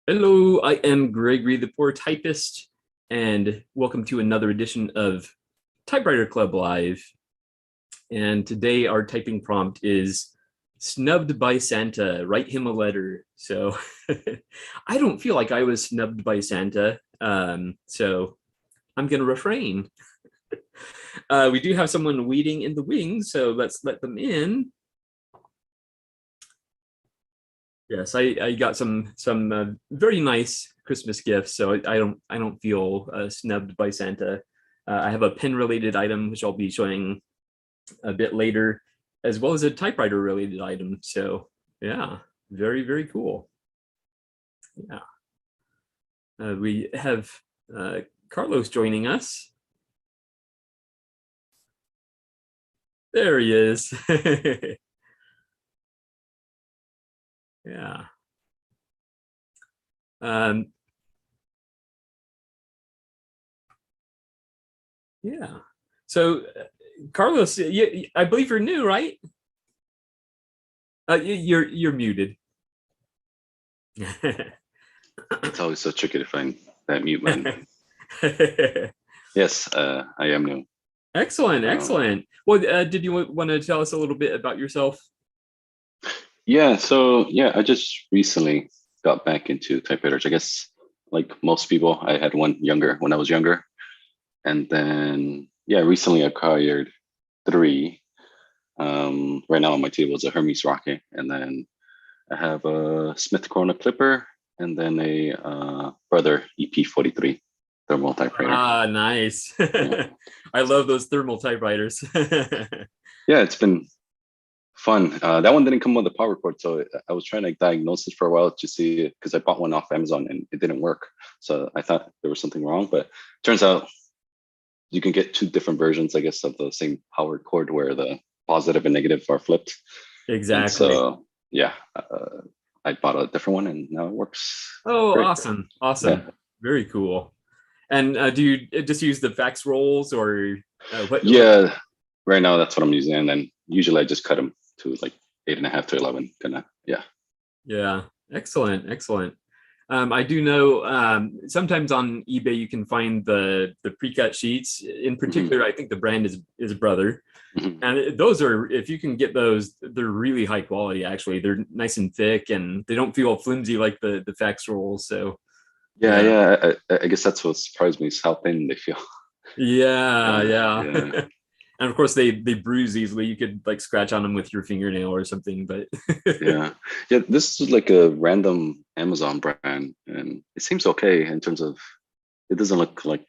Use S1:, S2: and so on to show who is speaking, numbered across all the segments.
S1: Hello, I am Gregory, the poor typist, and welcome to another edition of Typewriter Club Live. And today our typing prompt is snubbed by Santa, write him a letter. So I don't feel like I was snubbed by Santa, so I'm going to refrain. We do have someone waiting in the wings, so let's let them in. Yes, I got some very nice Christmas gifts, so I don't feel snubbed by Santa. I have a pen related item which I'll be showing a bit later, as well as a typewriter related item. So yeah, very cool. Yeah, we have Carlos joining us. There he is. Yeah. Um, yeah. So, Carlos, I believe you're new, right? You're muted.
S2: It's always so tricky to find that mute button. Yes, I am new.
S1: Excellent, excellent. Well, did you want to tell us a little bit about yourself?
S2: Yeah, so yeah, I just recently got back into typewriters. I guess like most people, I had one younger when I was younger. And then yeah, recently I acquired three. Right now on my table is a Hermes Rocket, and then I have a Smith Corona Clipper, and then a Brother EP43 thermal typewriter.
S1: Ah, nice.
S2: Yeah.
S1: I love those thermal typewriters.
S2: Yeah, it's been fun. That one didn't come with a power cord, so I was trying to diagnose it for a while to see, because I bought one off Amazon and it didn't work. So I thought there was something wrong, but turns out you can get two different versions, I guess, of the same power cord where the positive and negative are flipped.
S1: Exactly.
S2: And so yeah, I bought a different one and now it works.
S1: Oh,
S2: great.
S1: awesome. Awesome. Yeah. Very cool. And do you just use the fax rolls or what?
S2: Yeah, right now that's what I'm using. And then usually I just cut them to like 8.5 to 11. Kind of, yeah.
S1: Yeah. Excellent. Excellent. I do know sometimes on eBay you can find the pre-cut sheets. In particular, I think the brand is Brother, and those are, if you can get those, they're really high quality. Actually, they're nice and thick, and they don't feel flimsy like the fax rolls. So
S2: yeah. I guess that's what surprised me is how thin they feel.
S1: Yeah. And of course they bruise easily. You could like scratch on them with your fingernail or something, but
S2: yeah. This is like a random Amazon brand, and it seems okay in terms of, it doesn't look like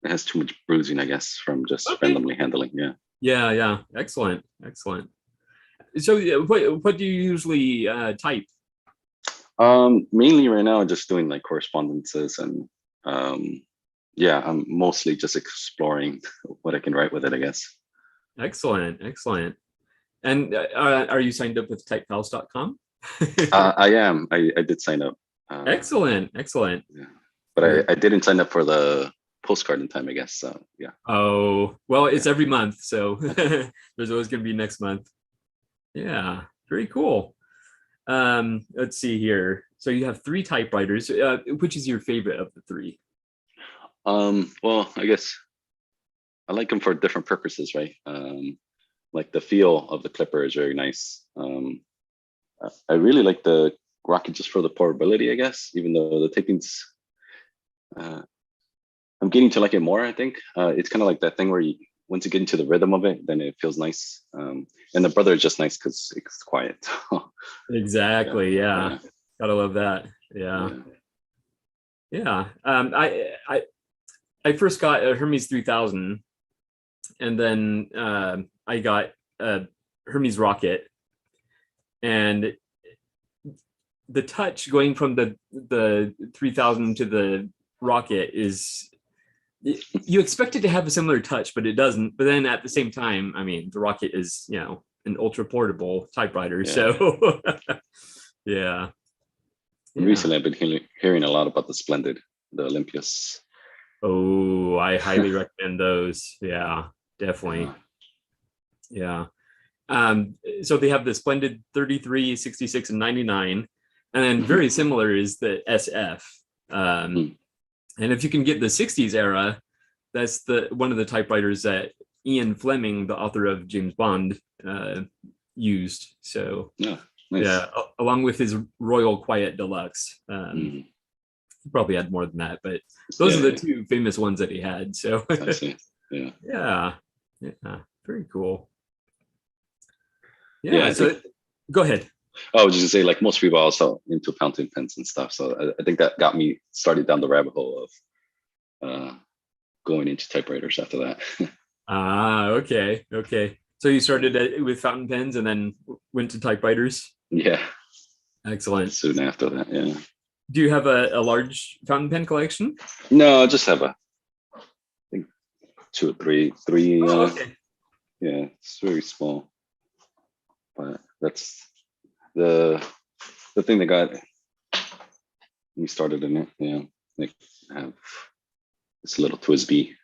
S2: it has too much bruising, I guess, from just randomly handling.
S1: Yeah. Excellent. So what do you usually type?
S2: Mainly right now just doing like correspondences, and yeah, I'm mostly just exploring what I can write with it, I guess.
S1: Excellent. And are you signed up with typepals.com?
S2: I am. I did sign up.
S1: Excellent.
S2: Yeah. But I didn't sign up for the postcard in time, I guess. So yeah.
S1: Oh, well, it's every month, so there's always going to be next month. Yeah, very cool. Let's see here. So you have three typewriters. Which is your favorite of the three?
S2: Well, I guess I like them for different purposes, right? Like the feel of the clipper is very nice. I really like the Rocket just for the portability, I guess, even though the typing's, I'm getting to like it more, I think. It's kind of like that thing where once you get into the rhythm of it, then it feels nice. And the Brother is just nice because it's quiet.
S1: Exactly. Yeah. Gotta love that. Yeah. I first got a Hermes 3000, and then I got a Hermes Rocket, and the touch going from the 3000 to the Rocket is, you expect it to have a similar touch, but it doesn't. But then at the same time, I mean, the Rocket is, an ultra portable typewriter. So yeah.
S2: Recently, I've been hearing a lot about the Splendid, the Olympias.
S1: Oh, I highly recommend those. Yeah, definitely. Yeah. So they have the Splendid 33, 66, and 99. And then very similar is the SF. And if you can get the 60s era, that's one of the typewriters that Ian Fleming, the author of James Bond, used. So
S2: Yeah, nice.
S1: yeah, along with his Royal Quiet Deluxe. He probably had more than that, but those are the two famous ones that he had. So
S2: I see. Yeah.
S1: Yeah, very cool.
S2: Yeah,
S1: so go ahead.
S2: I was just gonna say, like most people are also into fountain pens and stuff. So I think that got me started down the rabbit hole of going into typewriters after that.
S1: Okay. So you started with fountain pens and then went to typewriters?
S2: Yeah.
S1: Excellent.
S2: Soon after that, yeah.
S1: Do you have a large fountain pen collection?
S2: No, I just have I think 2 or 3.
S1: Okay.
S2: Yeah, it's very small. But that's the thing that got me started in it. Yeah, like I have this little Twisby,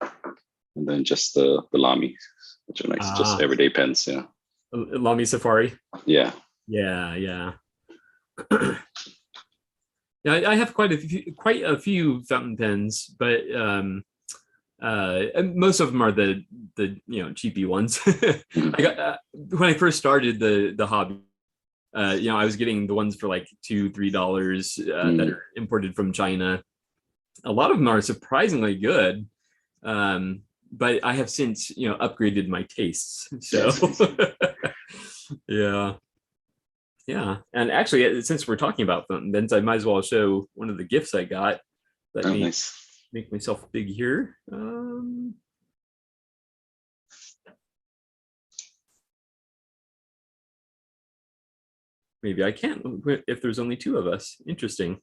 S2: and then just the Lamy, which are nice, just everyday pens. Yeah,
S1: Lamy Safari.
S2: Yeah.
S1: Yeah, I have quite a few fountain pens, but most of them are the cheapy ones. I got when I first started the hobby, I was getting the ones for like $2-3 that are imported from China. A lot of them are surprisingly good, but I have since upgraded my tastes. So yeah. And actually, since we're talking about fountain pens, I might as well show one of the gifts I got. Let me make myself big here. Maybe I can't if there's only 2 of us. Interesting.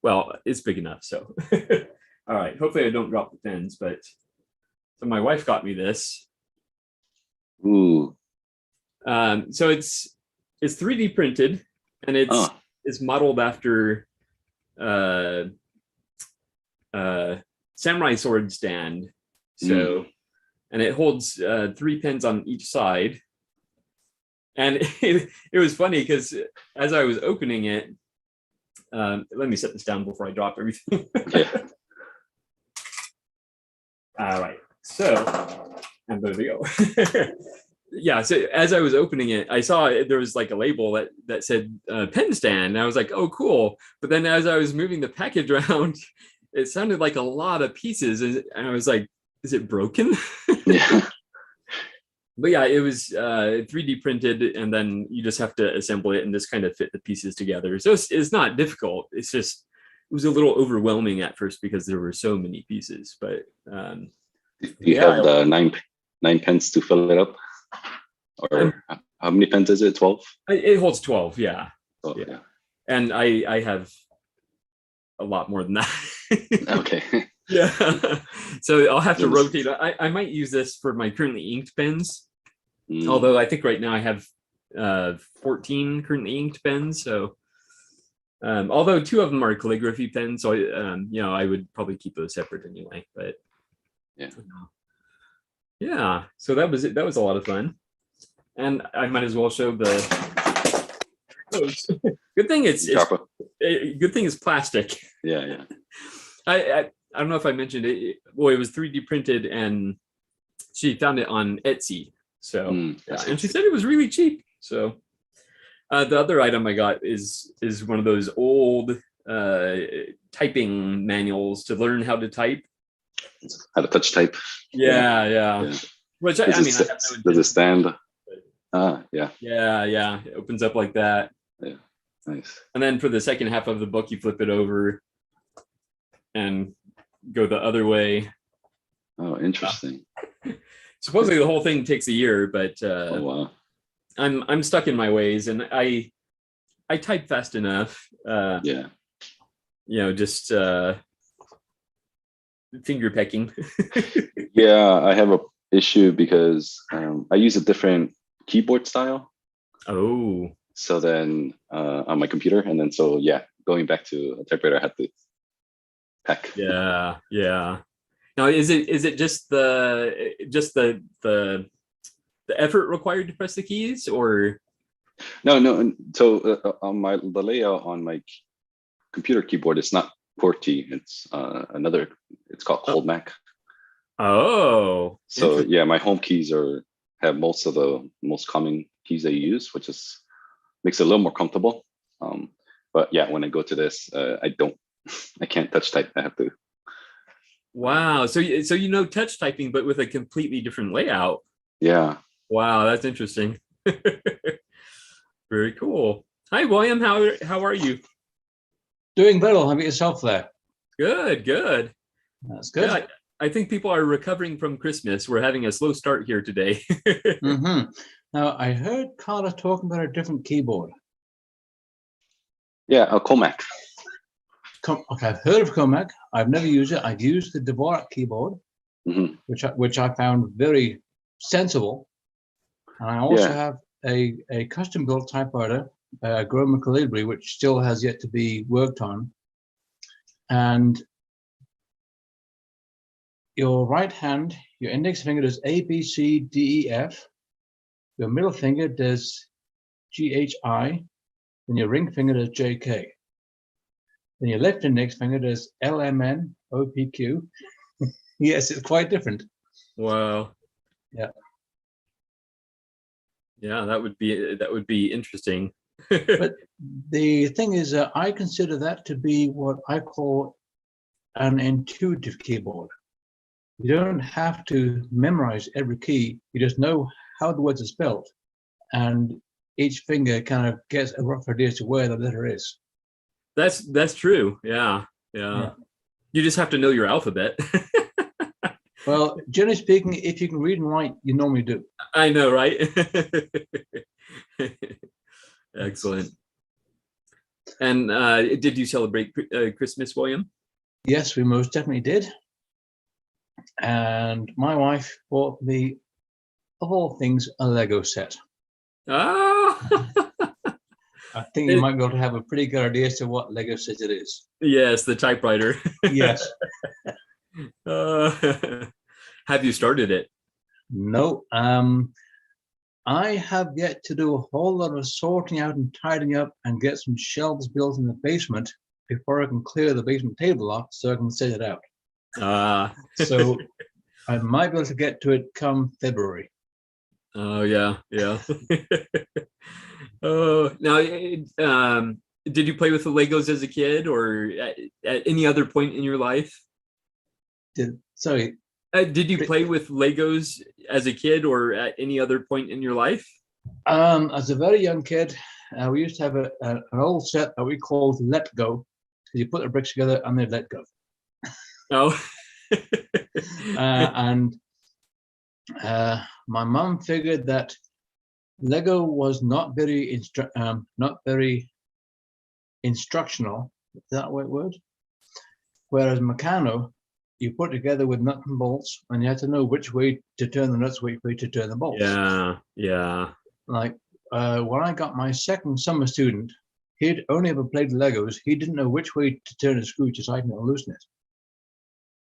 S1: Well, it's big enough, so. All right, hopefully I don't drop the pens, but so my wife got me this.
S2: Ooh.
S1: So it's 3D printed, and it's modeled after samurai sword stand. So, and it holds 3 pens on each side. And it was funny because as I was opening it, let me set this down before I drop everything. All right, so, and there we go. Yeah, so as I was opening it, I saw there was like a label that said pen stand. And I was like, oh, cool. But then as I was moving the package around, it sounded like a lot of pieces. And I was like, is it broken?
S2: Yeah.
S1: But yeah, it was 3D printed, and then you just have to assemble it and just kind of fit the pieces together. So it's not difficult. It's just, it was a little overwhelming at first because there were so many pieces. But
S2: do you have the nine pens to fill it up? Or how many pens is it? 12?
S1: It holds 12, yeah.
S2: 12, yeah.
S1: And I have a lot more than that.
S2: Okay.
S1: Yeah. So I'll have to rotate. I might use this for my currently inked pens. Although I think right now I have 14 currently inked pens. So although 2 of them are calligraphy pens, so I would probably keep those separate anyway. But yeah, so that was it. That was a lot of fun, and I might as well show the. Good thing it's good thing it's plastic.
S2: Yeah.
S1: I don't know if I mentioned it. Well, it was 3D printed, and she found it on Etsy. So and she said it was really cheap. So the other item I got is one of those old typing manuals to learn how to type.
S2: How to touch type.
S1: Yeah. Which I mean,
S2: does it stand? Yeah.
S1: Yeah. It opens up like that.
S2: Yeah. Nice.
S1: And then for the second half of the book, you flip it over and go the other way.
S2: Oh, interesting.
S1: Supposedly the whole thing takes a year, but
S2: oh, wow.
S1: I'm stuck in my ways, and I type fast enough. Just finger pecking.
S2: Yeah, I have a issue because I use a different keyboard style.
S1: Oh.
S2: So then on my computer, and then going back to a typewriter, I had to peck.
S1: Yeah. Now, is it just the effort required to press the keys, or?
S2: No. So on the layout on my computer keyboard, it's not QWERTY. It's another. It's called
S1: Oh,
S2: Cold Mac.
S1: oh,
S2: So
S1: interesting.
S2: yeah, my home keys have most of the most common keys I use, which is makes it a little more comfortable. Um, but yeah, when I go to this, I can't touch type. I have to.
S1: Wow. So you know touch typing, but with a completely different layout.
S2: Yeah.
S1: Wow, that's interesting. Very cool. Hi, William. How are you?
S3: Doing well. How about yourself there?
S1: Good, good.
S3: That's
S1: Yeah,
S3: good.
S1: I think people are recovering from Christmas. We're having a slow start here today.
S3: Now, I heard Carla talking about a different keyboard.
S2: Yeah, a Comac.
S3: Okay, I've heard of Comac. I've never used it. I've used the Dvorak keyboard,
S2: Hmm.
S3: which I found very sensible. And I also
S2: Yeah.
S3: have a custom built typewriter, Groma Calibri, which still has yet to be worked on. And your right hand, your index finger does A, B, C, D, E, F. Your middle finger does G, H, I. Then your ring finger does J, K. Then your left index finger does L, M, N, O, P, Q. Yes, it's quite different.
S1: Wow.
S3: Yeah.
S1: Yeah, that would be interesting.
S3: But the thing is, I consider that to be what I call an intuitive keyboard. You don't have to memorize every key. You just know how the words are spelled, and each finger kind of gets a rough idea as to where the letter is.
S1: That's true. Yeah, yeah.
S3: Yeah.
S1: You just have to know your alphabet.
S3: Well, generally speaking, if you can read and write, you normally do.
S1: I know, right? Excellent. And did you celebrate Christmas, William?
S3: Yes, we most definitely did. And my wife bought me, of all things, a Lego set.
S1: Ah,
S3: I think you might be able to have a pretty good idea as to what Lego set it is.
S1: yes, the typewriter.
S3: Yes.
S1: Uh, have you started it?
S3: No. I have yet to do a whole lot of sorting out and tidying up and get some shelves built in the basement before I can clear the basement table off so I can set it out. So I might be able to get to it come February.
S1: Oh yeah, yeah. Oh, now, did you play with the Legos as a kid, or at any other point in your life?
S3: Sorry.
S1: Did you play with Legos as a kid, or at any other point in your life?
S3: As a very young kid, we used to have an old set that we called Let Go. You put the bricks together and they let go.
S1: Oh,
S3: And my mom figured that Lego was not very instructional. Is that the right word? Whereas Meccano, you put together with nuts and bolts, and you had to know which way to turn the nuts, which way to turn the bolts.
S1: yeah, yeah.
S3: Like when I got my second summer student, he'd only ever played Legos. He didn't know which way to turn a screw to tighten it or loosen it.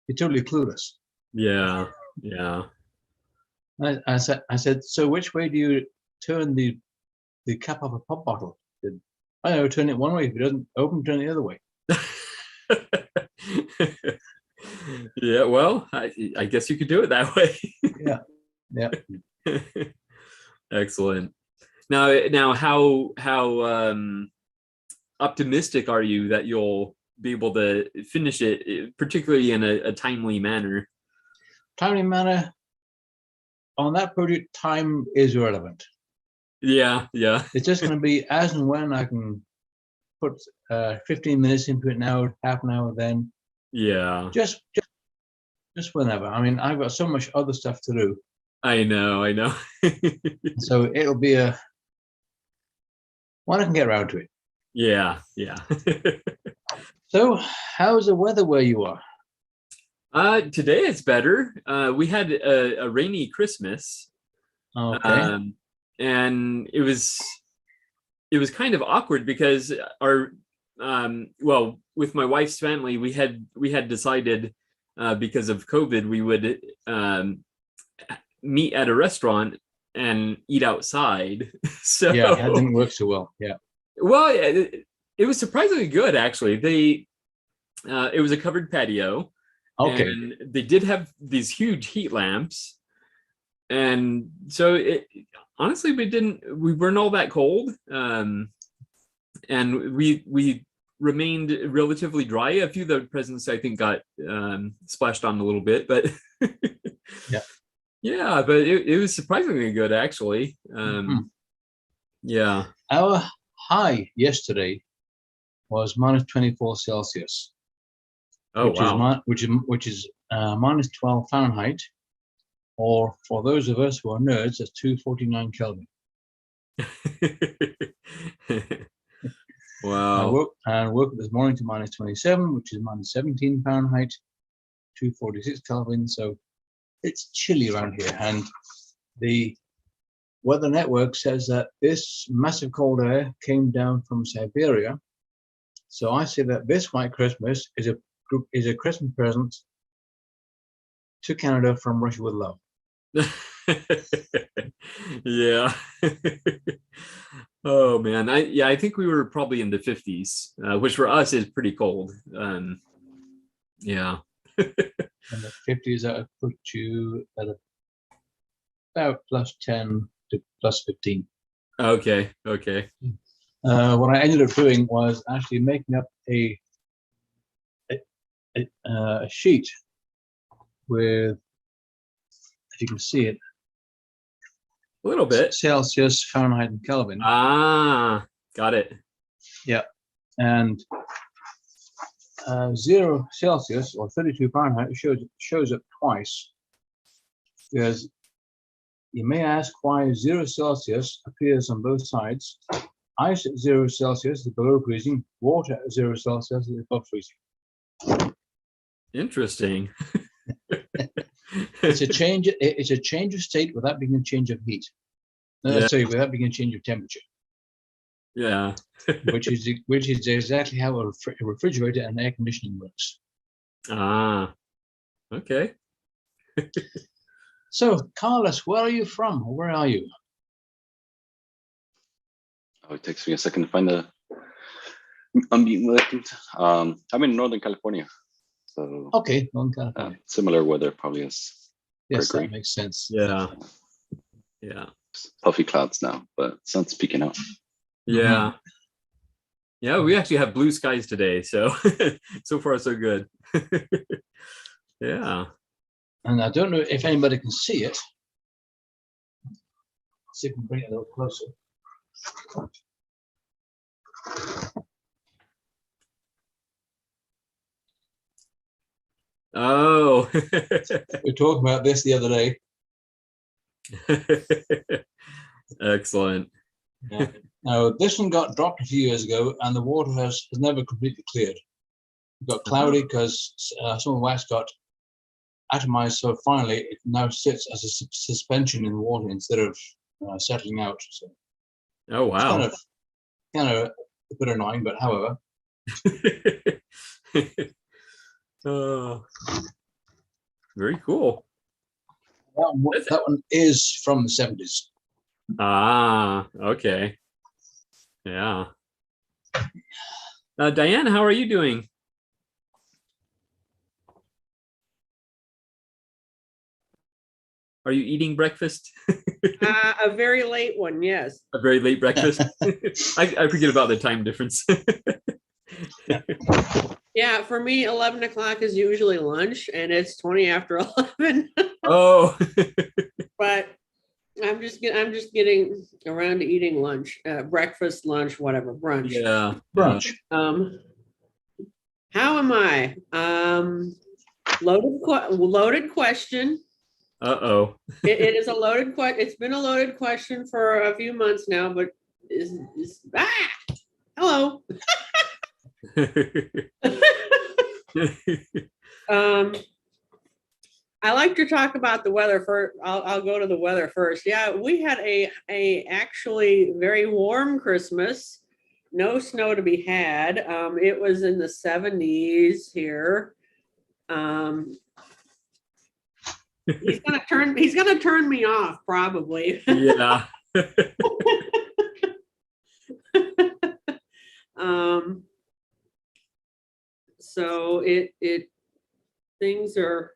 S3: He's totally clueless.
S1: Yeah, yeah.
S3: I said, so which way do you turn the cap of a pop bottle? He said, I know, turn it one way. If it doesn't open, turn it the other way.
S1: Yeah, well, I guess you could do it that way.
S3: Yeah, yeah.
S1: Excellent. Now, how optimistic are you that you'll be able to finish it, particularly in a timely manner?
S3: Timely manner on that project, time is irrelevant.
S1: Yeah, yeah.
S3: It's just going to be as and when I can put 15 minutes into it now, half an hour then.
S1: Yeah.
S3: Just whenever. I mean, I've got so much other stuff to do.
S1: I know.
S3: So it'll be when I can get around to it.
S1: Yeah.
S3: So how's the weather where you are?
S1: Today it's better. We had a rainy Christmas.
S3: Okay.
S1: And it was kind of awkward because our well, with my wife's family, we had decided because of COVID we would meet at a restaurant and eat outside. So
S3: Yeah, that didn't work so well. Yeah.
S1: well, it was surprisingly good actually. It was a covered patio,
S3: Okay.
S1: and they did have these huge heat lamps, and so honestly we weren't all that cold, and we remained relatively dry. A few of the presents I think got splashed on a little bit, but
S3: Yeah.
S1: yeah, but it was surprisingly good actually. Yeah.
S3: Our high yesterday was minus 24 Celsius,
S1: Oh
S3: which
S1: wow.
S3: is minus 12 Fahrenheit, or for those of us who are nerds, that's 249 Kelvin.
S1: Wow.
S3: I woke up this morning to minus 27, which is minus 17 Fahrenheit, 246 Kelvin. So it's chilly around here, and the Weather Network says that this massive cold air came down from Siberia. So I say that this white Christmas is a Christmas present to Canada from Russia with love.
S1: Yeah. Oh man, I think we were probably in the 50s, which for us is pretty cold. Yeah.
S3: And the 50s, that would put you at about plus 10 to plus 15.
S1: Okay.
S3: What I ended up doing was actually making up a sheet with, if you can see it,
S1: A little bit.
S3: Celsius, Fahrenheit, and Kelvin.
S1: Ah, got it.
S3: Yeah, and 0 Celsius or 32 Fahrenheit shows up twice, because you may ask why 0 Celsius appears on both sides. Ice at 0 Celsius is below freezing. Water at 0 Celsius is above freezing.
S1: Interesting.
S3: It's a change. It's a change of state without being a change of heat.
S1: Yeah.
S3: Sorry, without being a change of temperature.
S1: Yeah.
S3: which is exactly how a refrigerator and air conditioning works.
S1: Ah, okay.
S3: So, Carlos, where are you from? Where are you?
S2: Oh, it takes me a second to find the unmute button. I'm in Northern California, so
S3: Okay, Northern California.
S2: similar weather probably as
S3: Yes,
S2: Gregory.
S3: that makes sense.
S1: Yeah. Yeah.
S2: Puffy clouds now, but sun's peeking out.
S1: Yeah. Yeah, we actually have blue skies today, so so far so good. Yeah.
S3: And I don't know if anybody can see it. Let's see if we can bring it a little closer.
S1: Oh.
S3: We were talking about this the other day.
S1: Excellent.
S3: Yeah. Now, this one got dropped a few years ago, and the water has never completely cleared. It got cloudy because some of the wax got atomized, so finally it now sits as a suspension in the water instead of settling out. So
S1: Oh wow.
S3: it's kind of a bit annoying, but however.
S1: Oh, very cool.
S3: That one is from the 70s.
S1: Ah, okay. Yeah. Diane, how are you doing? Are you eating breakfast?
S4: A very late one, yes.
S1: A very late breakfast? I forget about the time difference.
S4: Yeah, for me, 11 o'clock is usually lunch, and it's 20 after 11.
S1: Oh.
S4: But I'm just getting around to eating lunch, breakfast, lunch, whatever, brunch.
S1: Yeah.
S3: Brunch.
S4: How am I? Loaded question.
S1: Uh-oh.
S4: It is a loaded question. It's been a loaded question for a few months now, but hello. I like to talk about the weather first. I'll go to the weather first. Yeah, we had a actually very warm Christmas. No snow to be had. It was in the 70s here. He's gonna turn me off probably.
S1: Yeah.
S4: Um, so things are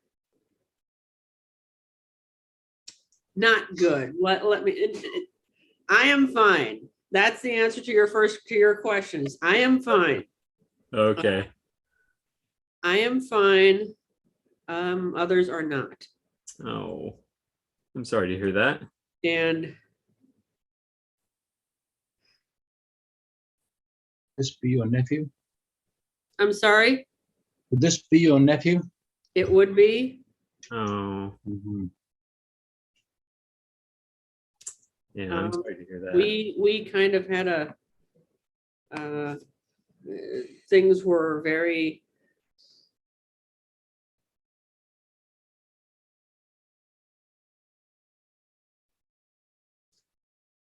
S4: not good. Let me, I am fine. That's the answer to your questions. I am fine.
S1: Okay.
S4: I am fine. Others are not.
S1: Oh, I'm sorry to hear that.
S4: And
S3: This be your nephew?
S4: I'm sorry,
S3: Would this be your nephew?
S4: it would be.
S1: Oh,
S3: Mhm.
S1: yeah, I'm
S4: Um,
S1: sorry to hear that.
S4: We kind of had things were very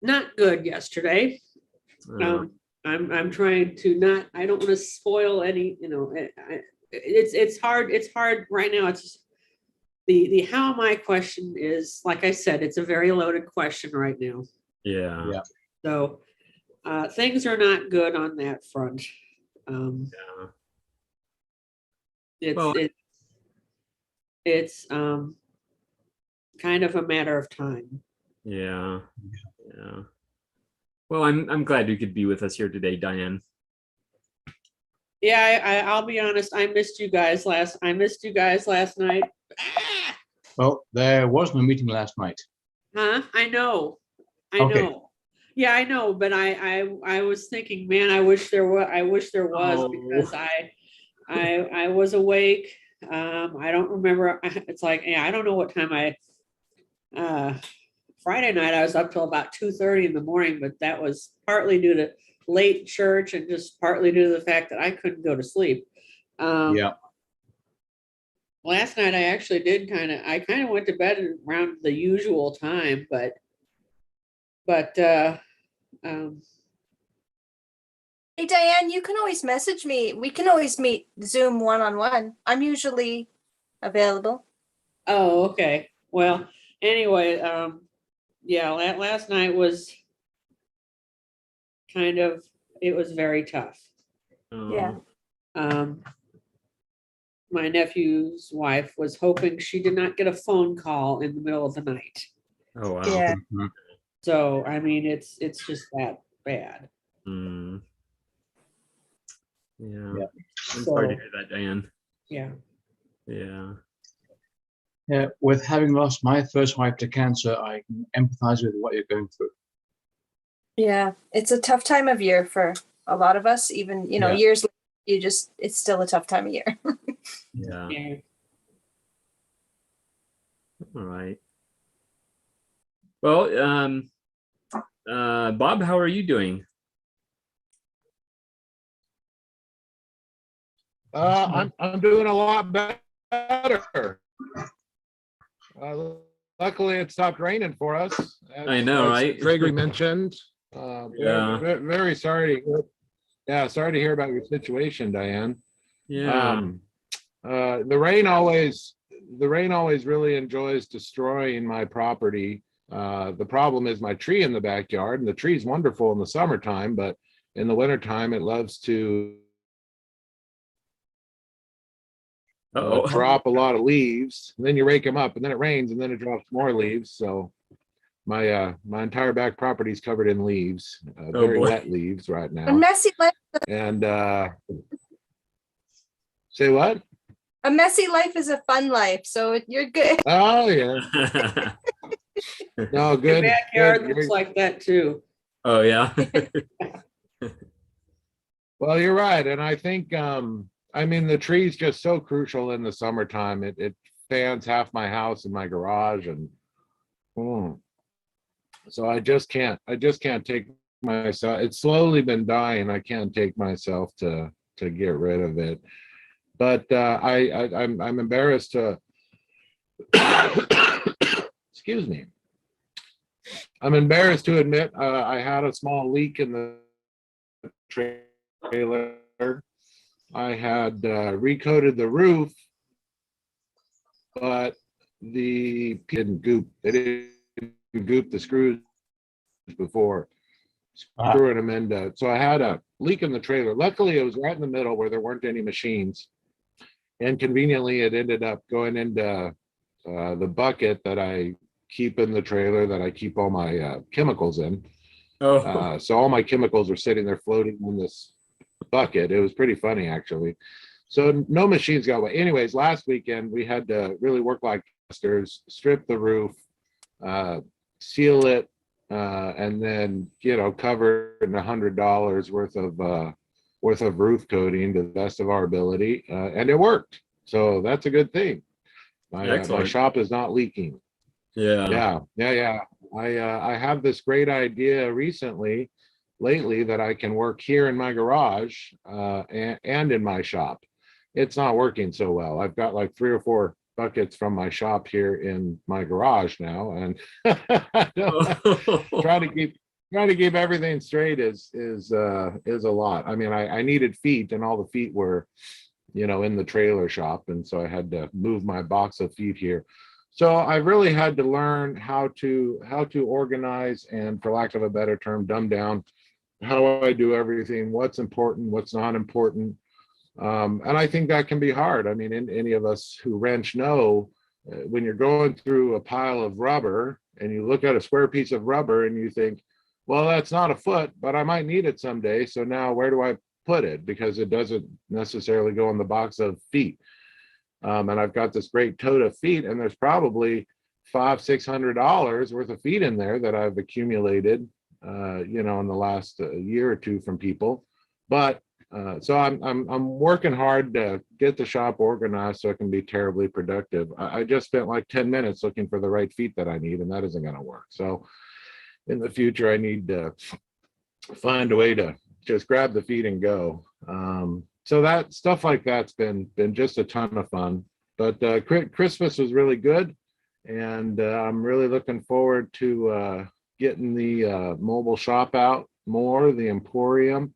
S4: not good yesterday.
S1: Oh,
S4: I'm trying to not, I don't want to spoil any, it's hard right now. It's just the how am I question is, like I said, it's a very loaded question right now.
S1: yeah.
S3: Yeah.
S4: So things are not good on that front.
S1: Yeah.
S4: It's
S1: Well,
S4: it's kind of a matter of time.
S1: yeah. Yeah. Well, I'm glad you could be with us here today, Diane.
S4: Yeah, I'll be honest. I missed you guys last night. Ah!
S3: Well, there was no meeting last night.
S4: Huh? I know.
S3: Okay.
S4: Yeah, I know, but I was thinking, man, I wish there was
S1: Oh.
S4: because I was awake. I don't remember. It's like, yeah, I don't know what time Friday night I was up till about 2:30 in the morning, but that was partly due to late church and just partly due to the fact that I couldn't go to sleep.
S3: Yeah.
S4: Last night I actually I kind of went to bed around the usual time, but um,
S5: Hey Diane, you can always message me. We can always meet Zoom one-on-one. I'm usually available.
S4: oh, okay. Well, anyway, yeah, last night was it was very tough.
S1: Oh.
S5: Yeah.
S4: My nephew's wife was hoping she did not get a phone call in the middle of the night.
S1: Oh, wow.
S5: Yeah.
S3: Mhm.
S4: So, I mean, it's just that bad.
S1: Mm. Yeah.
S3: Yeah.
S1: I'm sorry to
S4: So,
S1: hear that, Diane.
S4: yeah.
S1: Yeah.
S3: Yeah. With having lost my first wife to cancer, I can empathize with what you're going through.
S5: Yeah. It's a tough time of year for a lot of us, even,
S3: Yeah.
S5: years later, it's still a tough time of year.
S1: Yeah.
S4: Yeah.
S1: All right. Well, Bob, how are you doing?
S6: I'm doing a lot better. Luckily, it stopped raining for us.
S1: I know,
S6: as
S1: right?
S6: Gregory mentioned.
S1: Yeah.
S6: Very sorry. Yeah, sorry to hear about your situation, Diane.
S1: Yeah.
S6: The rain always really enjoys destroying my property. The problem is my tree in the backyard, and the tree's wonderful in the summertime, but in the wintertime, it loves to
S1: Uh-oh.
S6: drop a lot of leaves. And then you rake them up, and then it rains, and then it drops more leaves. So my entire back property is covered in leaves,
S1: Oh,
S6: very
S1: boy.
S6: wet leaves right
S5: A
S6: now.
S5: messy life,
S6: And say what?
S5: a messy life is a fun life, so you're good.
S6: Oh yeah, no
S4: Your
S6: good.
S4: backyard
S6: Good.
S4: looks like that too.
S1: Oh, yeah.
S6: Well, you're right, and I think I mean the tree's just so crucial in the summertime. It fans half my house and my garage, and so I just can't take myself. It's slowly been dying. I can't take myself to get rid of it. But I'm embarrassed to excuse me. I'm embarrassed to admit I had a small leak in the trailer. I had recoated the roof, but didn't goop. They didn't goop the screws before screwing them into. So I had a leak in the trailer. Luckily, it was right in the middle where there weren't any machines, and conveniently, it ended up going into the bucket that I keep in the trailer that I keep all my chemicals in.
S1: Oh,
S6: So all my chemicals were sitting there floating in this bucket. It was pretty funny, actually. So no machines got away. Anyways, last weekend we had to really work like masters, strip the roof, seal it, and then cover it in $100 worth of roof coating to the best of our ability, and it worked. So that's a good thing. My
S1: excellent.
S6: shop is not leaking.
S1: Yeah.
S6: Yeah. I have this great idea lately that I can work here in my garage and in my shop. It's not working so well. I've got like 3 or 4 buckets from my shop here in my garage now, and trying to keep everything straight is a lot. I mean, I needed feet, and all the feet were in the trailer shop, and so I had to move my box of feet here. So I really had to learn how to organize and, for lack of a better term, dumb down how I do everything, what's important, what's not important. And I think that can be hard. I mean, any of us who wrench know when you're going through a pile of rubber and you look at a square piece of rubber and you think, well, that's not a foot, but I might need it someday. So now where do I put it? Because it doesn't necessarily go in the box of feet. And I've got this great tote of feet, and there's probably $500-600 worth of feet in there that I've accumulated, in the last year or two from people. But so I'm working hard to get the shop organized so it can be terribly productive. I just spent like 10 minutes looking for the right feet that I need, and that isn't going to work. So in the future, I need to find a way to just grab the feet and go. So that stuff like that's been just a ton of fun. But Christmas was really good, and I'm really looking forward to getting the mobile shop out more, the Emporium.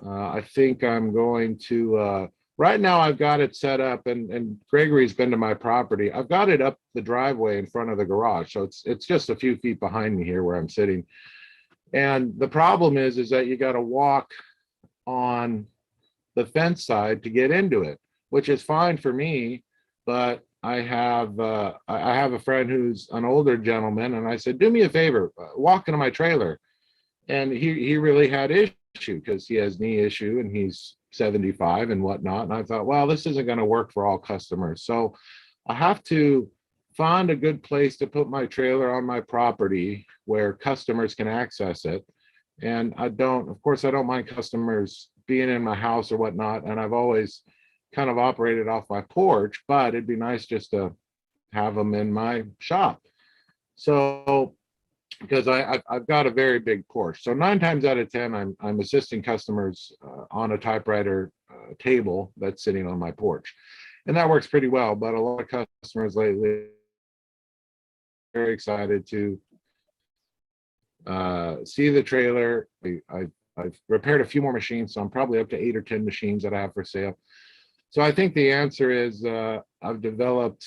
S6: I think I'm going to right now I've got it set up, and Gregory's been to my property. I've got it up the driveway in front of the garage, so it's just a few feet behind me here where I'm sitting. And the problem is that you got to walk on the fence side to get into it, which is fine for me. But I have a friend who's an older gentleman, and I said, do me a favor, walk into my trailer. And he really had issue because he has knee issue and he's 75 and whatnot. And I thought, well, this isn't going to work for all customers. So I have to find a good place to put my trailer on my property where customers can access it. And of course, I don't mind customers being in my house or whatnot. And I've always kind of operated off my porch, but it'd be nice just to have them in my shop. So, because I've got a very big porch. So 9 times out of 10, I'm assisting customers on a typewriter table that's sitting on my porch. And that works pretty well, but a lot of customers lately are very excited to see the trailer. I've repaired a few more machines, so I'm probably up to 8 or 10 machines that I have for sale. So I think the answer is I've developed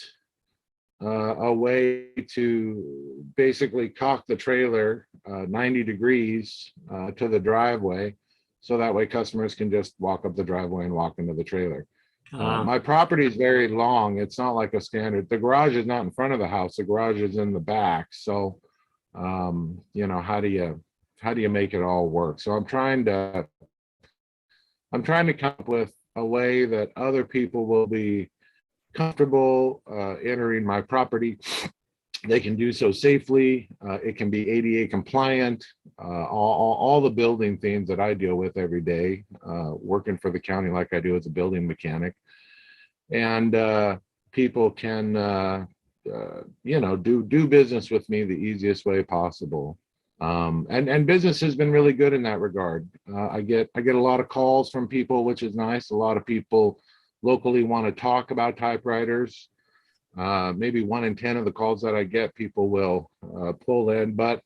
S6: a way to basically cock the trailer 90 degrees to the driveway, so that way customers can just walk up the driveway and walk into the trailer. My property is very long. It's not like a standard. The garage is not in front of the house. The garage is in the back. So, how do you make it all work? So I'm trying to come up with a way that other people will be comfortable entering my property. They can do so safely. It can be ADA compliant. All the building things that I deal with every day, working for the county like I do as a building mechanic. And people can, do business with me the easiest way possible. And business has been really good in that regard. I get a lot of calls from people, which is nice. A lot of people locally want to talk about typewriters. Maybe 1 in 10 of the calls that I get, people will pull in, but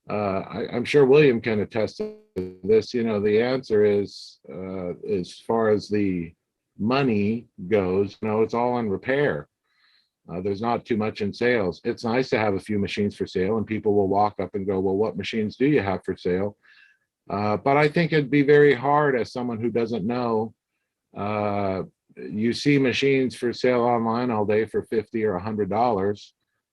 S6: I'm sure William can attest to this. The answer is, as far as the money goes, it's all in repair. There's not too much in sales. It's nice to have a few machines for sale, and people will walk up and go, well, what machines do you have for sale? But I think it'd be very hard as someone who doesn't know. You see machines for sale online all day for $50 or $100,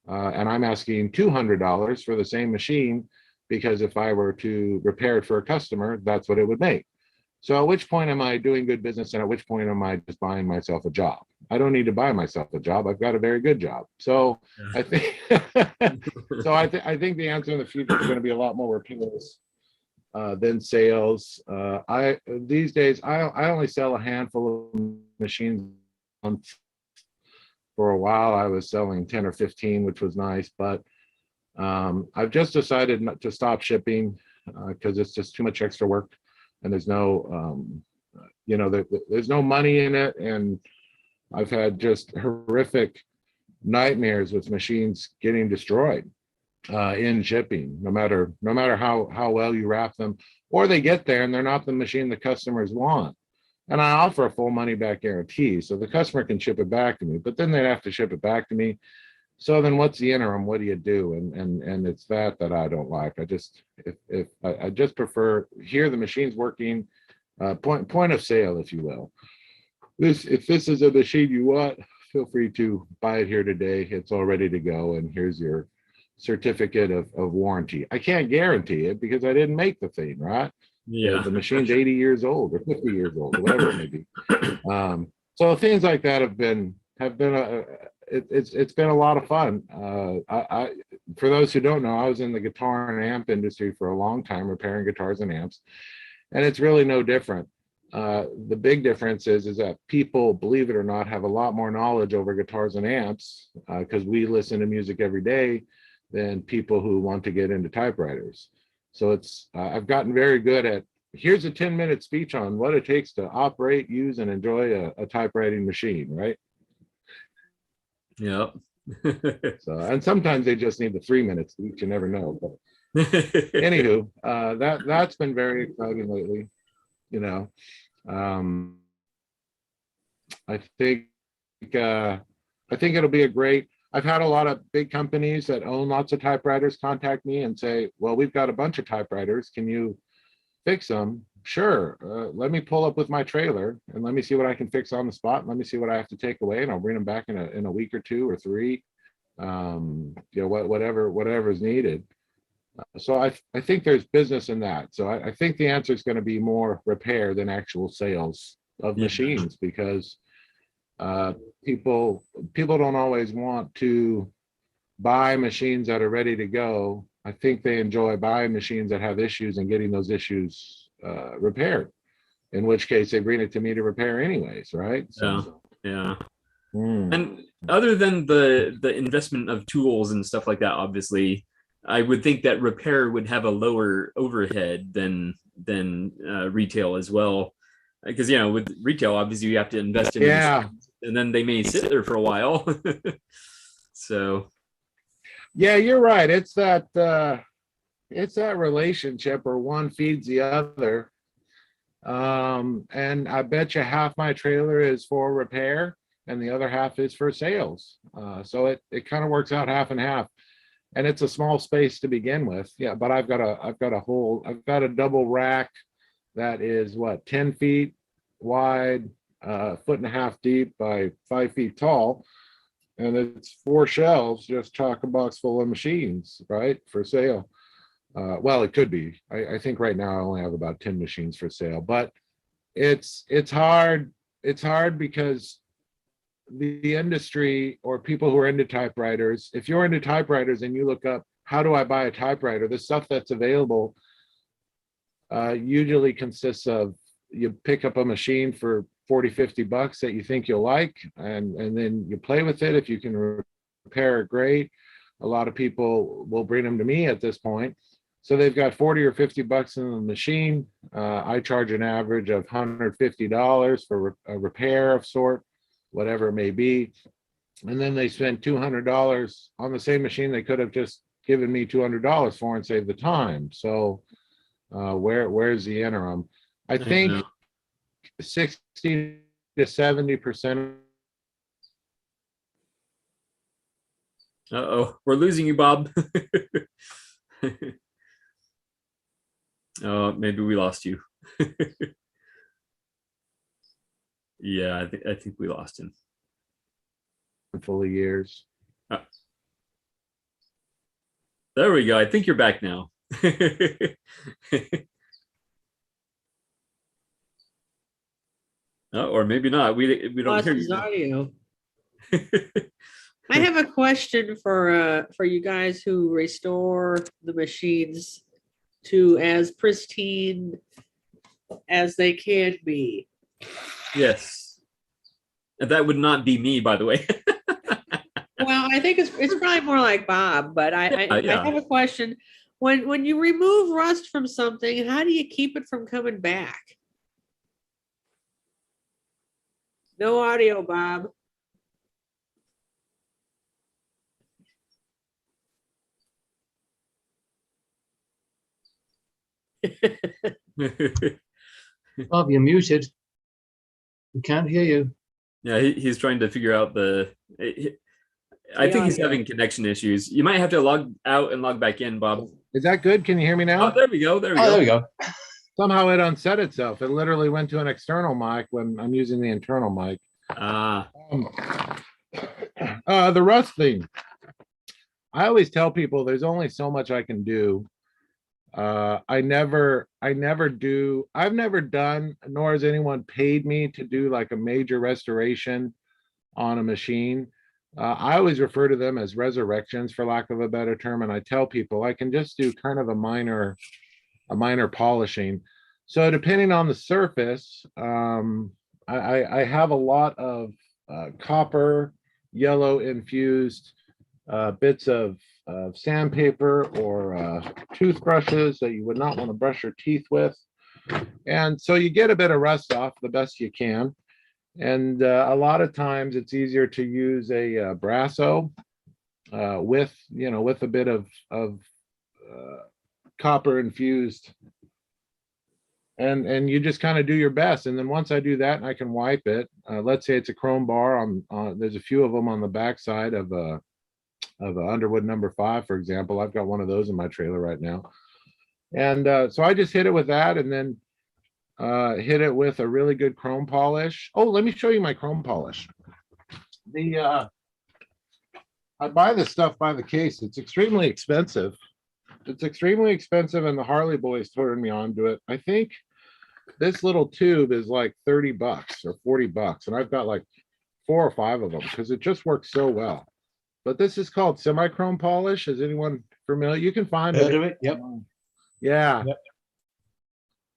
S6: and I'm asking $200 for the same machine, because if I were to repair it for a customer, that's what it would make. So at which point am I doing good business, and at which point am I just buying myself a job? I don't need to buy myself a job. I've got a very good job. So I think I think the answer in the future is going to be a lot more repairs than sales. These days I only sell a handful of machines a month. For a while I was selling 10 or 15, which was nice, but I've just decided not to stop shipping because it's just too much extra work, and there's no there's no money in it, and I've had just horrific nightmares with machines getting destroyed in shipping, no matter how well you wrap them, or they get there and they're not the machine the customers want. And I offer a full money back guarantee, so the customer can ship it back to me, but then they'd have to ship it back to me. So then what's the interim? What do you do? And it's that I don't like. I just prefer here the machine's working, point of sale, if you will. If this is a machine you want, feel free to buy it here today. It's all ready to go, and here's your certificate of warranty. I can't guarantee it because I didn't make the thing, right?
S1: Yeah.
S6: The machine's 80 years old or 50 years old, or whatever it may be. So things like that have been it's been a lot of fun. For those who don't know, I was in the guitar and amp industry for a long time, repairing guitars and amps, and it's really no different. The big difference is that people, believe it or not, have a lot more knowledge over guitars and amps because we listen to music every day than people who want to get into typewriters. So it's I've gotten very good at, here's a 10-minute speech on what it takes to operate, use, and enjoy a typewriting machine, right?
S1: Yeah.
S6: So, and sometimes they just need the 3 minute speech, you never know. But anywho, that's been very exciting lately. I think it'll be a great. I've had a lot of big companies that own lots of typewriters contact me and say, well, we've got a bunch of typewriters. Can you fix them? Sure. Let me pull up with my trailer and let me see what I can fix on the spot. Let me see what I have to take away, and I'll bring them back in a week or 2 or 3. Whatever is needed. So I think there's business in that. So I think the answer is going to be more repair than actual sales of machines, because people don't always want to buy machines that are ready to go. I think they enjoy buying machines that have issues and getting those issues repaired, in which case they bring it to me to repair anyways, right? So,
S1: yeah. And other than the investment of tools and stuff like that, obviously, I would think that repair would have a lower overhead than retail as well, because with retail, obviously you have to invest in and then they may sit there for a while. So
S6: yeah, you're right. It's that relationship where one feeds the other. And I bet you half my trailer is for repair and the other half is for sales. So it kind of works out half and half. And it's a small space to begin with. Yeah, but I've got a double rack that is 10 feet wide, 1.5 feet deep by 5 feet tall. And it's 4 shelves, just chock-a-box full of machines, right, for sale. Well, it could be. I think right now I only have about 10 machines for sale, but it's hard. It's hard because the industry, or people who are into typewriters, if you're into typewriters and you look up, how do I buy a typewriter? The stuff that's available usually consists of, you pick up a machine for 40-50 bucks that you think you'll like, and then you play with it. If you can repair it, great. A lot of people will bring them to me at this point. So they've got 40 or 50 bucks in the machine. I charge an average of $150 for a repair of sort, whatever it may be. And then they spend $200 on the same machine they could have just given me $200 for and saved the time. So where's the interim? I think 60 to 70%
S1: Uh-oh, we're losing you, Bob. Oh, maybe we lost you. Yeah, I think we lost him.
S6: Full of years.
S1: There we go. I think you're back now. Oh, or maybe not. We don't
S4: Lost
S1: hear
S4: his
S1: you now.
S4: audio. I have a question for you guys who restore the machines to as pristine as they can be.
S1: Yes. And that would not be me, by the way.
S4: Well, I think it's probably more like Bob, but
S1: Yeah.
S4: I have a question. When you remove rust from something, how do you keep it from coming back? No audio, Bob.
S3: Bob, you're muted. We can't hear you.
S1: Yeah, he's trying to figure out I
S4: The
S1: think he's
S4: audio.
S1: having connection issues. You might have to log out and log back in, Bob.
S6: Is that good? Can you hear me now?
S1: Oh, there we go. There we
S3: Oh,
S1: go.
S3: there we go.
S6: Somehow it unset itself. It literally went to an external mic when I'm using the internal mic.
S1: Ah,
S6: The rust thing. I always tell people there's only so much I can do. I've never done, nor has anyone paid me to do like a major restoration on a machine. I always refer to them as resurrections, for lack of a better term. And I tell people I can just do kind of a minor polishing. So depending on the surface, I have a lot of copper, yellow infused bits of sandpaper or toothbrushes that you would not want to brush your teeth with. And so you get a bit of rust off the best you can. And a lot of times it's easier to use a Brasso with a bit of copper infused, and you just kind of do your best. And then once I do that and I can wipe it, let's say it's a chrome bar on there's a few of them on the backside of a Underwood number 5, for example. I've got one of those in my trailer right now. And so I just hit it with that, and then hit it with a really good chrome polish. Oh, let me show you my chrome polish. I buy this stuff by the case. It's extremely expensive. And the Harley boys turned me on to it. I think this little tube is like $30 or $40, and I've got like 4 or 5 of them because it just works so well. But this is called Semichrome Polish. Is anyone familiar? You can find
S3: Heard of it? Yep.
S6: Yeah.
S3: Yep.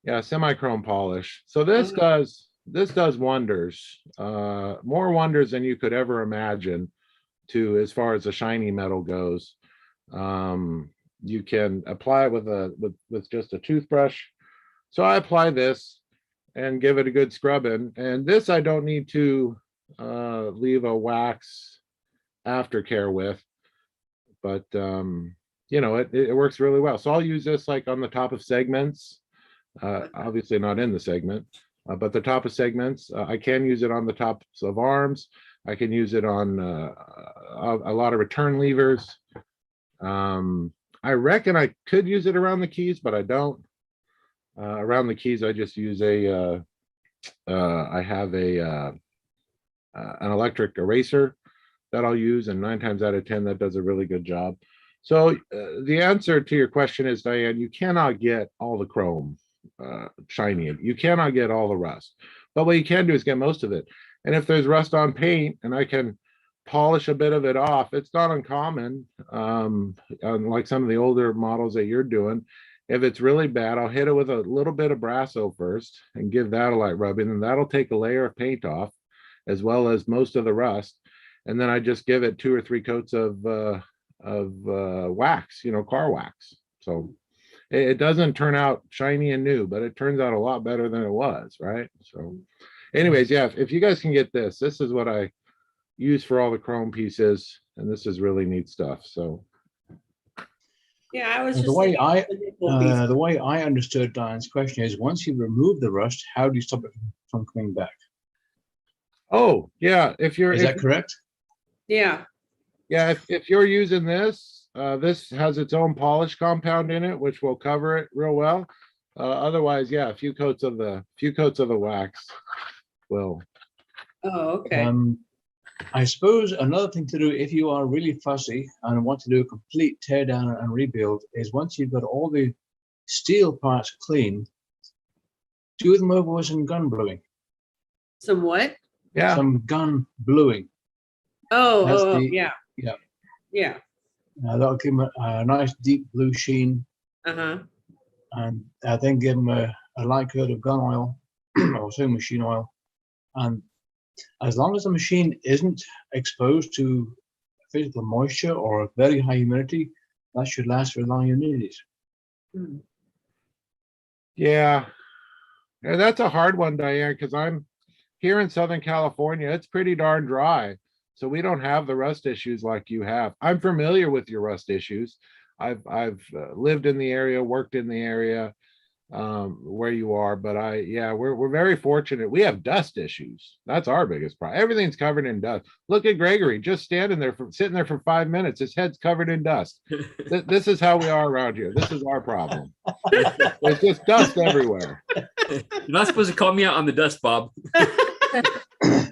S6: Yeah, Semichrome Polish. So this does wonders, more wonders than you could ever imagine, to as far as the shiny metal goes. You can apply it with just a toothbrush. So I apply this and give it a good scrubbing. And this I don't need to leave a wax aftercare with, but it works really well. So I'll use this like on the top of segments. Obviously not in the segment, but the top of segments. I can use it on the tops of arms. I can use it on a lot of return levers. I reckon I could use it around the keys, but I don't. Around the keys, I just use I have an electric eraser that I'll use, and 9 times out of 10, that does a really good job. So the answer to your question is, Diane, you cannot get all the chrome shiny. You cannot get all the rust, but what you can do is get most of it. And if there's rust on paint and I can polish a bit of it off, it's not uncommon. Like some of the older models that you're doing, if it's really bad, I'll hit it with a little bit of Brasso first and give that a light rubbing, and that'll take a layer of paint off as well as most of the rust. And then I just give it 2 or 3 coats of wax, car wax. So it doesn't turn out shiny and new, but it turns out a lot better than it was, right? So anyways, yeah, if you guys can get this is what I use for all the chrome pieces, and this is really neat stuff. So
S4: Yeah, I was
S3: And
S4: just
S3: the way I understood Diane's question is, once you remove the rust, how do you stop it from coming back?
S6: oh yeah,
S3: Is that correct?
S4: Yeah.
S6: Yeah, if you're using this, this has its own polish compound in it, which will cover it real well. Otherwise, yeah, a few coats of the wax will.
S4: Oh, okay.
S3: I suppose another thing to do if you are really fussy and want to do a complete tear down and rebuild is once you've got all the steel parts clean, do them over with some gun bluing.
S4: Some what?
S6: Yeah.
S3: Some gun bluing. That's
S4: Oh,
S3: the-
S4: yeah.
S3: yeah.
S4: Yeah.
S3: That'll give them a nice deep blue sheen,
S4: Uh-huh.
S3: and then give them a light coat of gun oil or sewing machine oil. And as long as the machine isn't exposed to physical moisture or very high humidity, that should last for as long as you need it.
S4: Hmm.
S6: Yeah. Yeah, that's a hard one, Diane, because I'm here in Southern California. It's pretty darn dry. So we don't have the rust issues like you have. I'm familiar with your rust issues. I've lived in the area, worked in the area where you are, but we're very fortunate. We have dust issues. That's our biggest problem. Everything's covered in dust. Look at Gregory just sitting there for 5 minutes. His head's covered in dust. This is how we are around here. This is our problem. There's just dust everywhere.
S1: You're not supposed to call me out on the dust, Bob.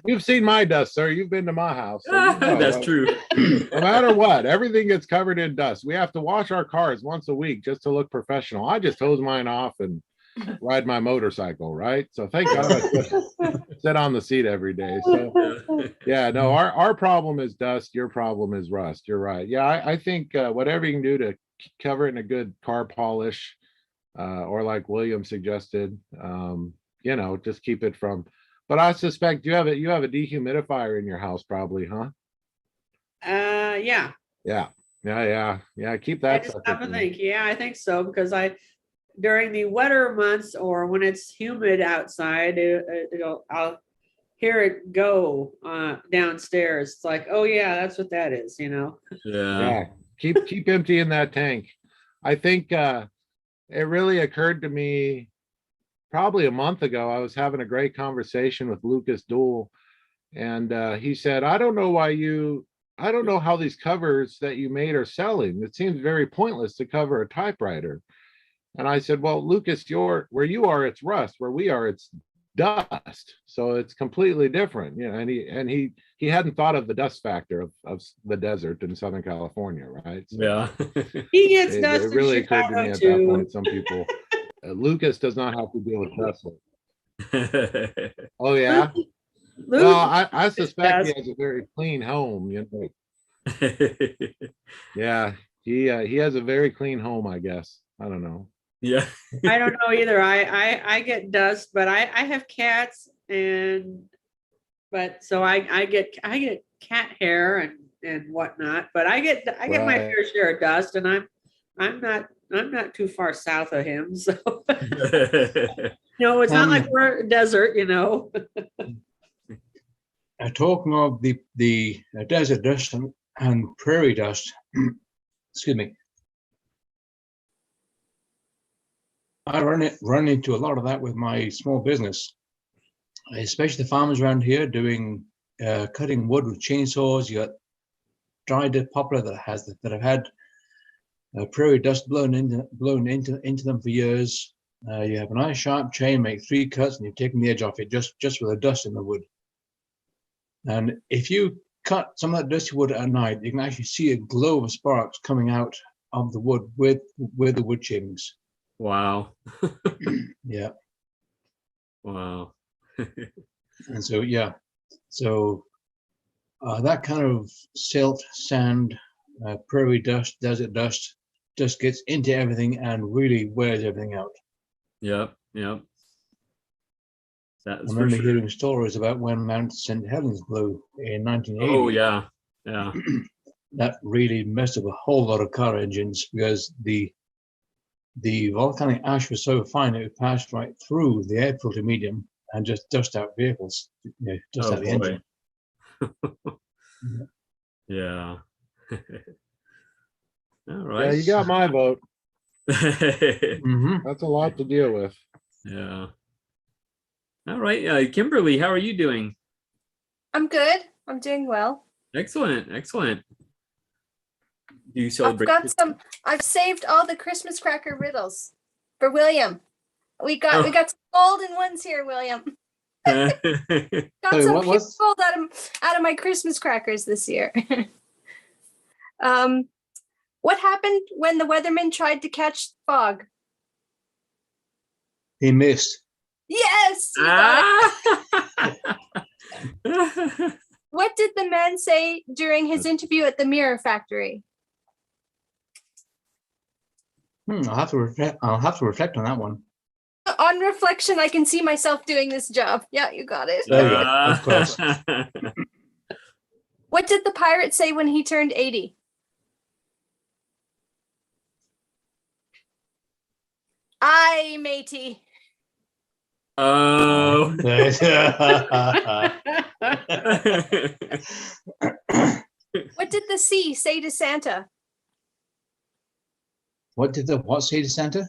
S6: You've seen my dust, sir. You've been to my house. So you know,
S1: That's true.
S6: no matter what, everything gets covered in dust. We have to wash our cars once a week just to look professional. I just hose mine off and ride my motorcycle, right? So thank God I sit on the seat every day. So yeah, no, our problem is dust. Your problem is rust. You're right. Yeah, I think whatever you can do to cover it in a good car polish, or like William suggested, just keep it from. But I suspect you have a dehumidifier in your house, probably, huh?
S4: Yeah.
S6: Yeah. Keep
S4: I
S6: that.
S4: just
S6: sucker
S4: have to
S6: clean.
S4: think. Yeah, I think so because during the wetter months or when it's humid outside, I'll hear it go downstairs. It's like, oh yeah, that's what that is,
S1: Yeah.
S6: Yeah. Keep emptying that tank. I think it really occurred to me probably a month ago. I was having a great conversation with Lucas Duell, and he said, I don't know how these covers that you made are selling. It seems very pointless to cover a typewriter. And I said, well, Lucas, where you are, it's rust. Where we are, it's dust. So it's completely different. And he hadn't thought of the dust factor of the desert in Southern California, right? So
S1: Yeah.
S4: He gets
S6: it
S4: dust
S6: really
S4: in
S6: occurred to me
S4: Chicago
S6: at that
S4: too.
S6: point. Some people, Lucas does not have to deal with dust. Oh yeah. Well, I suspect he has a very clean home. Yeah, he has a very clean home, I guess. I don't know.
S1: Yeah.
S4: I don't know either. I get dust, but I have cats so I get cat hair and whatnot, but I get my
S6: Right.
S4: fair share of dust, and I'm not too far south of him, so it's not like we're a desert,
S3: Talking of the desert dust and prairie dust, excuse me, I run into a lot of that with my small business, especially the farmers around here doing cutting wood with chainsaws. You got dried dead poplar that have had prairie dust blown into them for years. You have a nice sharp chain, make 3 cuts, and you've taken the edge off it just with the dust in the wood. And if you cut some of that dusty wood at night, you can actually see a glow of sparks coming out of the wood with the wood shavings.
S1: Wow.
S3: Yeah.
S1: Wow.
S3: And so, that kind of silt, sand, prairie dust, desert dust just gets into everything and really wears everything out.
S1: Yep.
S3: I
S1: That's for
S3: remember
S1: sure.
S3: hearing stories about when Mount St. Helens blew in 1980.
S1: Oh yeah. Yeah.
S3: That really messed up a whole lot of car engines because the volcanic ash was so fine it would pass right through the air filter medium and just dust out vehicles, dust out the engine.
S1: Yeah. All
S6: Yeah,
S1: right.
S6: you got my vote.
S3: Mhm.
S6: That's a lot to deal with.
S1: Yeah. All right. Kimberly, how are you doing?
S5: I'm good. I'm doing well.
S1: Excellent. Do you
S5: I've
S1: celebrate?
S5: got some. I've saved all the Christmas cracker riddles for William. We got
S1: Oh.
S5: some golden ones here, William. Got
S3: Sorry,
S5: some
S3: what
S5: pure
S3: was-
S5: gold out of my Christmas crackers this year. What happened when the weatherman tried to catch fog?
S3: He missed.
S5: Yes, you got it.
S1: Ah!
S5: What did the man say during his interview at the Mirror Factory?
S3: I'll have to reflect. I'll have to reflect on that one.
S5: On reflection, I can see myself doing this job. Yeah, you got it.
S3: There you go. That's close.
S5: What did the pirate say when he turned 80? Aye, matey.
S1: Oh.
S5: What did the sea say to Santa?
S3: What did the what say to Santa?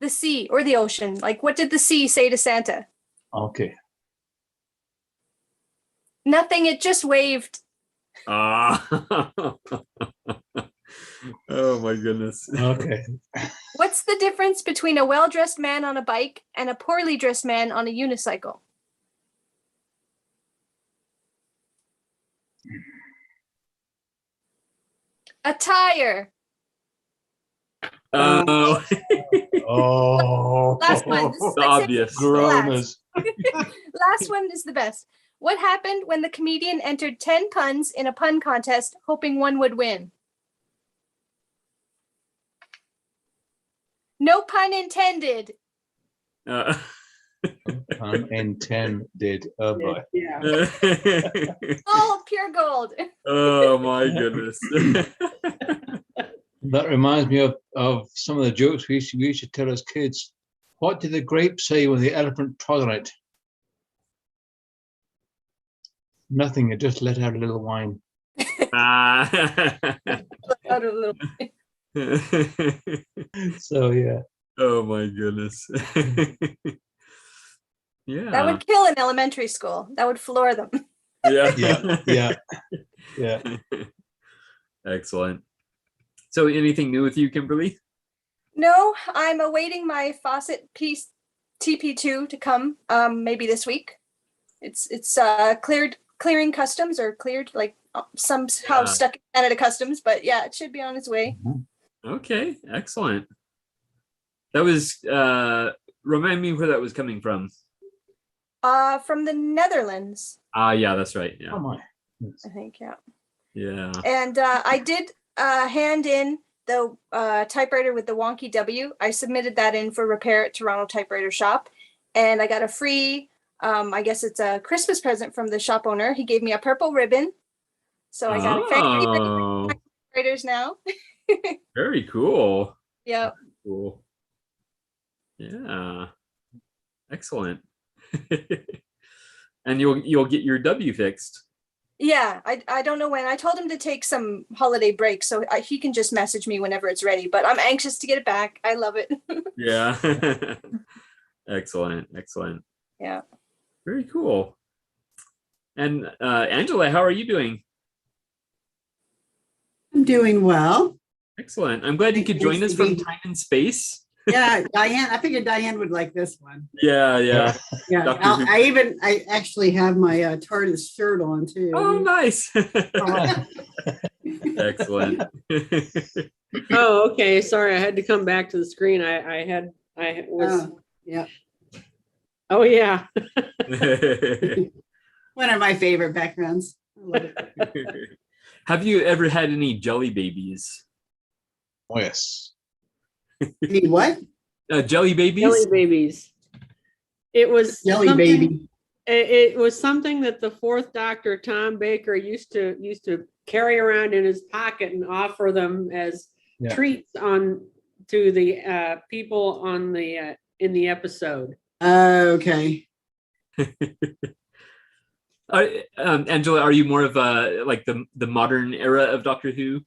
S5: The sea or the ocean. Like, what did the sea say to Santa?
S3: Okay.
S5: Nothing. It just waved.
S1: Ah. Oh my goodness.
S3: Okay.
S5: What's the difference between a well-dressed man on a bike and a poorly dressed man on a unicycle? A tire.
S1: Oh.
S3: Oh.
S5: Last one. This is my
S1: Obvious.
S5: second to last.
S3: Groaners.
S5: Last one is the best. What happened when the comedian entered 10 puns in a pun contest, hoping one would win? No pun intended.
S3: Unintended. Oh boy.
S4: Yeah.
S5: Gold, pure gold.
S1: Oh my goodness.
S3: That reminds me of some of the jokes we used to tell as kids. What did the grape say when the elephant trod on it? Nothing. It just let out a little whine.
S1: Ah.
S5: Out a little-
S3: So yeah.
S1: Oh my goodness. Yeah.
S5: That would kill in elementary school. That would floor them.
S1: Yeah.
S3: Yeah.
S1: Excellent. So anything new with you, Kimberly?
S5: No, I'm awaiting my faucet piece TP2 to come maybe this week. It's clearing customs or cleared like somehow
S1: Yeah.
S5: stuck in Canada customs, but yeah, it should be on its way.
S1: Okay, excellent. That was remind me where that was coming from.
S5: From the Netherlands,
S1: Yeah, that's right. Yeah.
S3: Oh my.
S5: I think, yeah.
S1: Yeah.
S5: And I did hand in the typewriter with the wonky W. I submitted that in for repair at Toronto Typewriter Shop, and I got a free, I guess it's a Christmas present from the shop owner. He gave me a purple ribbon. So I got a fancy
S1: Oh,
S5: typewriters now.
S1: very cool.
S5: Yeah.
S1: Cool. Yeah. Excellent. And you'll get your W fixed.
S5: Yeah, I don't know when. I told him to take some holiday break, so he can just message me whenever it's ready. But I'm anxious to get it back. I love it.
S1: Yeah. Excellent. Excellent.
S5: Yeah.
S1: Very cool. And Angela, how are you doing?
S7: I'm doing well.
S1: Excellent. I'm glad you could join us
S7: Thanks to
S1: from
S7: be-
S1: time and space.
S7: Yeah, Diane, I figured Diane would like this one.
S1: Yeah, yeah.
S7: Yeah,
S1: Dr. Who.
S7: I actually have my TARDIS shirt on too.
S1: Oh, nice.
S3: Oh,
S1: Excellent.
S4: Oh, okay. Sorry, I had to come back to the screen. I was.
S7: Yeah,
S4: Oh yeah.
S7: one of my favorite backgrounds. I love it.
S1: Have you ever had any jelly babies?
S3: yes.
S7: You need what?
S1: Jelly babies?
S4: Jelly babies. It was
S7: Jelly
S4: something-
S7: baby.
S4: It was something that the fourth Doctor, Tom Baker, used to carry around in his pocket and offer them as
S3: Yeah.
S4: treats to the people on the in the episode.
S7: Okay.
S1: Angela, are you more of a like the modern era of Doctor Who?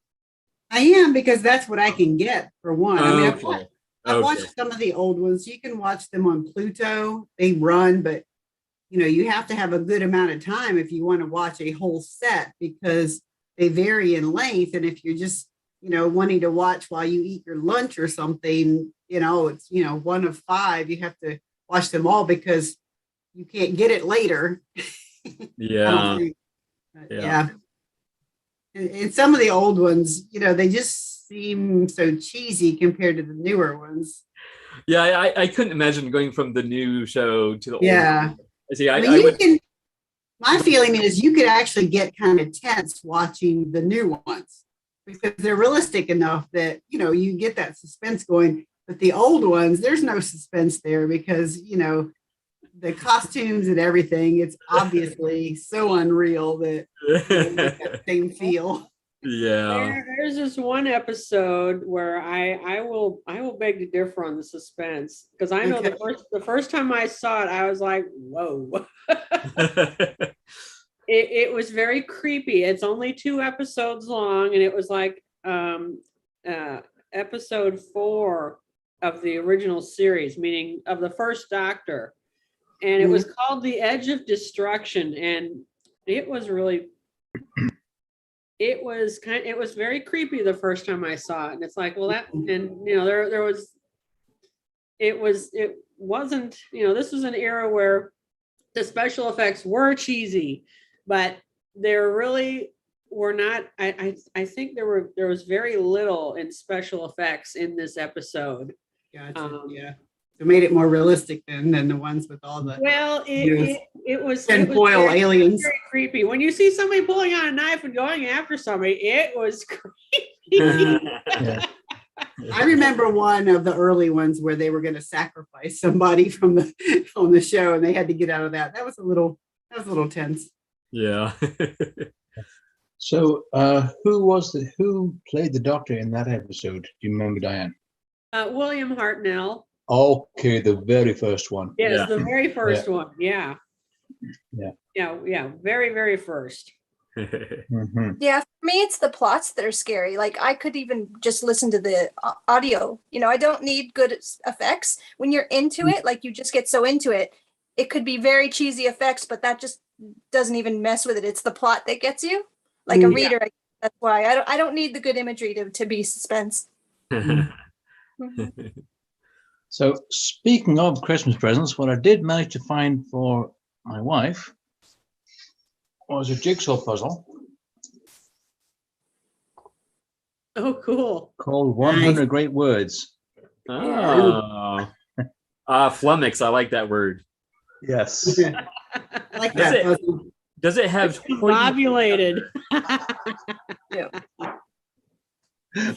S7: I am, because that's what I can get for one. I mean,
S1: Okay.
S7: I've watched some of the old ones. You can watch them on Pluto. They run, but you have to have a good amount of time if you want to watch a whole set, because they vary in length. And if you're just, wanting to watch while you eat your lunch or something, it's, one of five, you have to watch them all because you can't get it later. I don't
S1: Yeah.
S7: think. But,
S1: Yeah.
S7: yeah. And some of the old ones, they just seem so cheesy compared to the newer ones.
S1: Yeah, I couldn't imagine going from the new show to the old.
S7: Yeah.
S1: See,
S7: I
S1: I
S7: mean,
S1: would.
S7: my feeling is you could actually get kind of tense watching the new ones because they're realistic enough that, you get that suspense going. But the old ones, there's no suspense there because, the costumes and everything, it's obviously so unreal that you don't get that same feel.
S1: Yeah.
S4: There's this one episode where I will beg to differ on the suspense because I know
S7: Okay.
S4: the first time I saw it, I was like, whoa. It was very creepy. It's only 2 episodes long, and it was like episode 4 of the original series, meaning of the first Doctor. And it was called The Edge of Destruction, and it was really it was very creepy the first time I saw it. And it's like, well, that, and it wasn't, this was an era where the special effects were cheesy, but there really were not. I think there was very little in special effects in this episode.
S7: Gotcha. Yeah. It made it more realistic than the ones with all the
S4: Well,
S7: Yes.
S4: it was
S7: tinfoil aliens.
S4: very creepy. When you see somebody pulling out a knife and going after somebody, it was creepy.
S3: Yeah.
S7: I remember one of the early ones where they were going to sacrifice somebody on the show, and they had to get out of that. That was a little tense.
S1: Yeah.
S3: So, who played the Doctor in that episode? Do you remember, Diane?
S4: William Hartnell.
S3: Okay, the very first one.
S4: Yes,
S1: Yeah.
S4: the very first one. Yeah.
S3: Yeah.
S4: Yeah. Very, very first.
S3: Mhm.
S5: Yeah, for me, it's the plots that are scary. Like I could even just listen to the audio. I don't need good effects. When you're into it, like you just get so into it, it could be very cheesy effects, but that just doesn't even mess with it. It's the plot that gets you. Like a reader, that's why I don't need the good imagery to be suspense. Mhm.
S3: So, speaking of Christmas presents, what I did manage to find for my wife was a jigsaw puzzle
S4: Oh, cool.
S3: called 100 Great Words.
S1: Oh. Flummox, I like that word.
S3: Yes.
S7: I like
S1: Does
S7: that
S1: it-
S7: puzzle.
S1: Does it have
S4: Ovulated.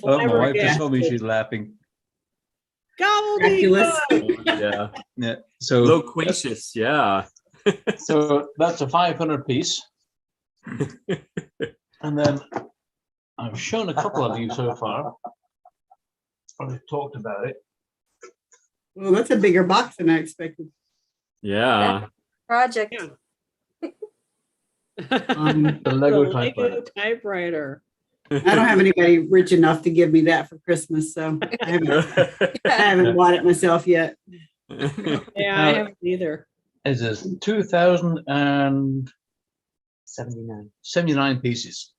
S3: Oh, my wife
S4: Yeah.
S3: just told me she's laughing.
S7: Miraculous.
S1: Yeah.
S3: Yeah. So,
S1: Loquacious, yeah.
S3: so that's a 500 piece. And then I've shown a couple of you so far. I've talked about it.
S7: Well, that's a bigger box than I expected.
S1: Yeah.
S5: Project.
S4: Yeah.
S3: The Lego typewriter.
S4: typewriter.
S7: I don't have anybody rich enough to give me that for Christmas, so I haven't bought it myself yet.
S4: Yeah, I haven't either.
S3: It is 2,079 pieces.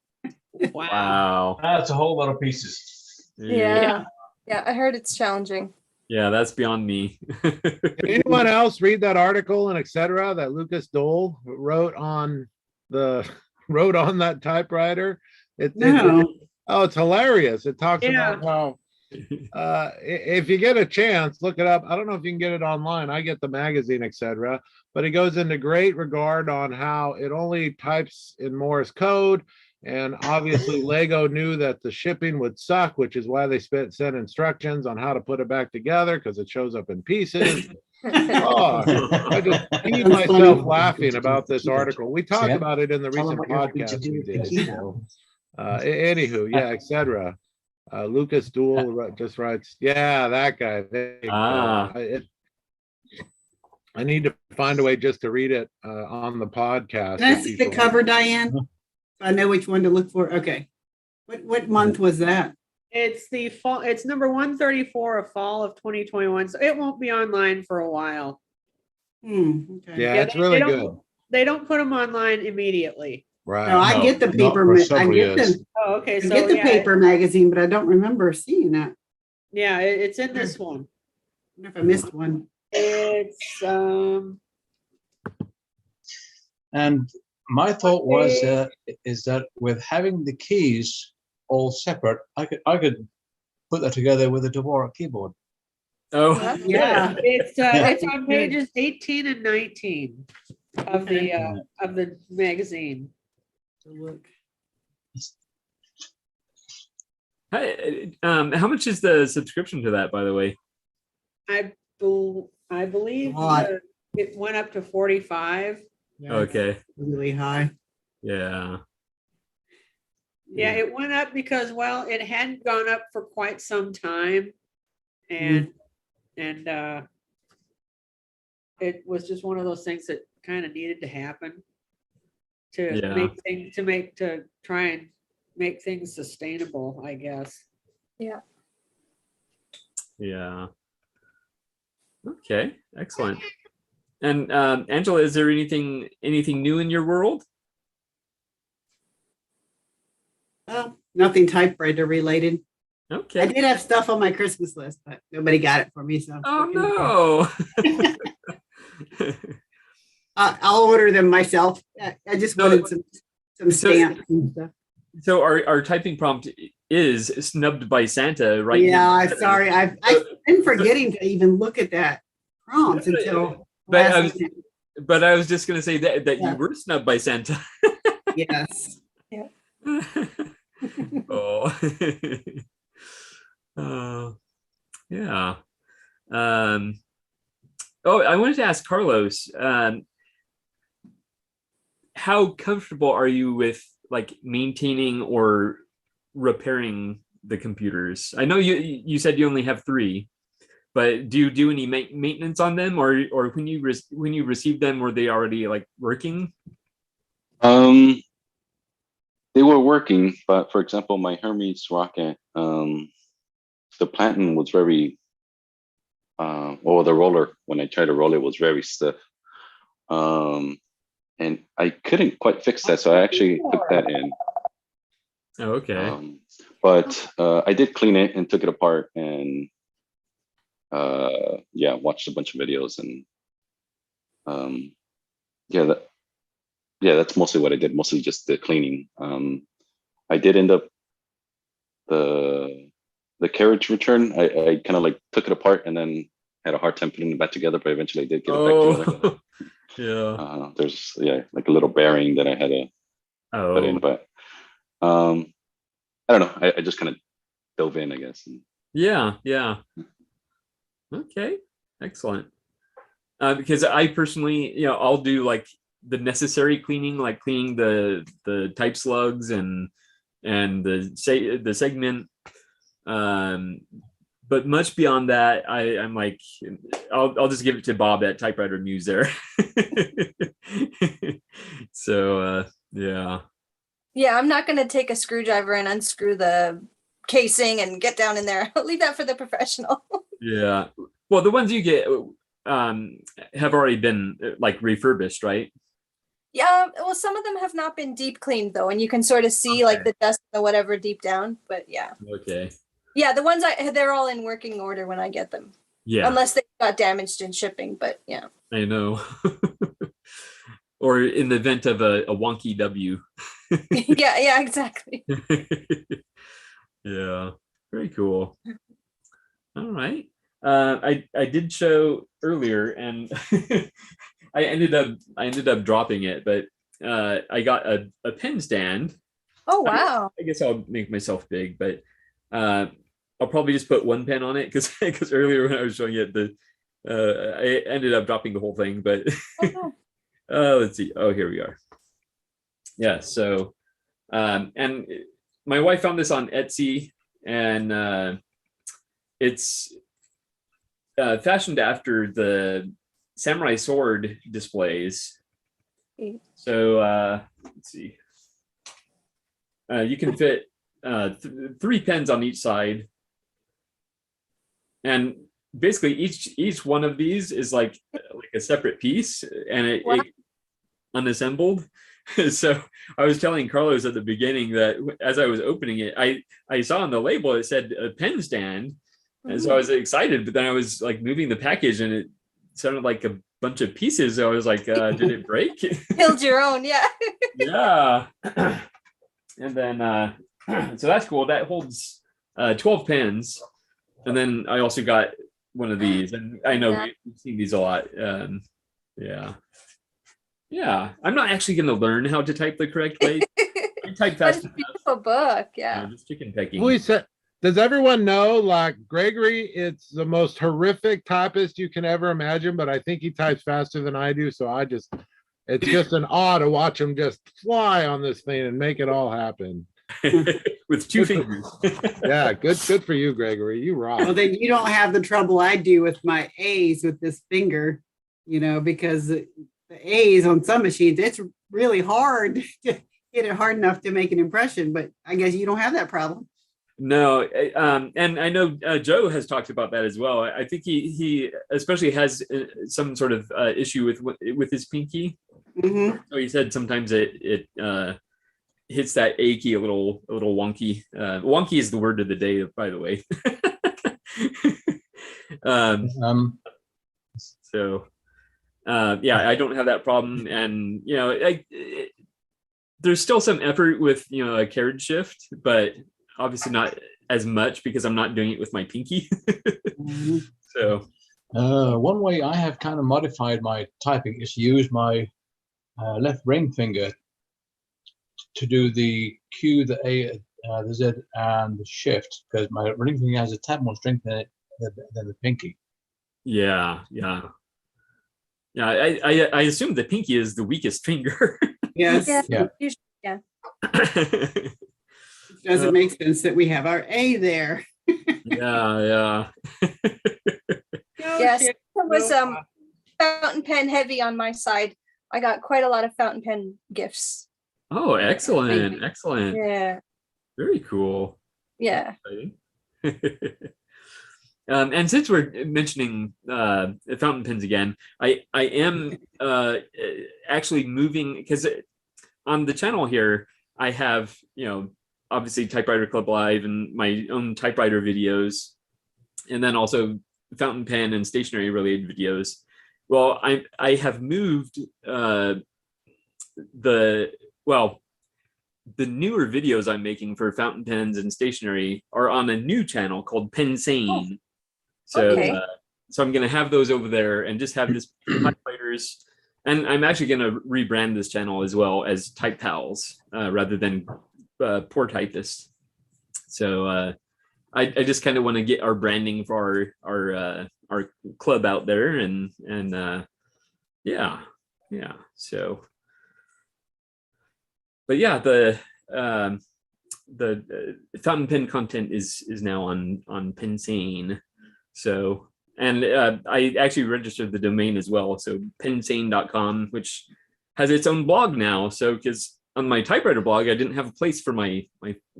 S1: Wow.
S3: That's a whole lot of pieces.
S5: Yeah. Yeah, I heard it's challenging.
S1: Yeah, that's beyond me.
S6: Did anyone else read that article and etc. that Lucas Dole wrote on that typewriter?
S7: No.
S6: It's hilarious. It talks
S4: Yeah.
S6: about how if you get a chance, look it up. I don't know if you can get it online. I get the magazine, etc. But it goes into great regard on how it only types in Morse code. And obviously Lego knew that the shipping would suck, which is why they sent instructions on how to put it back together because it shows up in pieces. Oh, I just peed
S7: That's
S6: myself
S7: funny.
S6: laughing about this article. We talked about it in the recent podcast we did. So, anywho, yeah, etc. Lucas Duell just writes, yeah, that guy. There you go. I need to find a way just to read it on the podcast.
S7: Can I
S6: if
S7: see the
S6: people-
S7: cover, Diane? So I know which one to look for. Okay. What month was that?
S4: It's the fall. It's number 134 of fall of 2021. So it won't be online for a while.
S7: Okay.
S6: Yeah,
S4: Yeah,
S6: it's
S4: they
S6: really
S4: don't-
S6: good.
S4: They don't put them online immediately.
S6: Right.
S7: No, I
S3: No,
S7: get the
S3: not
S7: paper,
S3: for
S7: I
S3: several
S7: get
S3: years.
S7: the,
S4: Oh, okay,
S7: I
S4: so
S7: get the
S4: yeah,
S7: paper magazine, but I don't remember seeing it.
S4: yeah, it's in this one.
S7: I wonder if I missed one.
S4: It's,
S3: And my thought was is that with having the keys all separate, I could put that together with a Dvorak keyboard.
S1: Oh,
S5: Well,
S7: Yeah.
S4: it's on pages 18 and 19 of
S7: Okay.
S4: the magazine.
S7: Look.
S1: how much is the subscription to that, by the way?
S4: I believe
S7: Lot.
S4: it went up to 45.
S7: Yeah,
S1: Okay.
S7: really high.
S1: Yeah.
S4: Yeah, it went up because, well, it hadn't gone up for quite some time. And it was just one of those things that kind of needed to happen to
S1: Yeah.
S4: to try and make things sustainable, I guess.
S5: yeah.
S1: Yeah. Okay. Excellent. And Angela, is there anything new in your world?
S7: Well, nothing typewriter related. I
S1: Okay.
S7: did have stuff on my Christmas list, but nobody got it for me. So
S1: Oh no.
S7: I'll order them myself. I just
S1: No,
S7: wanted some stamps and stuff.
S1: So our typing prompt is snubbed by Santa right
S7: Yeah,
S1: now.
S7: I'm sorry. I've been forgetting to even look at that prompt until
S1: But
S7: last minute.
S1: But I was just gonna say that
S7: Yeah.
S1: you were snubbed by Santa.
S7: Yes.
S1: Oh. Yeah. Oh, I wanted to ask Carlos, how comfortable are you with like maintaining or repairing the computers? I know you said you only have 3, but do you do any maintenance on them, or when you received them, were they already like working?
S2: They were working, but for example, my Hermes rocket, the platen was very, well, the roller, when I tried to roll it, was very stiff. And I couldn't quite fix that, so I actually took that in.
S1: Oh, okay.
S2: But I did clean it and took it apart and yeah, watched a bunch of videos and yeah, that's mostly what I did, mostly just the cleaning. I did end up the carriage return. I kind of like took it apart and then had a hard time putting it back together, but eventually I did get it back together.
S1: Yeah.
S2: There's like a little bearing that I had to put in,
S1: Oh,
S2: but I don't know. I just kind of dove in, I guess.
S1: yeah. Okay, excellent. Because I personally, I'll do like the necessary cleaning, like cleaning the type slugs and the segment. But much beyond that, I'm like, I'll just give it to Bob at Typewriter Muse there. So yeah.
S5: Yeah, I'm not going to take a screwdriver and unscrew the casing and get down in there. I'll leave that for the professional.
S1: Yeah. Well, the ones you get have already been like refurbished, right?
S5: Yeah, well, some of them have not been deep cleaned though, and you can sort of see like the dust or whatever deep down. But yeah,
S1: Okay.
S5: yeah, the ones they're all in working order when I get them,
S1: Yeah,
S5: unless they got damaged in shipping. But yeah,
S1: I know. Or in the event of a wonky W.
S5: yeah, exactly.
S1: Yeah, very cool. All right. I did show earlier, and I ended up dropping it, but I got a pen stand.
S5: Oh wow.
S1: I guess I'll make myself big, but I'll probably just put one pen on it because earlier when I was showing it, I ended up dropping the whole thing. But let's see. Oh, here we are. Yeah. So, and my wife found this on Etsy, and it's fashioned after the samurai sword displays. So let's see. You can fit 3 pens on each side, and basically each one of these is like a separate piece, and it unassembled. So I was telling Carlos at the beginning that as I was opening it, I saw on the label it said a pen stand, and so I was excited. But then I was like moving the package, and it sounded like a bunch of pieces. So I was like, did it break?
S5: Build your own, yeah.
S1: Yeah. And then so that's cool. That holds 12 pens. And then I also got one of these, and I know we've seen these a lot. Yeah. Yeah. I'm not actually going to learn how to type the correct way. I type
S5: But
S1: fast
S5: it's a
S1: enough.
S5: beautiful book, yeah.
S1: Just chicken pecking.
S6: We said, does everyone know, like Gregory, it's the most horrific typist you can ever imagine, but I think he types faster than I do. So it's just an awe to watch him just fly on this thing and make it all happen.
S1: With two fingers.
S6: Yeah, good for you, Gregory. You rock.
S7: Well, then you don't have the trouble I do with my A's with this finger, because the A's on some machines, it's really hard to get it hard enough to make an impression, but I guess you don't have that problem.
S1: No, and I know Joe has talked about that as well. I think he especially has some sort of issue with his pinky.
S7: Mm-hmm.
S1: So he said sometimes it hits that achy, a little wonky. Wonky is the word of the day, by the way. So yeah, I don't have that problem, and there's still some effort with a carriage shift, but obviously not as much because I'm not doing it with my pinky.
S7: Mm-hmm.
S1: So
S3: one way I have kind of modified my typing is to use my left ring finger to do the Q, the A, the Z, and the shift, because my ring finger has a tad more strength in it than the pinky.
S1: yeah. I assume the pinky is the weakest finger.
S7: Yes.
S3: Yeah.
S5: Usually, yeah.
S7: It doesn't make sense that we have our A there.
S1: Yeah.
S5: Yes, it was fountain pen heavy on my side. I got quite a lot of fountain pen gifts.
S1: Oh, excellent.
S5: Yeah.
S1: Very cool.
S5: Yeah.
S1: And since we're mentioning fountain pens again, I am actually moving, because on the channel here I have obviously Typewriter Club Live and my own typewriter videos, and then also fountain pen and stationery related videos. Well, I have moved the newer videos I'm making for fountain pens and stationery are on a new channel called Pensane. So,
S5: Okay.
S1: so I'm going to have those over there and just have just typewriters. And I'm actually going to rebrand this channel as well as Type Pals rather than Poor Typist. So I just kind of want to get our branding for our club out there, and yeah. So, but yeah, the fountain pen content is now on Pensane. So, and I actually registered the domain as well. So pensane.com, which has its own blog now. So, because on my typewriter blog, I didn't have a place for my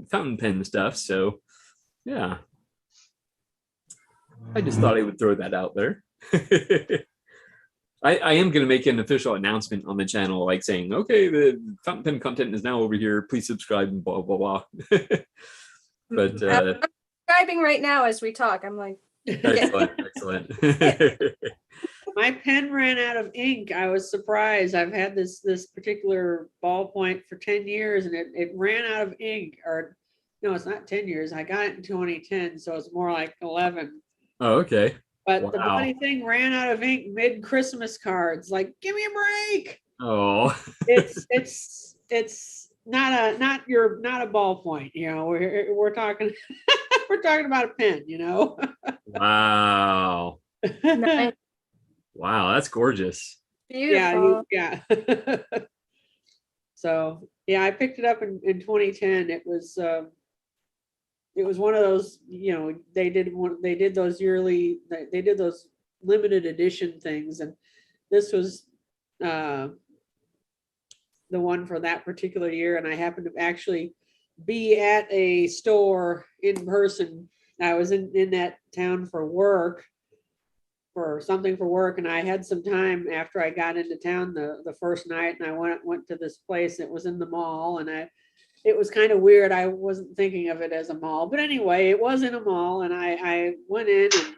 S1: fountain pen stuff. So, yeah, I just thought I would throw that out there. I am going to make an official announcement on the channel, like saying, okay, the fountain pen content is now over here. Please subscribe and blah, blah, blah. But
S5: I'm subscribing right now as we talk. I'm like,
S1: excellent.
S4: My pen ran out of ink. I was surprised. I've had this particular ballpoint for 10 years and it ran out of ink. Or no, it's not 10 years. I got it in 2010, so it's more like 11.
S1: Oh, okay.
S4: But the
S1: Wow.
S4: bloody thing ran out of ink mid Christmas cards. Like, give me a break.
S1: Oh.
S4: It's not a ballpoint. We're talking we're talking about a pen.
S1: Wow.
S5: nice.
S1: Wow, that's gorgeous.
S5: Beautiful.
S4: Yeah. So yeah, I picked it up in 2010. It was one of those, they did those limited edition things, and this was the one for that particular year. And I happened to actually be at a store in person. I was in that town for work, for something for work, and I had some time after I got into town the first night, and I went to this place. It was in the mall, and it was kind of weird. I wasn't thinking of it as a mall, but anyway, it was in a mall, and I went in and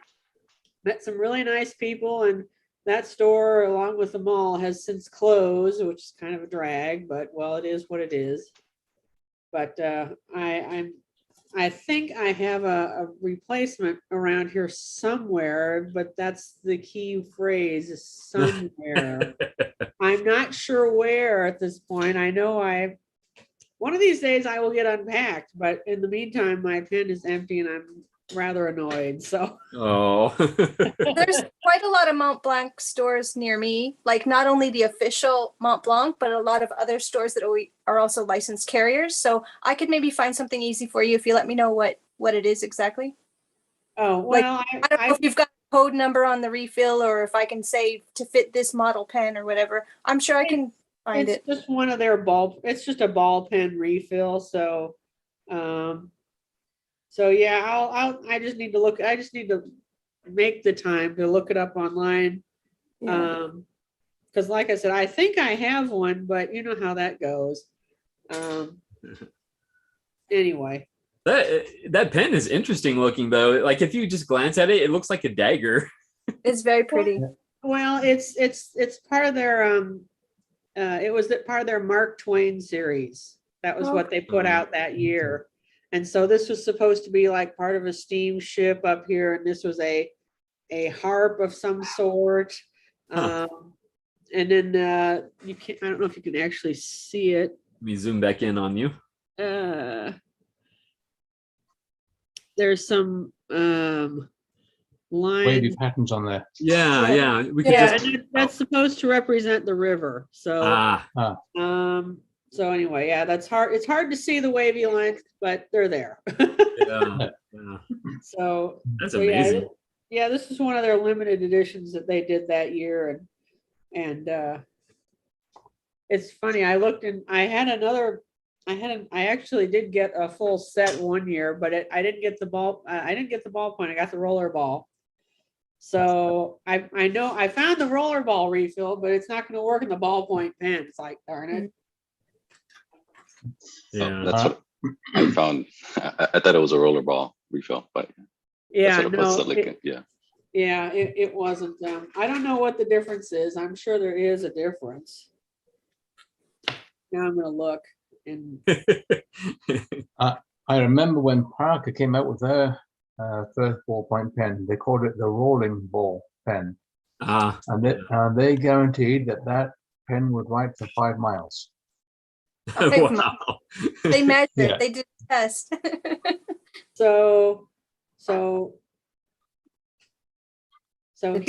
S4: met some really nice people, and that store, along with the mall, has since closed, which is kind of a drag, but well, it is what it is. But I think I have a replacement around here somewhere, but that's the key phrase, is somewhere. I'm not sure where at this point. I know one of these days I will get unpacked, but in the meantime, my pen is empty and I'm rather annoyed. So
S1: Oh.
S5: There's quite a lot of Mont Blanc stores near me, like not only the official Mont Blanc, but a lot of other stores that are also licensed carriers. So I could maybe find something easy for you if you let me know what it is exactly.
S4: oh
S5: Like,
S4: well,
S5: I don't know if you've got a code number on the refill or if I can say to fit this model pen or whatever. I'm sure I can find
S4: it's
S5: it.
S4: just one of their it's just a ball pen refill. So so yeah, I just need to make the time to look it up online.
S5: Yeah.
S4: Because like I said, I think I have one, but you know how that goes. Anyway.
S1: That pen is interesting looking though. Like if you just glance at it, it looks like a dagger.
S5: It's very pretty.
S4: Well, it's part of their it was part of their Mark Twain series. That was what they put out that year. And so this was supposed to be like part of a steamship up here, and this was a harp of some sort. And then you can't, I don't know if you can actually see it.
S1: Let me zoom back in on you.
S4: There's some
S3: Wavy
S4: lines.
S3: patterns on there.
S1: Yeah. We could
S4: Yeah,
S1: just.
S4: and that's supposed to represent the river. So so anyway, yeah, that's hard. It's hard to see the wavy lines, but they're there.
S1: Yeah.
S4: So
S1: That's
S4: so
S1: amazing.
S4: yeah, this is one of their limited editions that they did that year, and it's funny. I looked and I actually did get a full set one year, but I didn't get the ball. I didn't get the ballpoint. I got the roller ball. So I know I found the roller ball refill, but it's not going to work in the ballpoint pen. It's like, darn it.
S1: Yeah.
S2: That's what I found. I thought it was a rollerball refill, but
S4: Yeah,
S2: that's what it was, silicon.
S4: Yeah, it wasn't. I don't know what the difference is. I'm sure there is a difference. Now I'm going to look. And
S3: I remember when Parker came out with their first ballpoint pen, they called it the rolling ball pen. And they guaranteed that pen would write for 5 miles.
S1: Wow.
S5: They measured.
S3: Yeah.
S5: They did a test.
S4: so
S5: The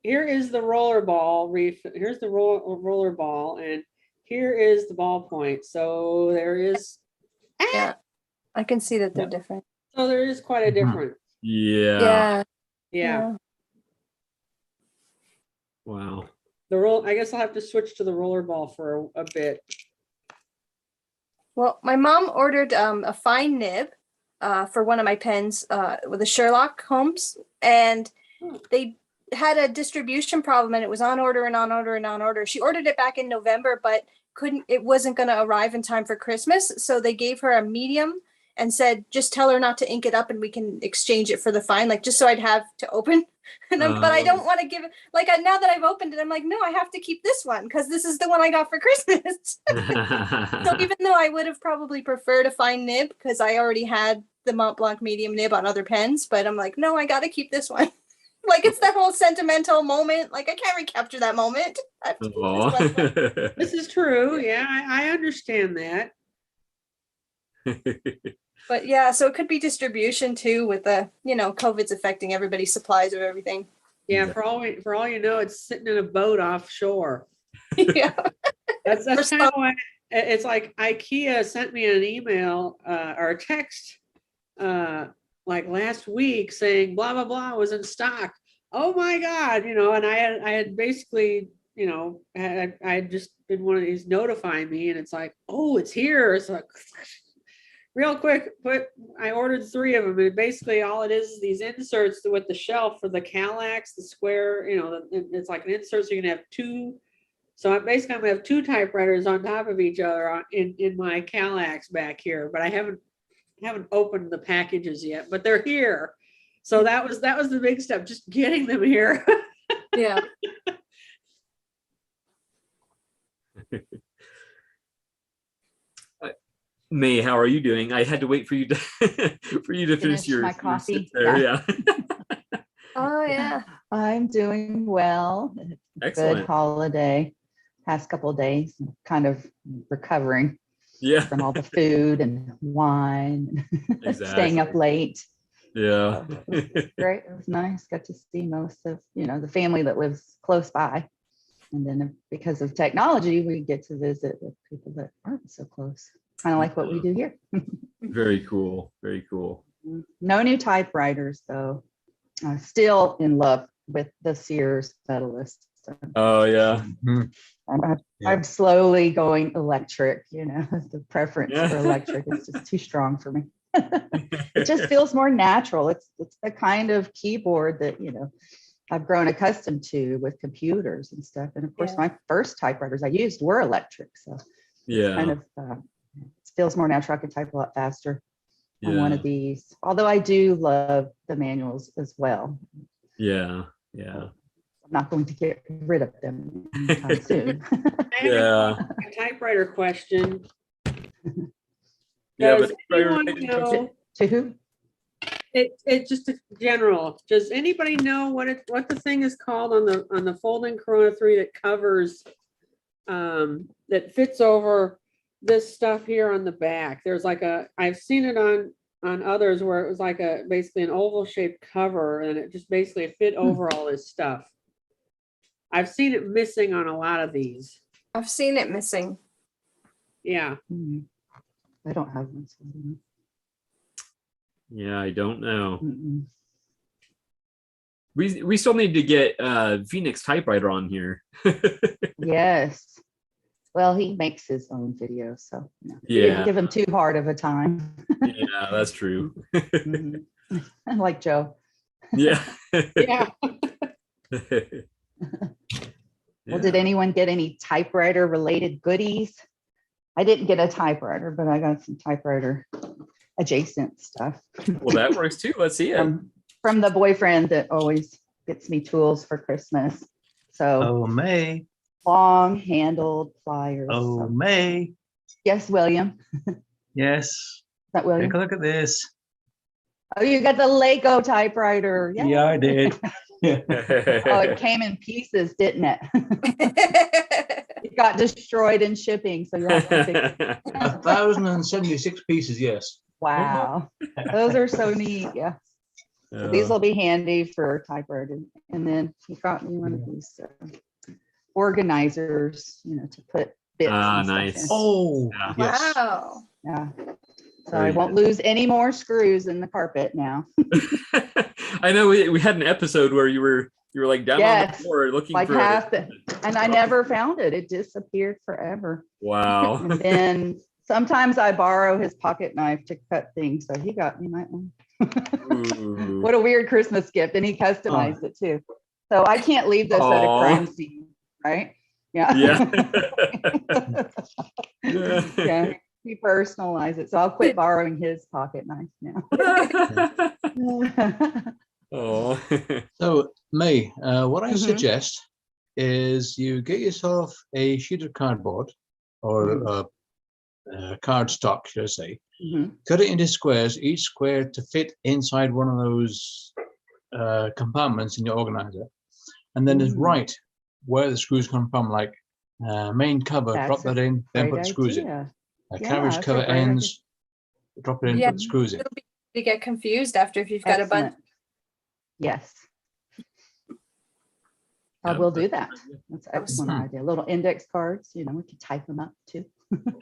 S4: here is the roller ball refill. Here's the roller ball, and here is the ballpoint. So there is.
S5: Yeah, I can see that they're different.
S4: So there is quite a difference.
S1: Yeah.
S4: Yeah.
S1: Wow.
S4: I guess I'll have to switch to the roller ball for a bit.
S5: Well, my mom ordered a fine nib for one of my pens with a Sherlock Holmes, and they had a distribution problem, and it was on order and on order and on order. She ordered it back in November, but it wasn't going to arrive in time for Christmas. So they gave her a medium and said, just tell her not to ink it up and we can exchange it for the fine, like just so I'd have to open. And but I don't want to give it, like now that I've opened it, I'm like, no, I have to keep this one because this is the one I got for Christmas. So even though I would have probably preferred a fine nib because I already had the Mont Blanc medium nib on other pens, but I'm like, no, I got to keep this one. Like it's that whole sentimental moment. Like I can't recapture that moment. I have to keep this one.
S4: This is true. Yeah, I understand that.
S5: But yeah, so it could be distribution too with the, COVID's affecting everybody's supplies of everything.
S4: Yeah, for all you know, it's sitting in a boat offshore.
S5: Yeah.
S4: That's kind of why it's like IKEA sent me an email or a text like last week saying blah blah blah was in stock. Oh my God, and I had basically, I had just been one of these notifying me, and it's like, oh, it's here. It's like real quick, I ordered 3 of them. And basically all it is these inserts with the shelf for the Kallax, the square, it's like an insert. So you can have 2. So I'm gonna have 2 typewriters on top of each other in my Kallax back here, but I haven't opened the packages yet, but they're here. So that was the big step, just getting them here.
S5: Yeah.
S1: May, how are you doing? I had to wait for you to finish
S8: Finish
S1: your
S8: my
S1: your
S8: coffee.
S1: sip there.
S8: Yeah.
S1: Yeah.
S5: Oh, yeah.
S8: I'm doing well. Good
S1: Excellent.
S8: holiday. Past couple of days, kind of recovering
S1: Yeah.
S8: from all the food and wine, staying up
S1: Exactly.
S8: late.
S1: Yeah.
S8: So it was great. It was nice. Got to see most of, the family that lives close by. And then because of technology, we get to visit with people that aren't so close. Kind of like what we do here.
S1: Very cool. Very cool.
S8: No new typewriters, though. Still in love with the Sears Medalist. So
S1: Oh yeah.
S8: I'm slowly going electric, the preference
S1: Yeah.
S8: for electric is just too strong for me. It just feels more natural. It's the kind of keyboard that, I've grown accustomed to with computers and stuff. And of course, my first typewriters I used were electric. So it's kind
S1: Yeah.
S8: of, it feels more natural. I can type a lot faster on one
S1: Yeah.
S8: of these, although I do love the manuals as well.
S1: Yeah. Yeah.
S8: I'm not going to get rid of them anytime soon.
S4: I have
S1: Yeah.
S4: a typewriter question.
S1: Yeah.
S4: Does
S1: But
S4: anyone know?
S8: To who?
S4: It's just a general. Does anybody know what the thing is called on the folding Corona 3 that covers that fits over this stuff here on the back? There's like I've seen it on others where it was like basically an oval shaped cover and it just basically fit over all this stuff. I've seen it missing on a lot of these.
S5: I've seen it missing.
S4: Yeah.
S8: I don't have one. So I don't know.
S1: Yeah, I don't know.
S8: Mm-mm.
S1: We still need to get Phoenix Typewriter on here.
S8: Yes. Well, he makes his own videos, so we
S1: Yeah.
S8: didn't give him too hard of a time.
S1: Yeah, that's true.
S8: Mhm. Like Joe.
S1: Yeah.
S4: Yeah.
S8: Well, did anyone get any typewriter related goodies? I didn't get a typewriter, but I got some typewriter adjacent stuff
S1: Well, that works too. Let's see it.
S8: from the boyfriend that always gets me tools for Christmas. So
S3: Oh, May.
S8: long handled pliers.
S3: Oh,
S8: So-
S3: May.
S8: Yes, William. Is
S3: Yes.
S8: that William?
S3: Take a look at this.
S8: Oh, you got the Lego typewriter. Yay.
S3: Yeah, I did. Yeah.
S8: Oh, it came in pieces, didn't it? It got destroyed in shipping. So you have to fix it.
S3: 1,076 pieces, yes.
S8: Wow. Those are so neat. Yeah. So these will be handy for typewriter. And then he got me one of these organizers, to put bits. and stuff
S1: nice.
S8: in.
S3: Oh,
S1: Yeah.
S3: yes.
S5: Wow.
S8: Yeah. So
S1: Very
S8: I won't lose any more screws in the carpet now.
S1: I know we had an episode where you were like down on
S8: Yes,
S1: the floor looking
S8: Like
S1: for
S8: half the, and I never found it. It disappeared forever.
S1: Wow.
S8: And then sometimes I borrow his pocket knife to cut things. So he got me that one.
S1: Ooh.
S8: What a weird Christmas gift. And he customized it too. So I can't leave this at a
S1: Aw.
S8: crime scene, right? Yeah.
S1: Yeah.
S8: Yeah. He personalized it. So I'll quit borrowing his pocket knife now.
S1: Oh.
S3: So, May, what I
S8: Mhm.
S3: suggest is you get yourself a sheet of cardboard or cardstock, should I say.
S8: Mhm.
S3: Cut it into squares, each square to fit inside one of those compartments in your organizer. And then just
S8: Mm.
S3: write where the screws come from, like main cover, drop
S8: That's
S3: that in, then
S8: Great
S3: put the screws in.
S8: idea. Yeah,
S3: Carriage
S8: that's a
S3: cover
S8: great idea.
S3: ends, drop it in,
S5: Yeah.
S3: put the screws in.
S5: It'll be to get confused after if you've got a bunch.
S8: Excellent. Yes. I
S1: Yeah.
S8: will do that. That's an excellent
S3: Mhm.
S8: idea. Little index cards, we can type them up too.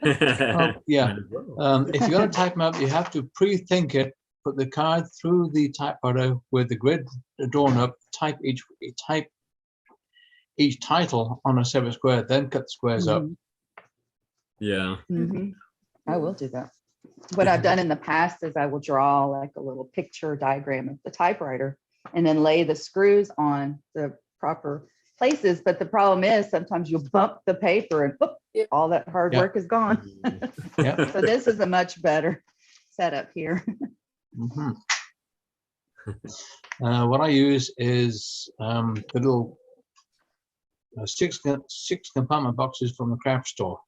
S3: Oh, yeah.
S1: Might as well.
S3: If you're going to type them up, you have to pre-think it, put the card through the typewriter with the grid drawn up, type each title on a separate square, then cut the squares up.
S8: Mhm.
S1: Yeah.
S8: Mhm. I will do that. what I've done in the past is I will draw like a little picture diagram of the typewriter and then lay the screws on the proper places. But the problem is sometimes you bump the paper and whoop,
S4: Yeah.
S8: all that hard
S3: Yeah.
S8: work is gone.
S3: Yeah.
S8: So this is a much better setup here.
S3: Mhm. What I use is the little six compartment boxes from the craft store.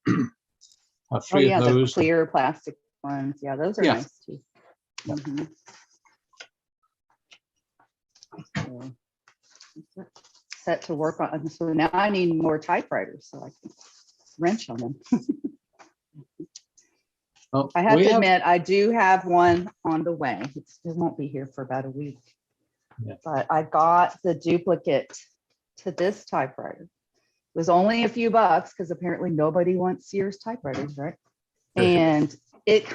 S3: Have
S8: Oh
S3: three
S8: yeah,
S3: of
S8: the
S3: those.
S8: clear plastic ones. Yeah, those are
S3: Yeah.
S8: nice too. Mhm. So, set to work on. So now I need more typewriters so I can wrench on them.
S3: Oh,
S8: I have
S3: we
S8: to admit, I do have one on the way. It won't be here for about a week.
S3: Yeah.
S8: But I got the duplicate to this typewriter. It was only a few bucks because apparently nobody wants Sears typewriters, right? And it's